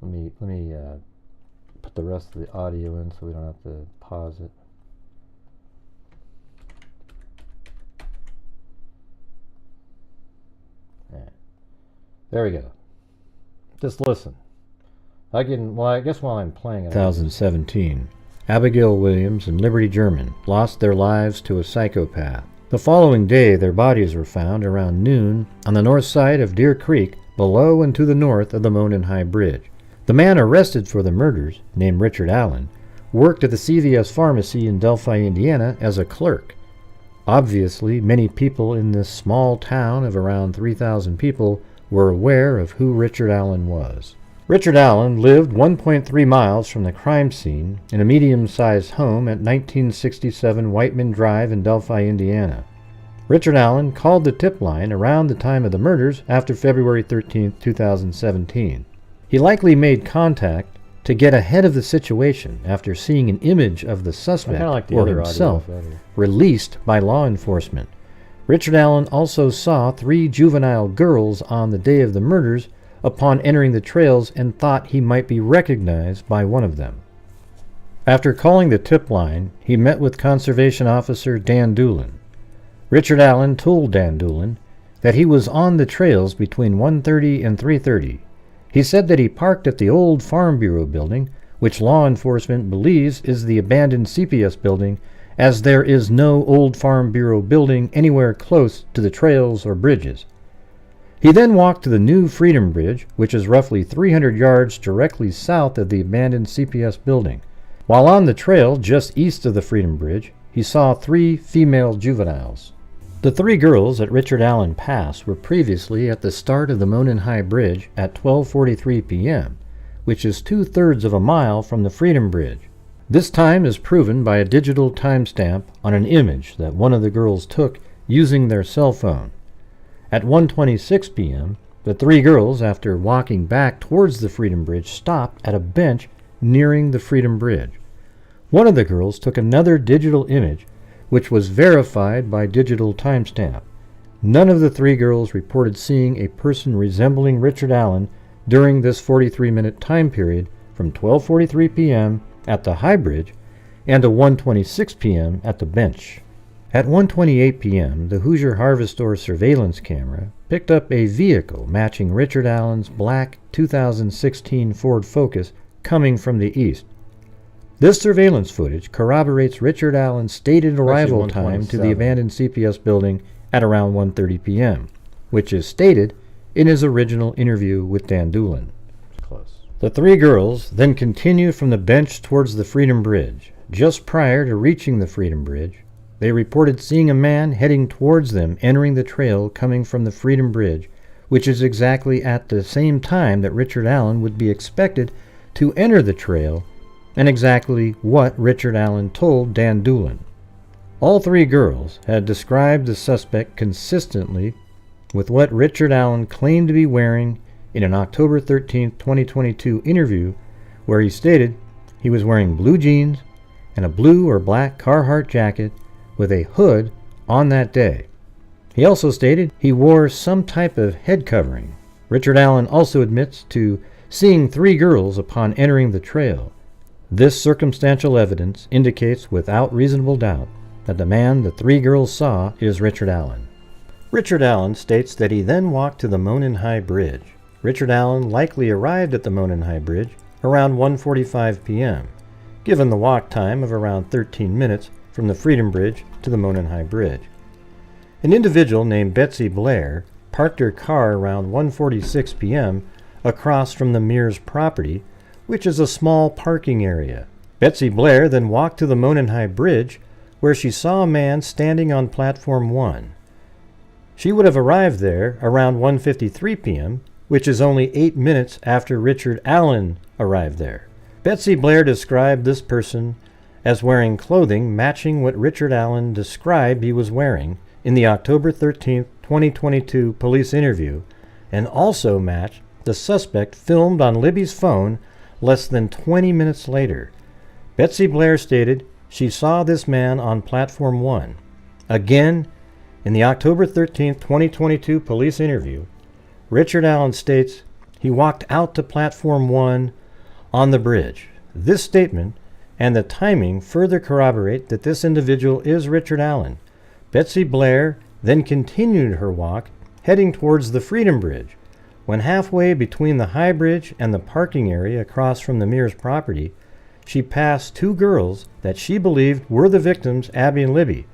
Let me put the rest of the audio in so we don't have to pause it. Right. There we go. Just listen. I guess while I'm playing it. 2017. Abigail Williams and Liberty German lost their lives to a psychopath. The following day, their bodies were found around noon on the north side of Deer Creek, below and to the north of the Monon High Bridge. The man arrested for the murders, named Richard Allen, worked at the CVS pharmacy in Delphi, Indiana, as a clerk. Obviously, many people in this small town of around 3,000 people were aware of who Richard Allen was. Richard Allen lived 1.3 miles from the crime scene in a medium-sized home at 1967 Whiteman Drive in Delphi, Indiana. Richard Allen called the tip line around the time of the murders after February 13, 2017. He likely made contact to get ahead of the situation after seeing an image of the suspect or himself released by law enforcement. Richard Allen also saw 3 juvenile girls on the day of the murders upon entering the trails and thought he might be recognized by one of them. After calling the tip line, he met with Conservation Officer Dan Doolin. Richard Allen told Dan Doolin that he was on the trails between 1:30 and 3:30. He said that he parked at the old Farm Bureau building, which law enforcement believes is the abandoned CPS building, as there is no old Farm Bureau building anywhere close to the trails or bridges. He then walked to the new Freedom Bridge, which is roughly 300 yards directly south of the abandoned CPS building. While on the trail just east of the Freedom Bridge, he saw 3 female juveniles. The 3 girls at Richard Allen Pass were previously at the start of the Monon High Bridge at 12:43 p.m., which is 2/3 of a mile from the Freedom Bridge. This time is proven by a digital timestamp on an image that one of the girls took using their cell phone. At 1:26 p.m., the 3 girls, after walking back towards the Freedom Bridge, stopped at a bench nearing the Freedom Bridge. One of the girls took another digital image, which was verified by digital timestamp. None of the 3 girls reported seeing a person resembling Richard Allen during this 43-minute time period from 12:43 p.m. at the High Bridge and to 1:26 p.m. at the bench. At 1:28 p.m., the Hoosier Harvest Store surveillance camera picked up a vehicle matching Richard Allen's black 2016 Ford Focus coming from the east. This surveillance footage corroborates Richard Allen's stated arrival time to the abandoned CPS building at around 1:30 p.m., which is stated in his original interview with Dan Doolin. Close. The three girls then continued from the bench towards the Freedom Bridge. Just prior to reaching the Freedom Bridge, they reported seeing a man heading towards them entering the trail coming from the Freedom Bridge, which is exactly at the same time that Richard Allen would be expected to enter the trail, and exactly what Richard Allen told Dan Doolin. All three girls had described the suspect consistently with what Richard Allen claimed to be wearing in an October 13, 2022 interview, where he stated he was wearing blue jeans and a blue or black Carhartt jacket with a hood on that day. He also stated he wore some type of head covering. Richard Allen also admits to seeing three girls upon entering the trail. This circumstantial evidence indicates without reasonable doubt that the man the three girls saw is Richard Allen. Richard Allen states that he then walked to the Monon High Bridge. Richard Allen likely arrived at the Monon High Bridge around 1:45 p.m., given the walk time of around 13 minutes from the Freedom Bridge to the Monon High Bridge. An individual named Betsy Blair parked her car around 1:46 p.m. across from the Mears property, which is a small parking area. Betsy Blair then walked to the Monon High Bridge, where she saw a man standing on Platform 1. She would have arrived there around 1:53 p.m., which is only 8 minutes after Richard Allen arrived there. Betsy Blair described this person as wearing clothing matching what Richard Allen described he was wearing in the October 13, 2022 police interview, and also matched the suspect filmed on Libby's phone less than 20 minutes later. Betsy Blair stated she saw this man on Platform 1. Again, in the October 13, 2022 police interview, Richard Allen states he walked out to Platform 1 on the bridge. This statement and the timing further corroborate that this individual is Richard Allen. Betsy Blair then continued her walk, heading towards the Freedom Bridge. When halfway between the High Bridge and the parking area across from the Mears property, she passed two girls that she believed were the victims, Abby and Libby.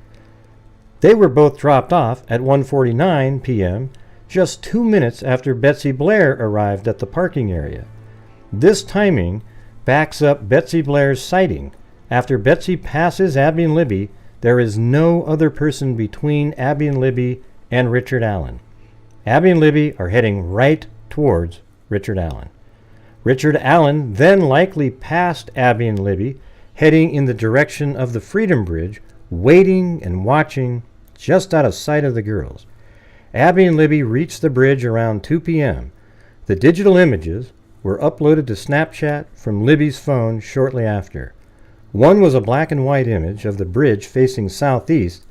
They were both dropped off at 1:49 p.m., just 2 minutes after Betsy Blair arrived at the parking area. This timing backs up Betsy Blair's sighting. After Betsy passes Abby and Libby, there is no other person between Abby and Libby and Richard Allen. Abby and Libby are heading right towards Richard Allen. Richard Allen then likely passed Abby and Libby, heading in the direction of the Freedom Bridge, waiting and watching just out of sight of the girls. Abby and Libby reached the bridge around 2 p.m. The digital images were uploaded to Snapchat from Libby's phone shortly after. One was a black and white image of the bridge facing southeast,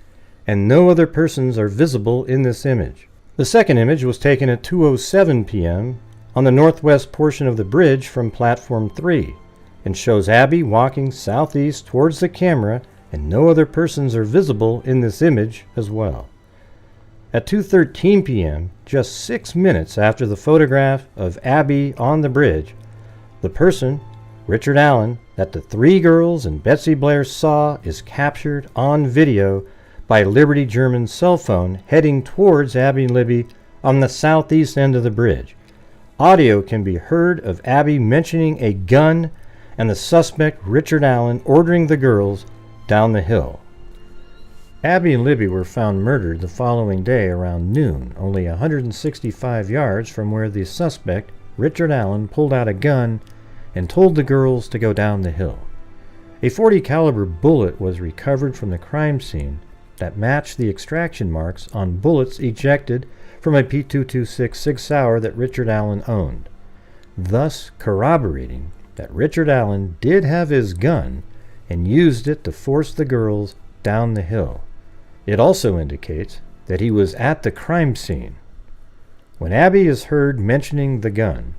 and no other persons are visible in this image. The second image was taken at 2:07 p.m. on the northwest portion of the bridge from Platform 3, and shows Abby walking southeast towards the camera, and no other persons are visible in this image as well. At 2:13 p.m., just 6 minutes after the photograph of Abby on the bridge, the person, Richard Allen, that the three girls and Betsy Blair saw is captured on video by Liberty German's cell phone heading towards Abby and Libby on the southeast end of the bridge. Audio can be heard of Abby mentioning a gun and the suspect, Richard Allen, ordering the girls down the hill. Abby and Libby were found murdered the following day around noon, only 165 yards from where the suspect, Richard Allen, pulled out a gun and told the girls to go down the hill. A .40 caliber bullet was recovered from the crime scene that matched the extraction marks on bullets ejected from a .226 Sig Sauer that Richard Allen owned, thus corroborating that Richard Allen did have his gun and used it to force the girls down the hill. It also indicates that he was at the crime scene. When Abby is heard mentioning the gun,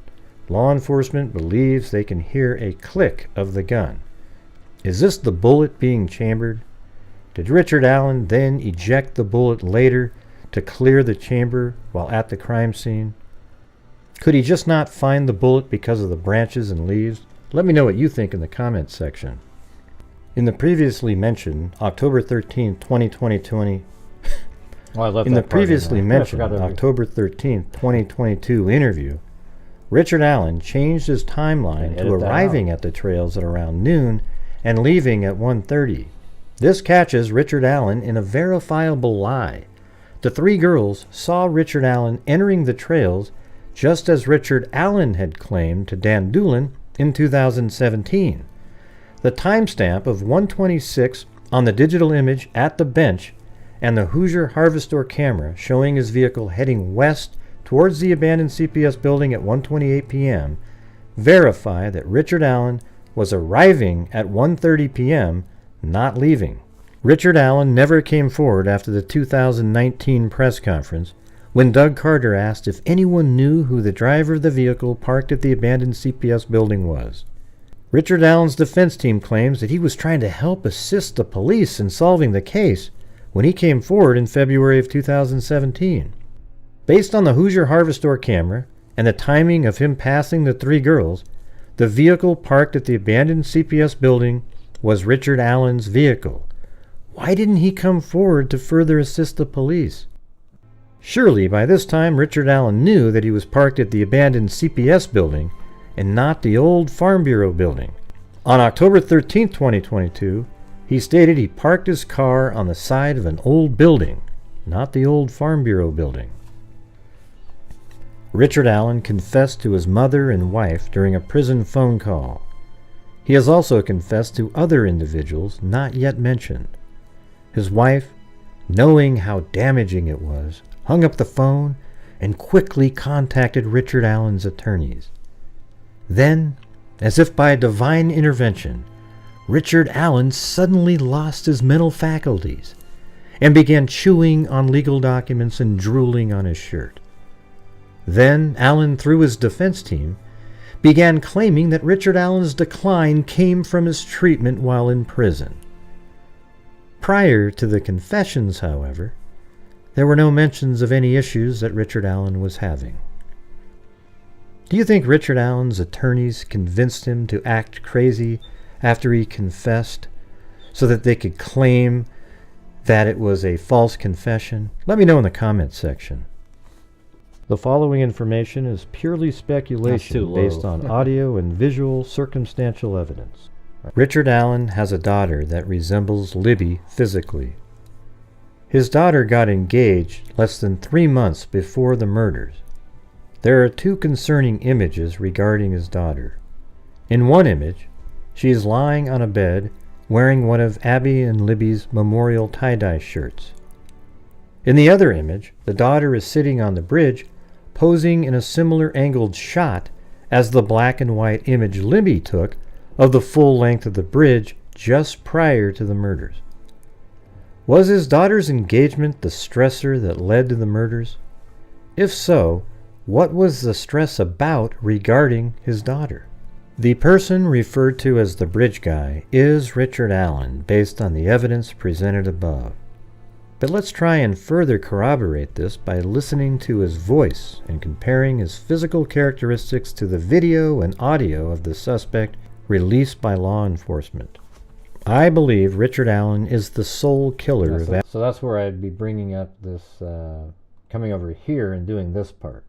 law enforcement believes they can hear a click of the gun. Is this the bullet being chambered? Did Richard Allen then eject the bullet later to clear the chamber while at the crime scene? Could he just not find the bullet because of the branches and leaves? Let me know what you think in the comments section. In the previously mentioned October 13, 2022 interview, Richard Allen changed his timeline to arriving at the trails at around noon and leaving at 1:30. This catches Richard Allen in a verifiable lie. The three girls saw Richard Allen entering the trails just as Richard Allen had claimed to Dan Doolin in 2017. The timestamp of 1:26 on the digital image at the bench and the Hoosier Harvestor camera showing his vehicle heading west towards the abandoned CPS building at 1:28 p.m. verify that Richard Allen was arriving at 1:30 p.m., not leaving. Richard Allen never came forward after the 2019 press conference when Doug Carter asked if anyone knew who the driver of the vehicle parked at the abandoned CPS building was. Richard Allen's defense team claims that he was trying to help assist the police in solving the case when he came forward in February of 2017. Based on the Hoosier Harvestor camera and the timing of him passing the three girls, the vehicle parked at the abandoned CPS building was Richard Allen's vehicle. Why didn't he come forward to further assist the police? Surely by this time Richard Allen knew that he was parked at the abandoned CPS building and not the old Farm Bureau building. On October 13, 2022, he stated he parked his car on the side of an old building, not the old Farm Bureau building. Richard Allen confessed to his mother and wife during a prison phone call. He has also confessed to other individuals not yet mentioned. His wife, knowing how damaging it was, hung up the phone and quickly contacted Richard Allen's attorneys. Then, as if by divine intervention, Richard Allen suddenly lost his mental faculties and began chewing on legal documents and drooling on his shirt. Then Allen, through his defense team, began claiming that Richard Allen's decline came from his treatment while in prison. Prior to the confessions, however, there were no mentions of any issues that Richard Allen was having. Do you think Richard Allen's attorneys convinced him to act crazy after he confessed so that they could claim that it was a false confession? Let me know in the comments section. The following information is purely speculation based on audio and visual circumstantial evidence. Richard Allen has a daughter that resembles Libby physically. His daughter got engaged less than 3 months before the murders. There are two concerning images regarding his daughter. In one image, she is lying on a bed wearing one of Abby and Libby's memorial tie-dye shirts. In the other image, the daughter is sitting on the bridge, posing in a similar angled shot as the black and white image Libby took of the full length of the bridge just prior to the murders. Was his daughter's engagement the stressor that led to the murders? If so, what was the stress about regarding his daughter? The person referred to as the bridge guy is Richard Allen, based on the evidence presented above. But let's try and further corroborate this by listening to his voice and comparing his physical characteristics to the video and audio of the suspect released by law enforcement. I believe Richard Allen is the sole killer of that. So that's where I'd be bringing up this, coming over here and doing this part.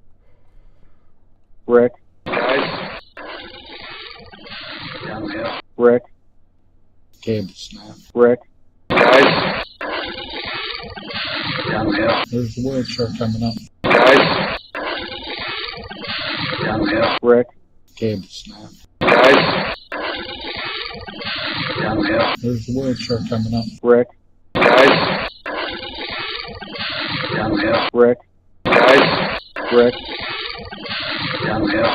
Reck. Guys. Reck. Cable snap. Reck. Guys. There's the word shark coming up. Guys. Reck. Cable snap. Guys. There's the word shark coming up. Reck. Guys. Reck. Guys. Reck.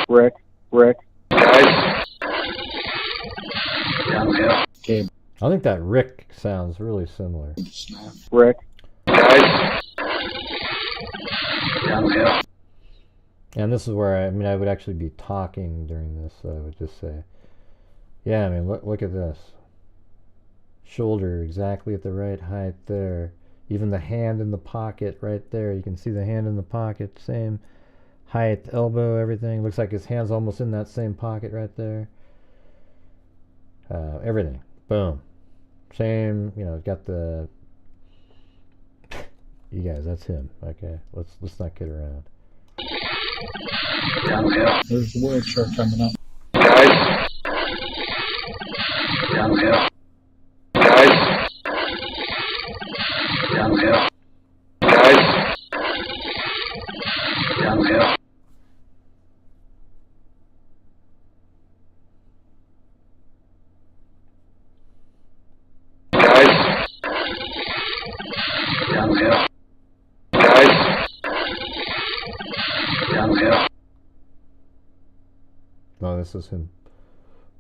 Reck. Reck. Guys. Cable I think that Rick sounds really similar. snap. Reck. Guys. And this is where I would actually be talking during this, so I would just say, yeah, I mean, look at this. Shoulder exactly at the right height there. Even the hand in the pocket right there. You can see the hand in the pocket, same height, elbow, everything. Looks like his hand's almost in that same pocket right there. Everything. Boom. Same, got the... You guys, that's him. Okay, let's not kid around. There's the wheelchair coming up. Guys. Guys. Guys. Oh, this is him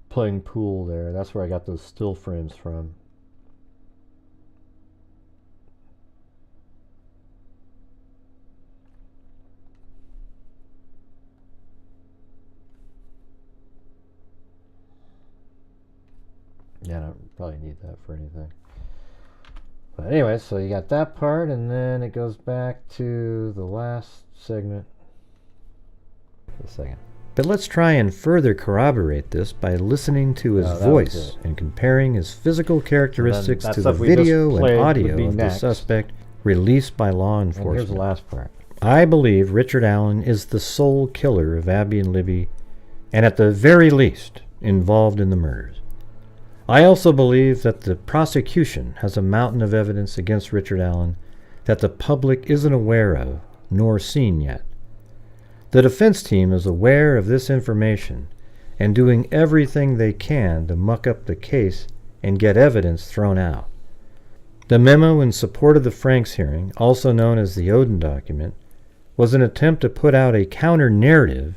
playing pool there. That's where I got those still frames from. Yeah, I don't probably need that for anything. But anyway, so you got that part, and then it goes back to the last segment. A second. But let's try and further corroborate this by listening to his voice and comparing his physical characteristics to the video and audio of the suspect released by law enforcement. And here's the last part. I believe Richard Allen is the sole killer of Abby and Libby, and at the very least, involved in the murders. I also believe that the prosecution has a mountain of evidence against Richard Allen that the public isn't aware of nor seen yet. The defense team is aware of this information and doing everything they can to muck up the case and get evidence thrown out. The memo in support of the Franks hearing, also known as the Odin document, was an attempt to put out a counter-narrative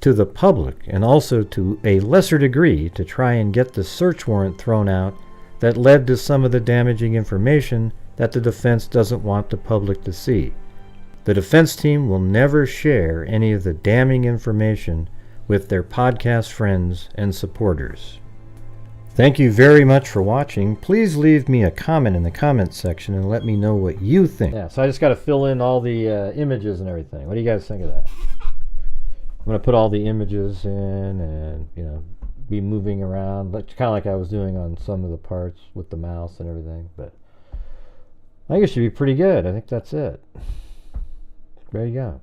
to the public and also to a lesser degree to try and get the search warrant thrown out that led to some of the damaging information that the defense doesn't want the public to see. The defense team will never share any of the damning information with their podcast friends and supporters. Thank you very much for watching. Please leave me a comment in the comments section and let me know what you think. Yeah, so I just got to fill in all the images and everything. What do you guys think of that? I'm going to put all the images in and, you know, be moving around, kind of like I was doing on some of the parts with the mouse and everything. But I think it should be pretty good. I think that's it. There you go.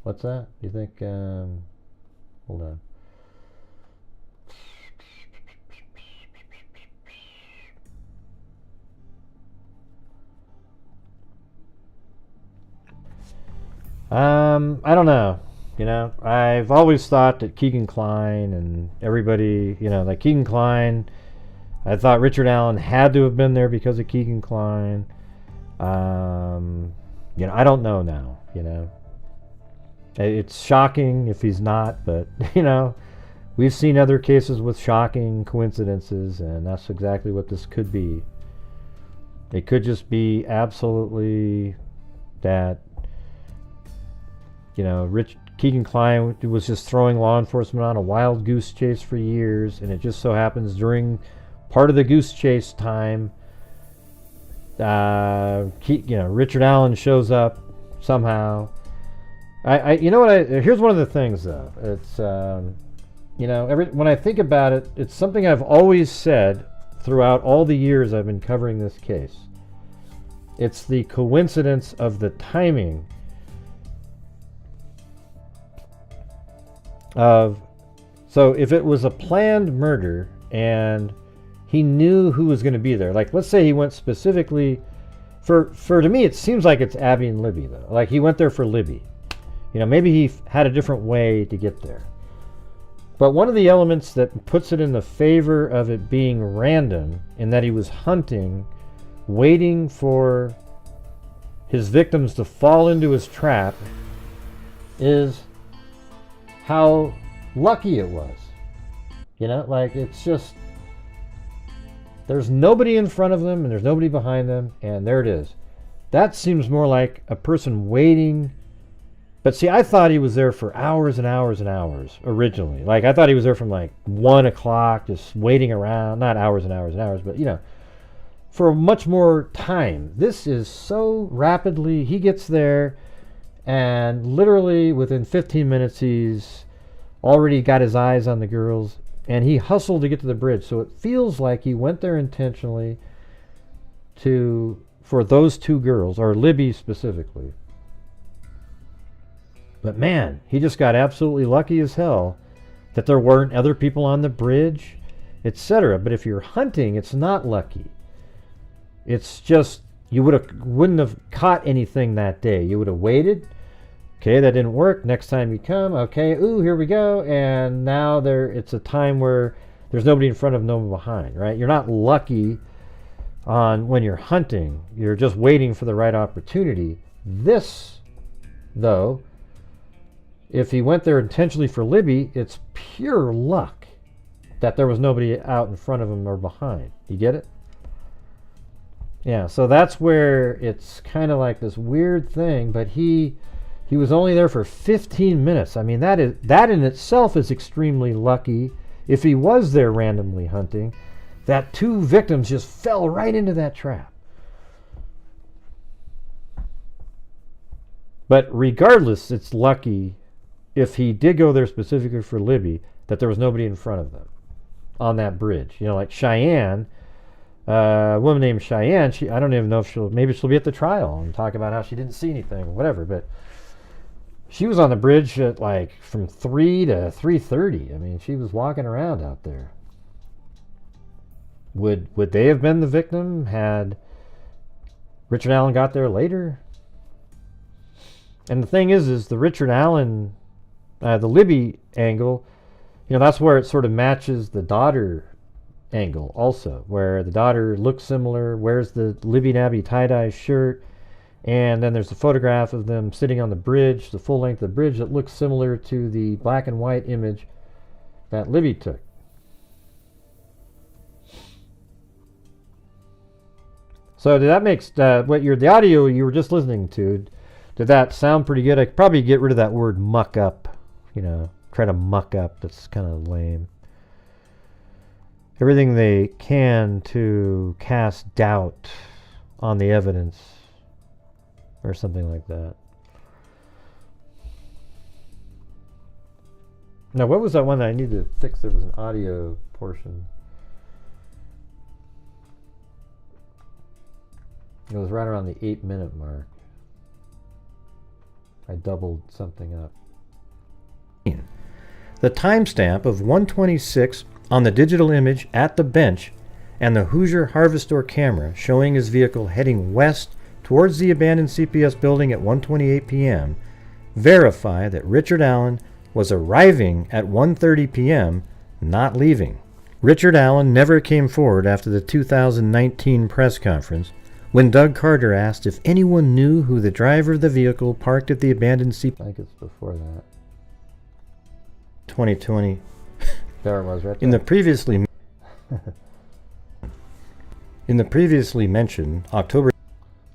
What's that? You think, hold on. I don't know. You know, I've always thought that Keegan Kline and everybody, you know, like Keegan Kline, I thought Richard Allen had to have been there because of Keegan Kline. You know, I don't know now, you know. It's shocking if he's not, but, you know, we've seen other cases with shocking coincidences, and that's exactly what this could be. It could just be absolutely that, you know, Keegan Kline was just throwing law enforcement on a wild goose chase for years, and it just so happens during part of the goose chase time, you know, Richard Allen shows up somehow. You know what? Here's one of the things, though. It's, you know, when I think about it, it's something I've always said throughout all the years I've been covering this case. It's the coincidence of the timing of, so if it was a planned murder and he knew who was going to be there, like let's say he went specifically for to me it seems like it's Abby and Libby, though. Like he went there for Libby. You know, maybe he had a different way to get there. But one of the elements that puts it in the favor of it being random, in that he was hunting, waiting for his victims to fall into his trap, is how lucky it was. You know, like it's just, there's nobody in front of them and there's nobody behind them, and there it is. That seems more like a person waiting. But see, I thought he was there for hours and hours and hours originally. Like I thought he was there from like 1 o'clock, just waiting around. Not hours and hours and hours, but you know, for much more time. This is so rapidly. He gets there, and literally within 15 minutes, he's already got his eyes on the girls, and he hustled to get to the bridge. So it feels like he went there intentionally, for those two girls, or Libby specifically. But man, he just got absolutely lucky as hell that there weren't other people on the bridge, etc. But if you're hunting, it's not lucky. It's just you wouldn't have caught anything that day. You would have waited. Okay, that didn't work. Next time you come, okay, ooh, here we go. And now it's a time where there's nobody in front of, no one behind, right? You're not lucky on when you're hunting. You're just waiting for the right opportunity. This, though, if he went there intentionally for Libby, it's pure luck that there was nobody out in front of him or behind. You get it? Yeah, so that's where it's kind of like this weird thing, but he was only there for 15 minutes. I mean, that in itself is extremely lucky. If he was there randomly hunting, that two victims just fell right into that trap. But regardless, it's lucky if he did go there specifically for Libby that there was nobody in front of them on that bridge. You know, like Cheyenne, a woman named Cheyenne, I don't even know if maybe she'll be at the trial and talk about how she didn't see anything or whatever, but she was on the bridge at like from 3 to 3:30. I mean, she was walking around out there. Would they have been the victim had Richard Allen got there later? And the thing is the Richard Allen, the Libby angle, you know, that's where it sort of matches the daughter angle also, where the daughter looks similar, wears the Libby Nabby tie-dye shirt, and then there's a photograph of them sitting on the bridge, the full length of the bridge, that looks similar to the black and white image that Libby took. So did that make the audio you were just listening to, did that sound pretty good? I could probably get rid of that word muck up, you know, try to muck up. That's kind of lame. Everything they can to cast doubt on the evidence or something like that. Now, what was that one that I needed to fix? There was an audio portion. It was right around the 8-minute mark. I doubled something up. The timestamp of 1:26 on the digital image at the bench and the Hoosier Harvestor camera showing his vehicle heading west towards the abandoned CPS building at 1:28 p.m. verify that Richard Allen was arriving at 1:30 p.m., not leaving. Richard Allen never came forward after the 2019 press conference when Doug Carter asked if anyone knew who the driver of the vehicle parked at the abandoned CPS. I think it's before that. 2020. There it was, right there. In the previously mentioned October.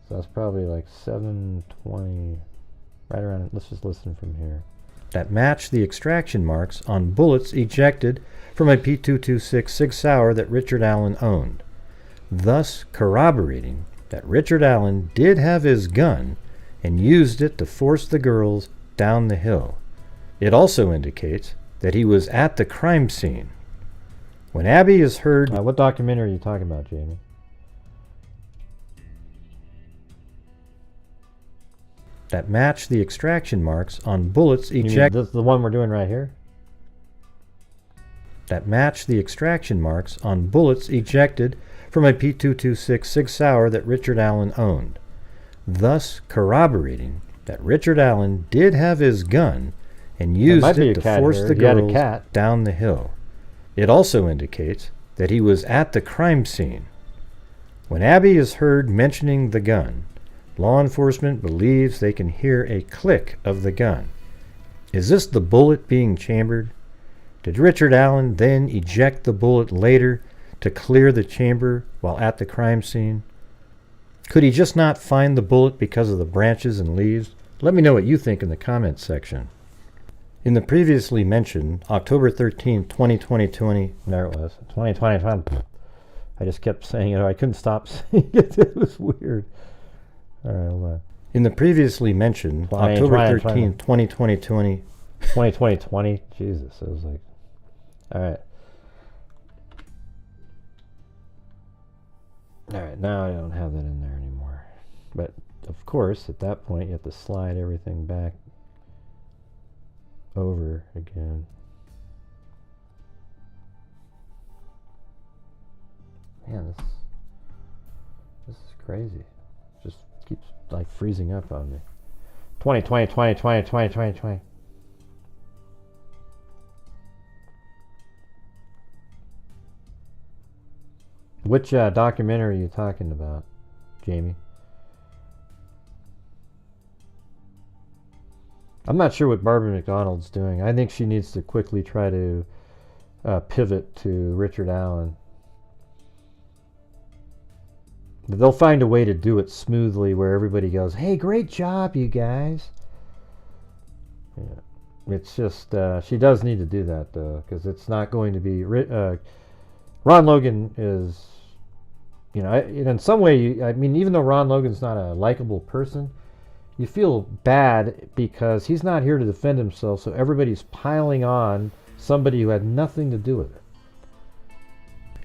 So that's probably like 7:20, right around. Let's just listen from here. That matched the extraction marks on bullets ejected from a P226 Sig Sauer that Richard Allen owned, thus corroborating that Richard Allen did have his gun and used it to force the girls down the hill. It also indicates that he was at the crime scene. When Abby is heard... What documentary are you talking about, Jamie? That matched the extraction marks on bullets ejected... This is the one we're doing right here? That matched the extraction marks on bullets ejected from a P226 Sig Sauer that Richard Allen owned, thus corroborating that Richard Allen did have his gun and used it to force the girls down the hill. It also indicates that he was at the crime scene. When Abby is heard mentioning the gun, law enforcement believes they can hear a click of the gun. Is this the bullet being chambered? Did Richard Allen then eject the bullet later to clear the chamber while at the crime scene? Could he just not find the bullet because of the branches and leaves? Let me know what you think in the comments section. In the previously mentioned October 13, 2020, there it was, 2020. I just kept saying it. I couldn't stop saying it. It was weird. All right, hold on. In the previously mentioned October 13, 2020, 2020, Jesus, it was like, all right. Alright, now I don't have that in there anymore. But, of course, at that point, you have to slide everything back over again. Man, this is crazy. It just keeps, like, freezing up on me. 20, 20, 20, 20, 20, 20, 20. Which documentary are you talking about, Jamie? I'm not sure what Barbara McDonald's doing. I think she needs to quickly try to pivot to Richard Allen. But they'll find a way to do it smoothly where everybody goes, hey, great job, you guys. Yeah. It's just, she does need to do that, though, because it's not going to be... Ron Logan is... You know, in some way, I mean, even though Ron Logan's not a likable person, you feel bad because he's not here to defend himself, so everybody's piling on somebody who had nothing to do with it.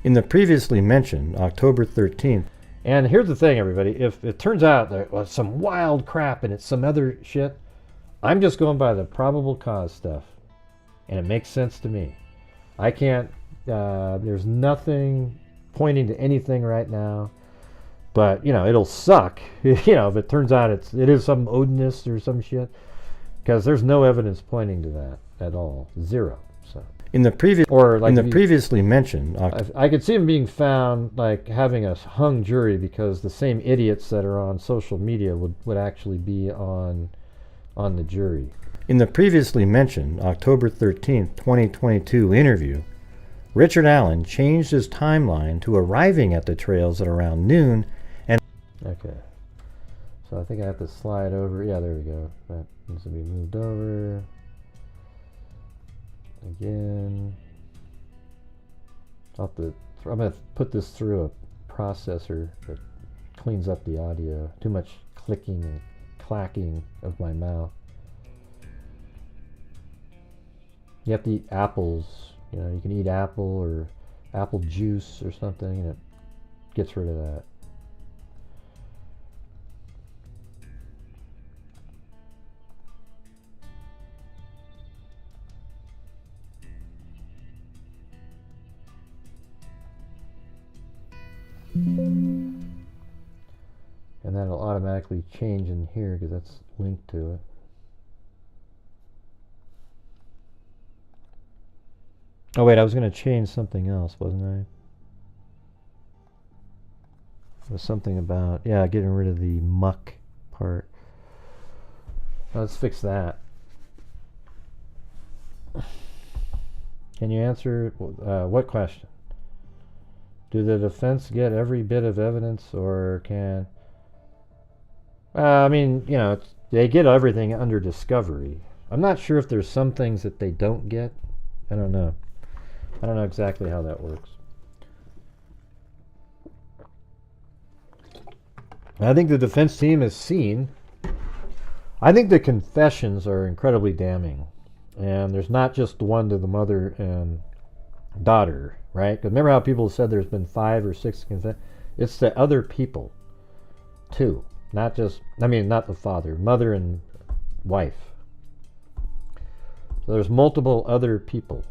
In the previously mentioned October 13th, and here's the thing, everybody, if it turns out there was some wild crap and it's some other shit, I'm just going by the probable cause stuff, and it makes sense to me. I can't, there's nothing pointing to anything right now, but you know, it'll suck you know, if it turns out it is some Odinist or some shit, because there's no evidence pointing to that at all. Zero. So in the previous, or like in the previously mentioned, I could see him being found like having a hung jury, because the same idiots that are on social media would actually be on the jury. In the previously mentioned October 13th 2022 interview, Richard Allen changed his timeline to arriving at the trails at around noon. And okay, so I think I have to slide over. Yeah, there we go. That needs to be moved over again. I'm going to put this through a processor that cleans up the audio. Too much clicking and clacking of my mouth. You have to eat apples. You know, you can eat apple or apple juice or something, and it gets rid of that. And that'll automatically change in here because that's linked to it. Oh wait, I was going to change something else, wasn't I? It was something about, yeah, getting rid of the muck part. Let's fix that. Can you answer what question? Do the defense get every bit of evidence, or can... I mean, you know, they get everything under discovery. I'm not sure if there's some things that they don't get. I don't know. I don't know exactly how that works. I think the defense team has seen. I think the confessions are incredibly damning. And there's not just the one to the mother and daughter, right? Because remember how people said there's been 5 or 6 confessions? It's the other people, too. Not just, I mean, not the father, mother and wife. So there's multiple other people.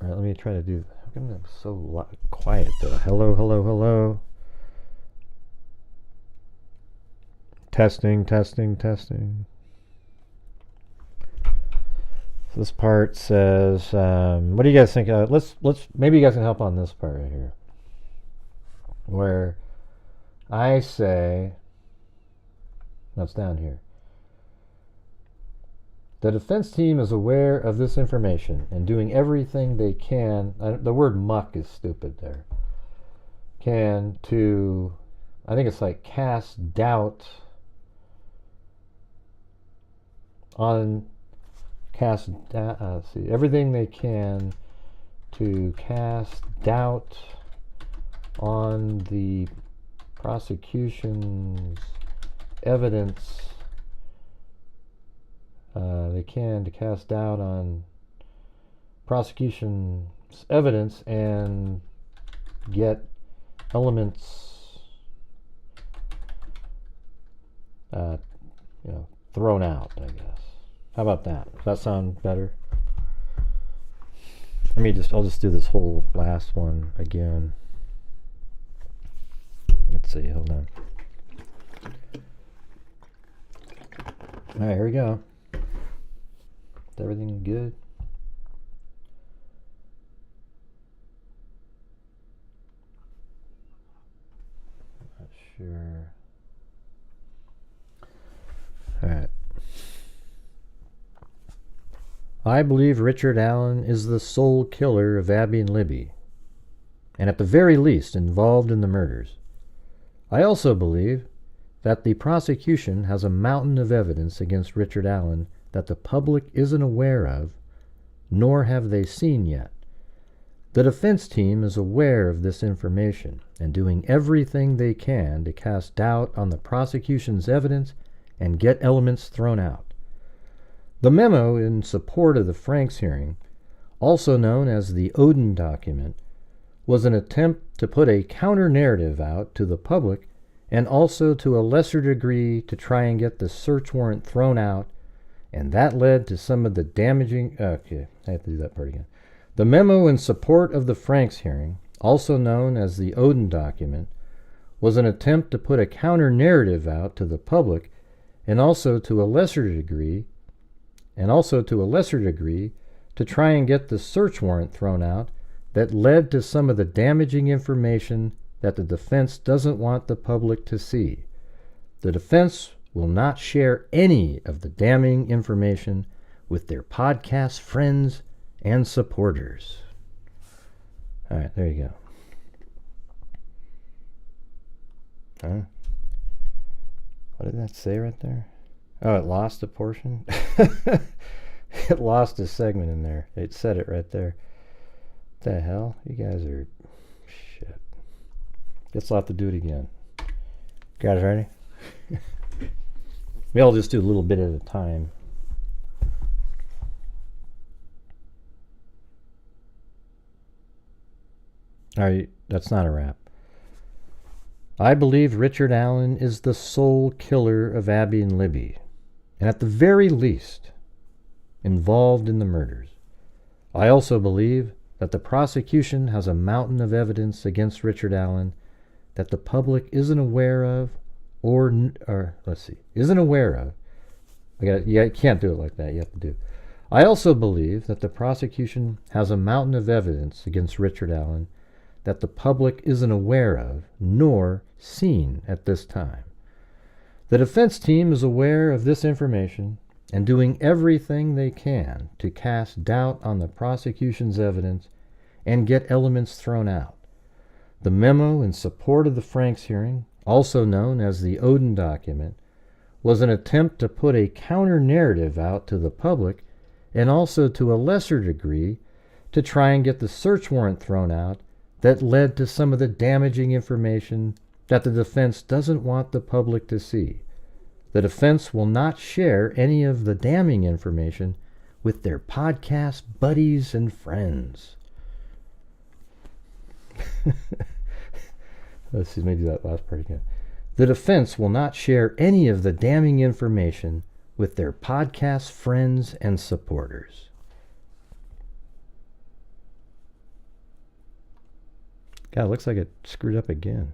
All right, let me try to do. How come I'm so quiet though? Hello, hello, hello. Testing, testing, testing. So this part says, what do you guys think? Let's maybe you guys can help on this part right here, where I say, no, it's down here. The defense team is aware of this information and doing everything they can. The word muck is stupid there. Can to, I think it's like cast doubt on, see, everything they can to cast doubt on the prosecution's evidence they can to cast doubt on prosecution's evidence and get elements thrown out, I guess. How about that? Does that sound better? I'll just do this whole last one again. Let's see, hold on. Alright, here we go. Is everything good? Not sure. Alright. I believe Richard Allen is the sole killer of Abby and Libby, and at the very least involved in the murders. I also believe that the prosecution has a mountain of evidence against Richard Allen that the public isn't aware of, nor have they seen yet. The defense team is aware of this information and doing everything they can to cast doubt on the prosecution's evidence and get elements thrown out. The memo in support of the Franks hearing, also known as the Odin document, was an attempt to put a counter-narrative out to the public and also to a lesser degree to try and get the search warrant thrown out, and that led to some of the damaging... Okay, I have to do that part again. The memo in support of the Franks hearing, also known as the Odin document, was an attempt to put a counter-narrative out to the public and also to a lesser degree to try and get the search warrant thrown out that led to some of the damaging information that the defense doesn't want the public to see. The defense will not share any of the damning information with their podcast friends and supporters. All right, there you go. What did that say right there? Oh, it lost a portion? It lost a segment in there. It said it right there. What the hell? You guys are... shit. Guess I'll have to do it again. Guys ready? Maybe I'll just do a little bit at a time. Alright, that's not a wrap. I believe Richard Allen is the sole killer of Abby and Libby, and at the very least, involved in the murders. I also believe that the prosecution has a mountain of evidence against Richard Allen that the public isn't aware of, isn't aware of. You can't do it like that. You have to do. I also believe that the prosecution has a mountain of evidence against Richard Allen that the public isn't aware of, nor seen at this time. The defense team is aware of this information and doing everything they can to cast doubt on the prosecution's evidence and get elements thrown out. The memo in support of the Franks hearing, also known as the Odin document, was an attempt to put a counter-narrative out to the public and also to a lesser degree to try and get the search warrant thrown out that led to some of the damaging information that the defense doesn't want the public to see. The defense will not share any of the damning information with their podcast buddies and friends. Let's see, maybe that last part again. The defense will not share any of the damning information with their podcast friends and supporters. God, it looks like it screwed up again.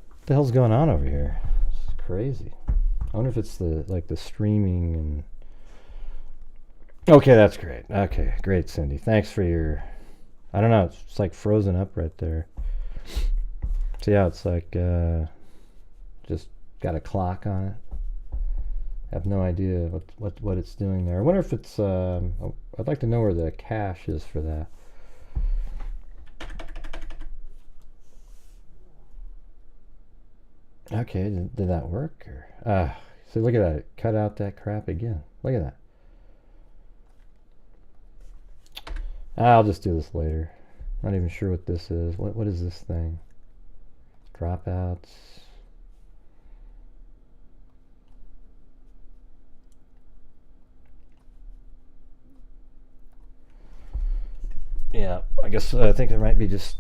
What the hell's going on over here? It's crazy. I wonder if it's the streaming and... Okay, that's great. Okay, great, Cindy. Thanks for your... I don't know, it's like frozen up right there. So yeah, it's like just got a clock on it. I have no idea what it's doing there. I wonder if it's... I'd like to know where the cache is for that. Okay, did that work? Or, so look at that. It cut out that crap again. Look at that. I'll just do this later. Not even sure what this is. What is this thing? Dropouts. Yeah, I think there might be just,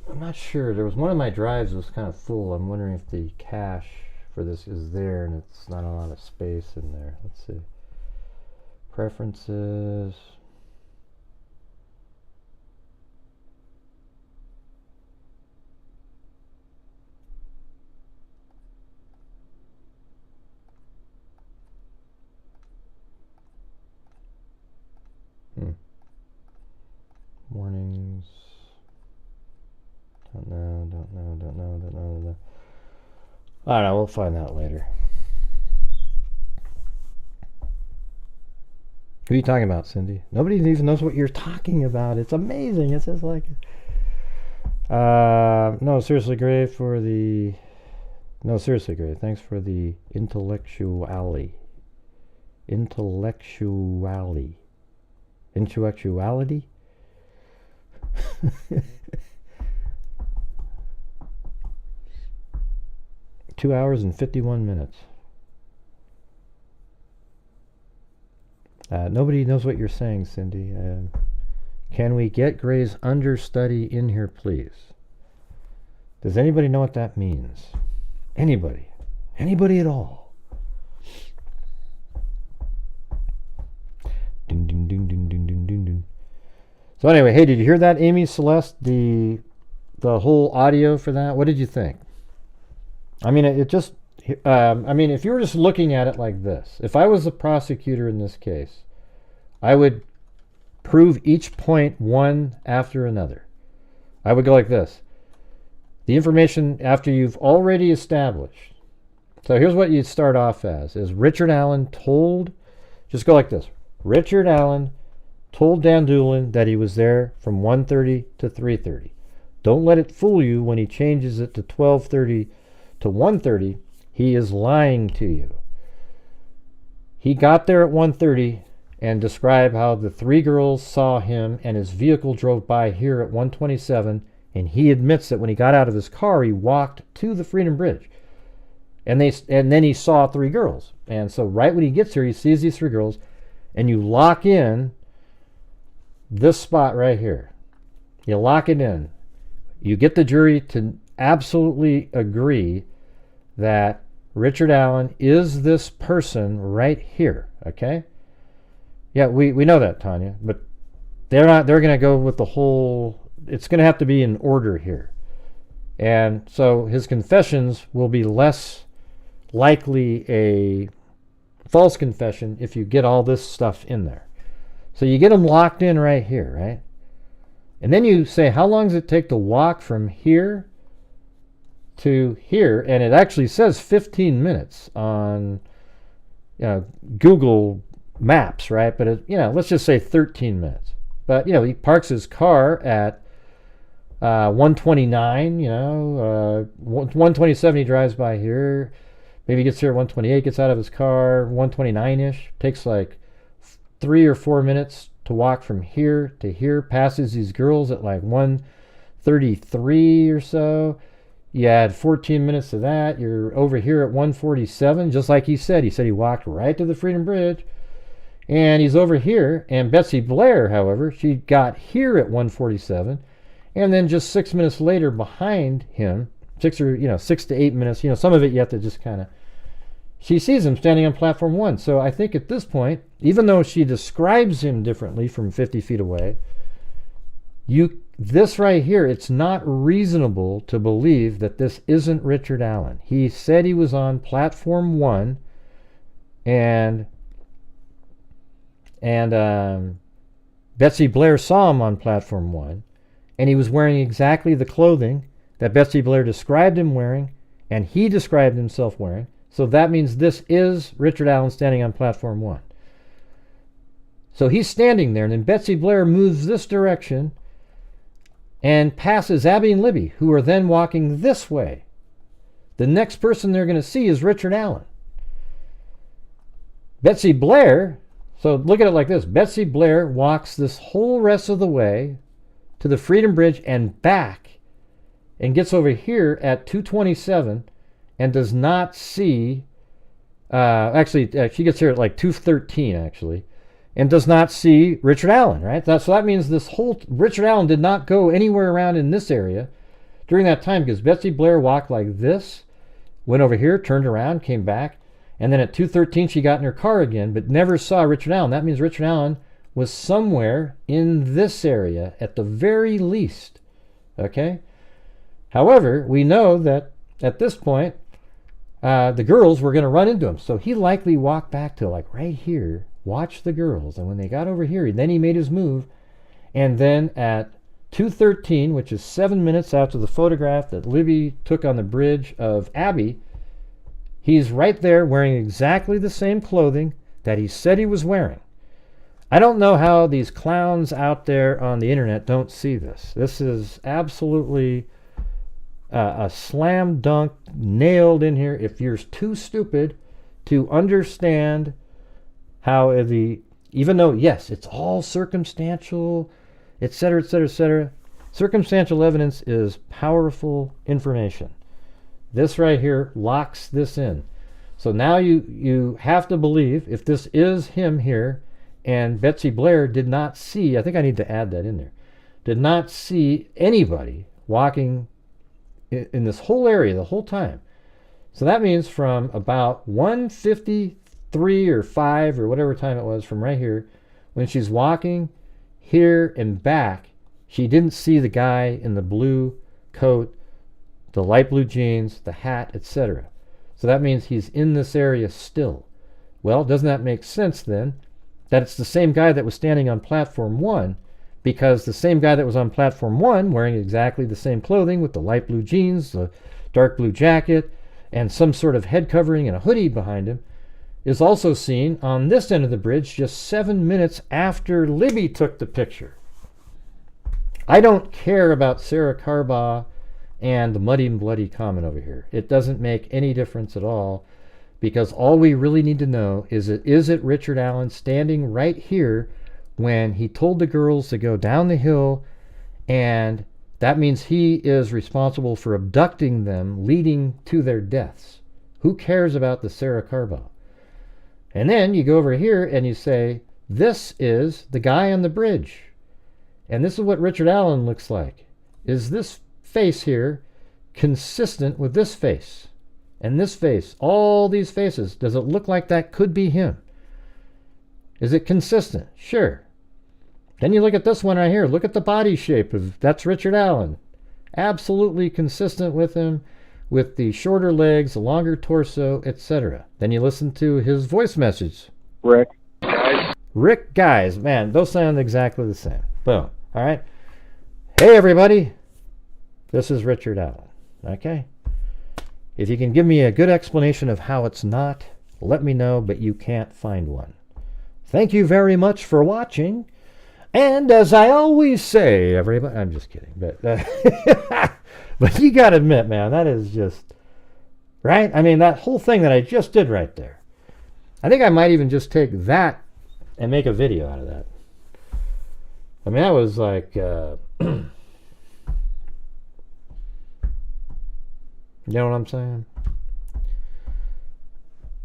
I'm not sure. There was one of my drives was kind of full. I'm wondering if the cache for this is there and it's not a lot of space in there. Let's see. Preferences. Warnings. Don't know. I don't know, we'll find out later. Who are you talking about, Cindy? Nobody even knows what you're talking about. It's amazing. It's just like... no, seriously, Gray, for the... No, seriously, Gray, thanks for the intellectuality. Intellectuality? 2 hours and 51 minutes. Nobody knows what you're saying, Cindy. Can we get Gray's understudy in here, please? Does anybody know what that means? Anybody? Anybody at all? Ding, ding, ding, ding, ding, ding, ding, ding. So anyway, hey, did you hear that, Amy Celeste? The whole audio for that? What did you think? I mean, it just... I mean, if you were just looking at it like this, if I was the prosecutor in this case, I would prove each point one after another. I would go like this. The information after you've already established. So here's what you'd start off as, is Richard Allen told, just go like this. Richard Allen told Dan Doolin that he was there from 1:30 to 3:30. Don't let it fool you when he changes it to 12:30 to 1:30. He is lying to you. He got there at 1:30 and described how the three girls saw him and his vehicle drove by here at 1:27, and he admits that when he got out of his car, he walked to the Freedom Bridge. And then he saw three girls. And so right when he gets here, he sees these three girls, and you lock in this spot right here. You lock it in. You get the jury to absolutely agree that Richard Allen is this person right here, okay? Yeah, we know that, Tanya, but they're going to go with the whole, it's going to have to be in order here. And so his confessions will be less likely a false confession if you get all this stuff in there. So you get them locked in right here, right? And then you say, how long does it take to walk from here to here? And it actually says 15 minutes on Google Maps, right? But it, let's just say 13 minutes. But he parks his car at 1:29. 1:27 he drives by here. Maybe he gets here at 1:28, gets out of his car 1:29ish. Takes like 3 or 4 minutes to walk from here to here. Passes these girls at like 1:33 or so. You add 14 minutes to that. You're over here at 1:47, just like he said. He said he walked right to the Freedom Bridge. And he's over here. And Betsy Blair, however, she got here at 1:47. And then just 6 minutes later behind him, 6 to 8 minutes, some of it you have to just kind of, she sees him standing on platform 1. So I think at this point, even though she describes him differently from 50 feet away, this right here, it's not reasonable to believe that this isn't Richard Allen. He said he was on platform 1, and Betsy Blair saw him on platform 1, and he was wearing exactly the clothing that Betsy Blair described him wearing, and he described himself wearing. So that means this is Richard Allen standing on platform 1. So he's standing there, and then Betsy Blair moves this direction and passes Abby and Libby, who are then walking this way. The next person they're going to see is Richard Allen. Betsy Blair, so look at it like this. Betsy Blair walks this whole rest of the way to the Freedom Bridge and back, and gets over here at 2:27 and does not see, she gets here at like 2:13 actually, and does not see Richard Allen, right? So that means this whole Richard Allen did not go anywhere around in this area during that time, because Betsy Blair walked like this, went over here, turned around, came back, and then at 2:13 she got in her car again, but never saw Richard Allen. That means Richard Allen was somewhere in this area at the very least. Okay? However, we know that at this point, the girls were going to run into him. So he likely walked back to like right here, watched the girls, and when they got over here, then he made his move. And then at 2:13, which is 7 minutes after the photograph that Libby took on the bridge of Abby, he's right there wearing exactly the same clothing that he said he was wearing. I don't know how these clowns out there on the internet don't see this. This is absolutely a slam dunk, nailed in here. If you're too stupid to understand how even though, yes, it's all circumstantial, etc., etc., etc., circumstantial evidence is powerful information. This right here locks this in. So now you have to believe, if this is him here, and Betsy Blair did not see, I think I need to add that in there, did not see anybody walking in this whole area the whole time. So that means from about 1:53 or 5 or whatever time it was from right here, when she's walking here and back, she didn't see the guy in the blue coat, the light blue jeans, the hat, etc. So that means he's in this area still. Well, doesn't that make sense then that it's the same guy that was standing on platform 1, because the same guy that was on platform 1 wearing exactly the same clothing with the light blue jeans, the dark blue jacket, and some sort of head covering and a hoodie behind him is also seen on this end of the bridge just 7 minutes after Libby took the picture. I don't care about Sarah Carbaugh and the muddy and bloody comment over here. It doesn't make any difference at all, because all we really need to know is it Richard Allen standing right here when he told the girls to go down the hill, and that means he is responsible for abducting them, leading to their deaths. Who cares about the Sarah Carbaugh? And then you go over here and you say, this is the guy on the bridge. And this is what Richard Allen looks like. Is this face here consistent with this face? And this face, all these faces, does it look like that could be him? Is it consistent? Sure. Then you look at this one right here. Look at the body shape of, that's Richard Allen. Absolutely consistent with him, with the shorter legs, the longer torso, etc. Then you listen to his voice message. Rick, guys. Rick, guys. Man, those sound exactly the same. Boom. All right. Hey, everybody. This is Richard Allen. Okay? If you can give me a good explanation of how it's not, let me know, but you can't find one. Thank you very much for watching. And as I always say, everybody, I'm just kidding, but but you got to admit, man, that is just, right? I mean, that whole thing that I just did right there. I think I might even just take that and make a video out of that. I mean, that was like, you know what I'm saying?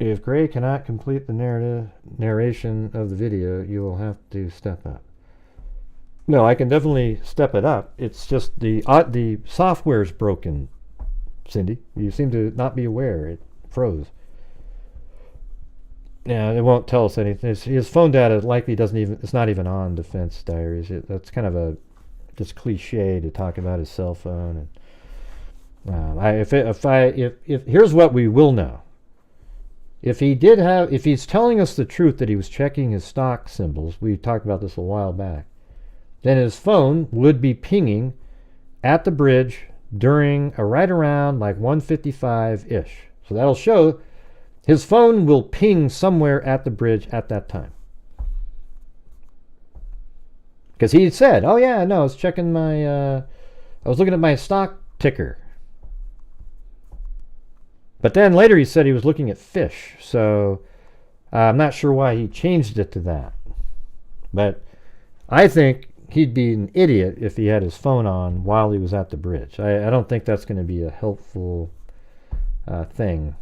If Gray cannot complete the narration of the video, you will have to step up. No, I can definitely step it up. It's just the software's broken, Cindy. You seem to not be aware. It froze. Yeah, it won't tell us anything. His phone data likely doesn't even, it's not even on Defense Diaries. That's kind of a just cliche to talk about his cell phone. And if here's what we will know. If he's telling us the truth that he was checking his stock symbols, we talked about this a while back, then his phone would be pinging at the bridge during right around like 1:55-ish. So that'll show his phone will ping somewhere at the bridge at that time. Because he said, oh yeah, no, I was checking my, I was looking at my stock ticker. But then later he said he was looking at fish. So I'm not sure why he changed it to that. But I think he'd be an idiot if he had his phone on while he was at the bridge. I don't think that's going to be a helpful thing.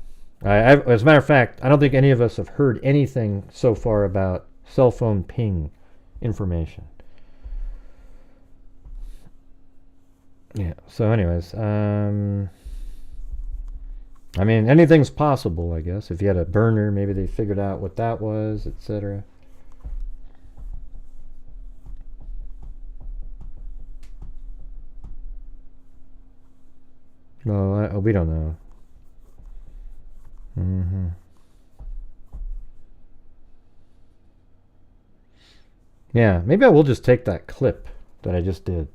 As a matter of fact, I don't think any of us have heard anything so far about cell phone ping information. Yeah, so anyways, I mean, anything's possible, I guess. If you had a burner, maybe they figured out what that was, etc. No, we don't know. Yeah, maybe I will just take that clip that I just did.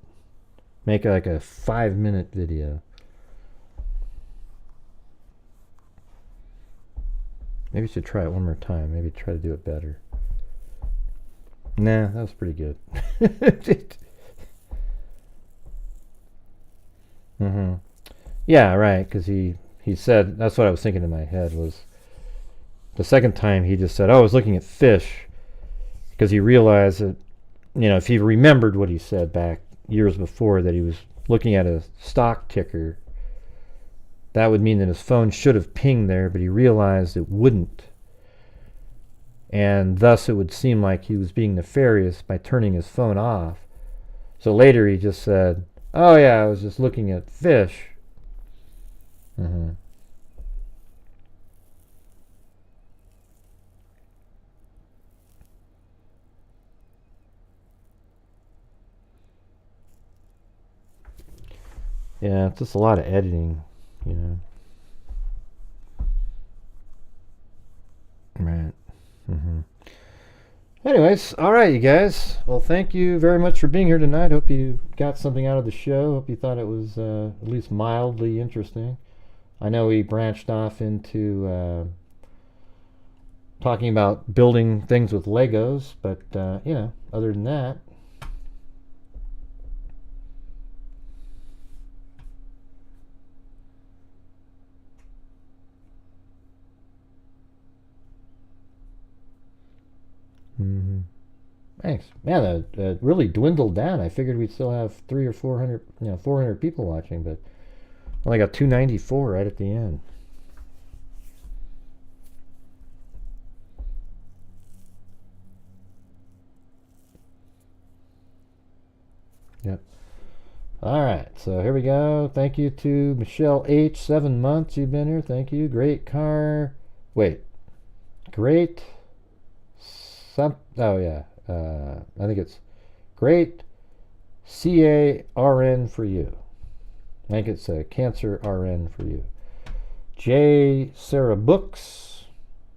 Make it like a 5-minute video. Maybe I should try it one more time. Maybe try to do it better. Nah, that was pretty good. Yeah, right, because he said, that's what I was thinking in my head, was the second time he just said, oh, I was looking at fish, because he realized that, if he remembered what he said back years before, that he was looking at a stock ticker, that would mean that his phone should have pinged there, but he realized it wouldn't. And thus it would seem like he was being nefarious by turning his phone off. So later he just said, oh yeah, I was just looking at fish. Yeah, it's just a lot of editing, Right. Anyways, all right, you guys. Well, thank you very much for being here tonight. Hope you got something out of the show. Hope you thought it was at least mildly interesting. I know we branched off into talking about building things with Legos, but, other than that, thanks. Man, that really dwindled down. I figured we'd still have 300 or 400, 400 people watching, but only got 294 right at the end. Yep. All right, so here we go. Thank you to Michelle H. 7 months you've been here. Thank you. Great car. Wait. Great. Oh, yeah. I think it's great CARN for you. I think it's a cancer RN for you. J. Sarah Books,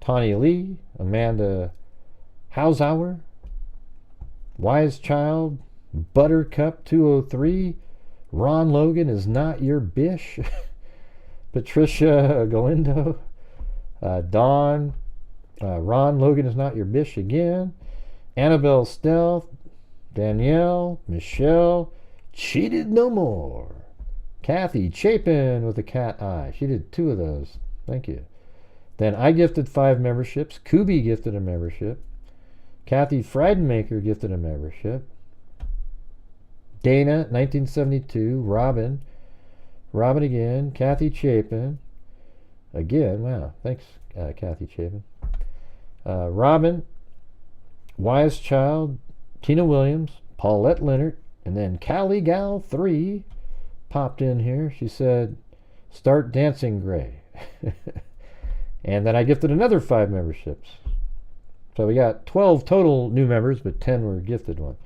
Tawny Lee, Amanda Hausauer, Wise Child, Buttercup 203, Ron Logan is not your bish, Patricia Galindo, Dawn, Ron Logan is not your bish again, Annabelle Stealth, Danielle, Michelle, Cheated No More, Kathy Chapin with a cat eye. She did 2 of those. Thank you. Then I gifted 5 memberships. Kubi gifted a membership. Kathy Friedenmaker gifted a membership. Dana, 1972. Robin again. Kathy Chapin. Again, wow. Thanks, Kathy Chapin. Robin, Wise Child, Tina Williams, Paulette Leonard, and then Callie Gal 3 popped in here. She said, start dancing gray. And then I gifted another 5 memberships. So we got 12 total new members, but 10 were gifted one.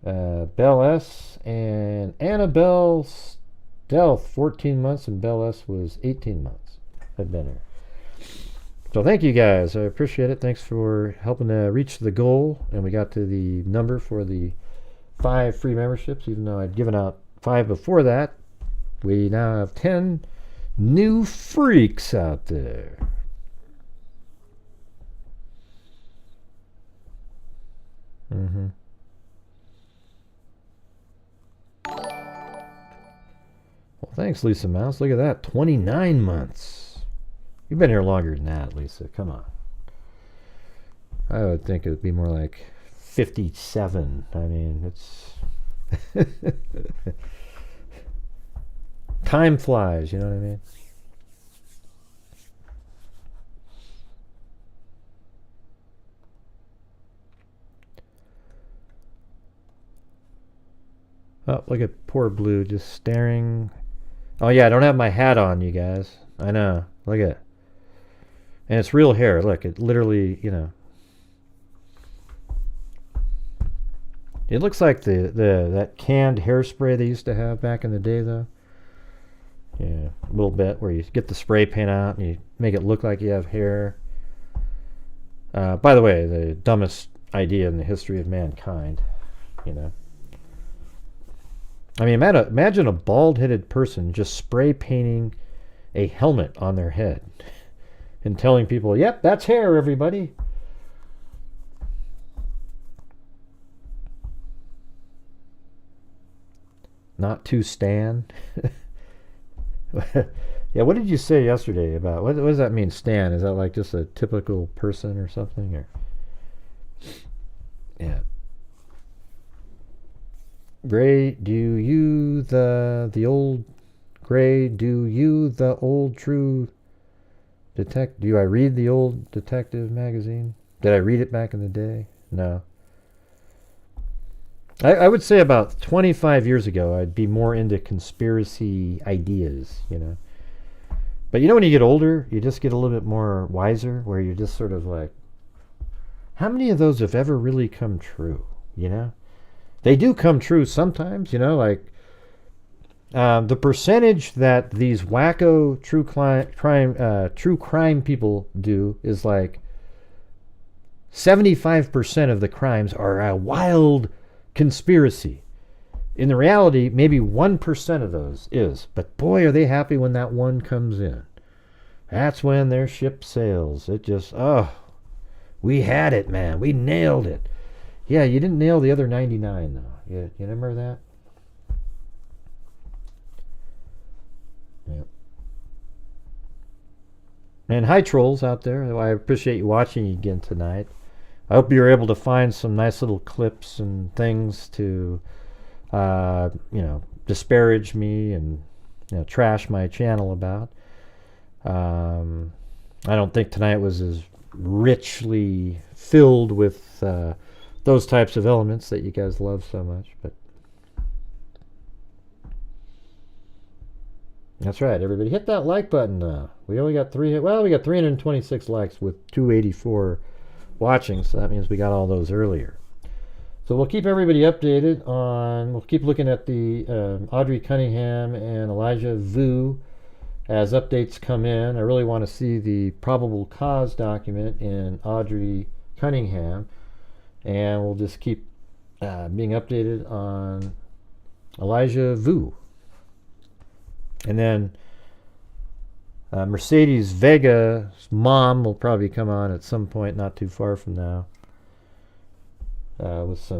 Belle S. and Annabelle Stealth, 14 months, and Belle S. was 18 months. Had been here. So thank you guys. I appreciate it. Thanks for helping to reach the goal. And we got to the number for the 5 free memberships, even though I'd given out 5 before that. We now have 10 new freaks out there. Well, thanks, Lisa Mouse. Look at that. 29 months. You've been here longer than that, Lisa. Come on. I would think it would be more like 57. I mean, it's... Time flies, you know what I mean? Oh, look at poor Blue just staring. Oh yeah, I don't have my hat on, you guys. I know. Look at it. And it's real hair. Look, it literally, you know. It looks like that canned hairspray they used to have back in the day, though. Yeah, a little bit, where you get the spray paint out and you make it look like you have hair. By the way, the dumbest idea in the history of mankind, you know. I mean, imagine a bald-headed person just spray painting a helmet on their head and telling people, yep, that's hair, everybody. Not to Stan. Yeah, what did you say yesterday about, what does that mean, Stan? Is that like just a typical person or something? Or yeah. Gray, do you the old Gray, do you the old true detective? Do I read the old detective magazine? Did I read it back in the day? No. I would say about 25 years ago, I'd be more into conspiracy ideas, you know. But you know, when you get older, you just get a little bit more wiser, where you're just sort of like, how many of those have ever really come true, you know? They do come true sometimes, you know, like the percentage that these wacko true crime people do is like 75% of the crimes are a wild conspiracy. In the reality, maybe 1% of those is. But boy, are they happy when that one comes in. That's when their ship sails. It just, oh, we had it, man. We nailed it. Yeah, you didn't nail the other 99, though. You remember that? Yep. And hi, trolls out there. I appreciate you watching again tonight. I hope you're able to find some nice little clips and things to, you know, disparage me and, you know, trash my channel about. I don't think tonight was as richly filled with those types of elements that you guys love so much, but that's right, everybody. Hit that like button now. We only got we got 326 likes with 284 watching, so that means we got all those earlier. So we'll keep everybody updated on, we'll keep looking at the Audrii Cunningham and Elijah Vu as updates come in. I really want to see the probable cause document in Audrii Cunningham, and we'll just keep being updated on Elijah Vu. And then Mercedes Vega's mom will probably come on at some point not too far from now with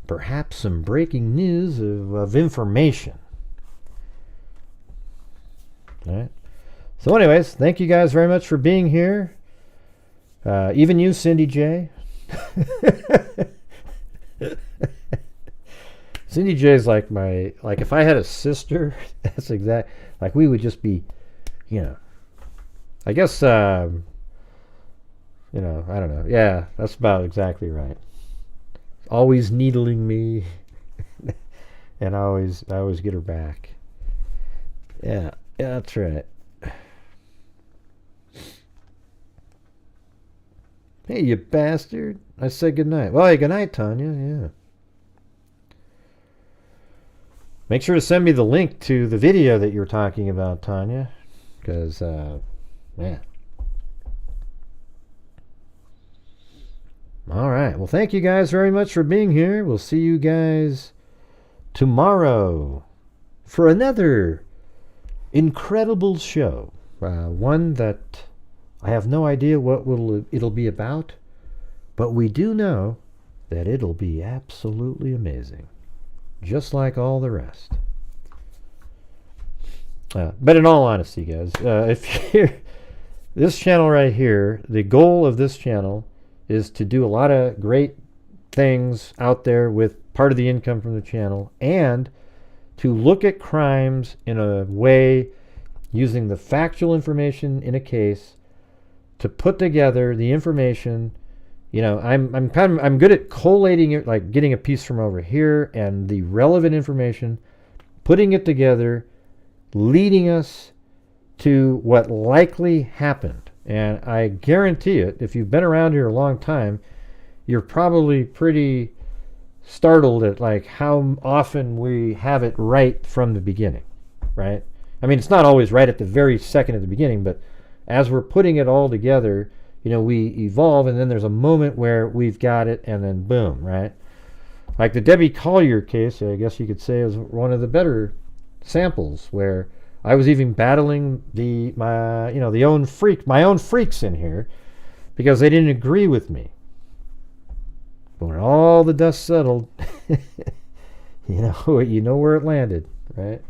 perhaps some breaking news of information. All right. So anyways, thank you guys very much for being here. Even you, Cindy J. Cindy J is like if I had a sister, that's exact, like we would just be, you know, I guess, you know, I don't know. Yeah, that's about exactly right. Always needling me, and I always get her back. Yeah, that's right. Hey, you bastard. I said goodnight. Well, hey, goodnight, Tanya. Yeah. Make sure to send me the link to the video that you're talking about, Tanya. Because, yeah. All right. Well, thank you guys very much for being here. We'll see you guys tomorrow for another incredible show. One that I have no idea what it'll be about, but we do know that it'll be absolutely amazing, just like all the rest. But in all honesty, guys, if you're this channel right here, the goal of this channel is to do a lot of great things out there with part of the income from the channel, and to look at crimes in a way using the factual information in a case to put together the information You know, I'm good at collating it, like getting a piece from over here and the relevant information, putting it together, leading us to what likely happened. And I guarantee it, if you've been around here a long time, you're probably pretty startled at like how often we have it right from the beginning, right? I mean, it's not always right at the very second at the beginning, but as we're putting it all together, you know, we evolve, and then there's a moment where we've got it, and then boom, right? Like the Debbie Collier case, I guess you could say, is one of the better samples where I was even battling my own freaks in here because they didn't agree with me. But when all the dust settled, you know where it landed, right?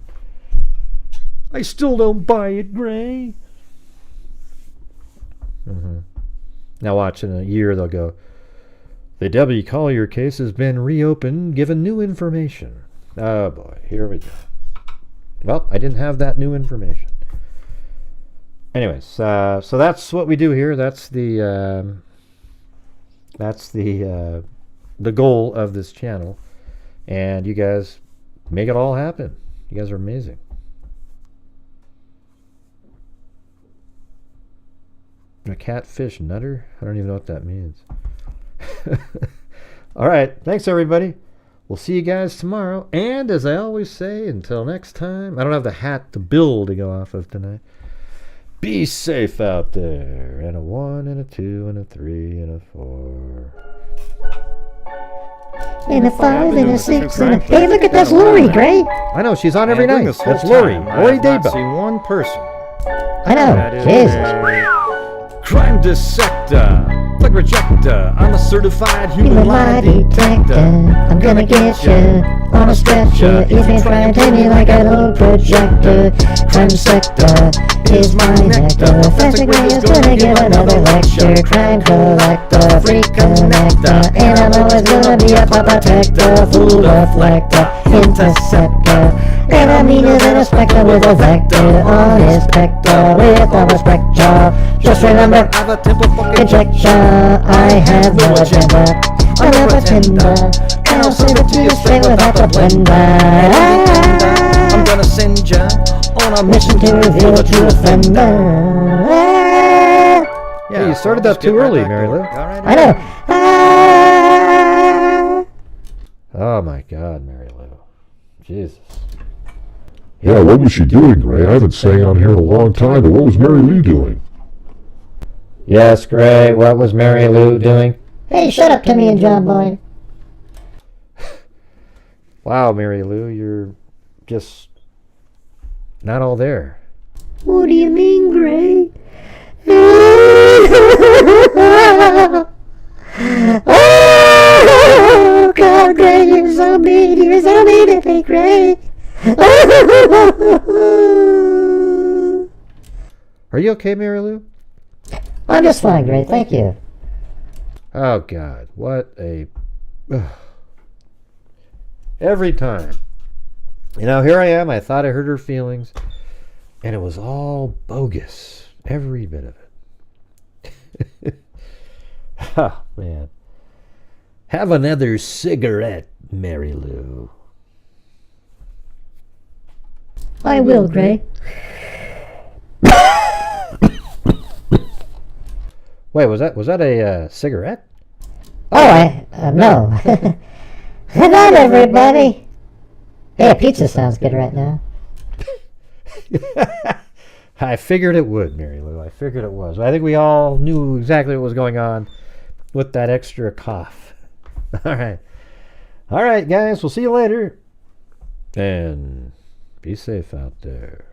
I still don't buy it, Gray. Now watch, in a year they'll go, the Debbie Collier case has been reopened, given new information. Oh boy, here we go. Well, I didn't have that new information. Anyways, so that's what we do here. That's the goal of this channel, and you guys make it all happen. You guys are amazing. A catfish nutter? I don't even know what that means. All right, thanks everybody. We'll see you guys tomorrow. And as I always say, until next time, I don't have the hat to bill to go off of tonight. Be safe out there. And a 1 and a 2 and a 3 and a 4. And a 5 and a 6 and a... Hey, look at that's Lori, Gray. I know, she's on every night. That's Lori. Lori Daybell. I've seen one person. I know, Jesus. Crime dissector, plug rejector. I'm a certified human lie detector. I'm gonna get you on a stretcher if you try and tell me like a little projector. Crime sector is my nectar. Professor Gray is gonna give another lecture. Crime collector, freak connector, and I'm always gonna be a pop protector, fool reflector, interceptor. And I'm meaner than a spectre with a vector on his spectre with a respect job. Just remember, I have a temple for conjecture. I have no agenda. I'm a pretender, and I'll send it to you straight without the blender. I'm gonna send ya on a Mission to reveal a true offender. Yeah, you started that too early, Mary Lou. I know. Oh my God, Mary Lou. Jesus. Yeah, what was she doing, Gray? I haven't sang on here in a long time, but what was Mary Lou doing? Yes, Gray, what was Mary Lou doing? Hey, shut up, Timmy and John Boy. Wow, Mary Lou, you're just not all there. What do you mean, Gray? Oh, God, Gray, you're so mean. You're so mean to me, Gray. Are you okay, Mary Lou? I'm just fine, Gray. Thank you. Oh, God, what a... Every time. You know, here I am. I thought I hurt her feelings, and it was all bogus. Every bit of it. Oh, man. Have another cigarette, Mary Lou. I will, Gray. Wait, was that a cigarette? Oh, no. Good night, everybody. Hey, pizza sounds good right now. I figured it would, Mary Lou. I figured it was. I think we all knew exactly what was going on with that extra cough. All right. All right, guys. We'll see you later. And be safe out there.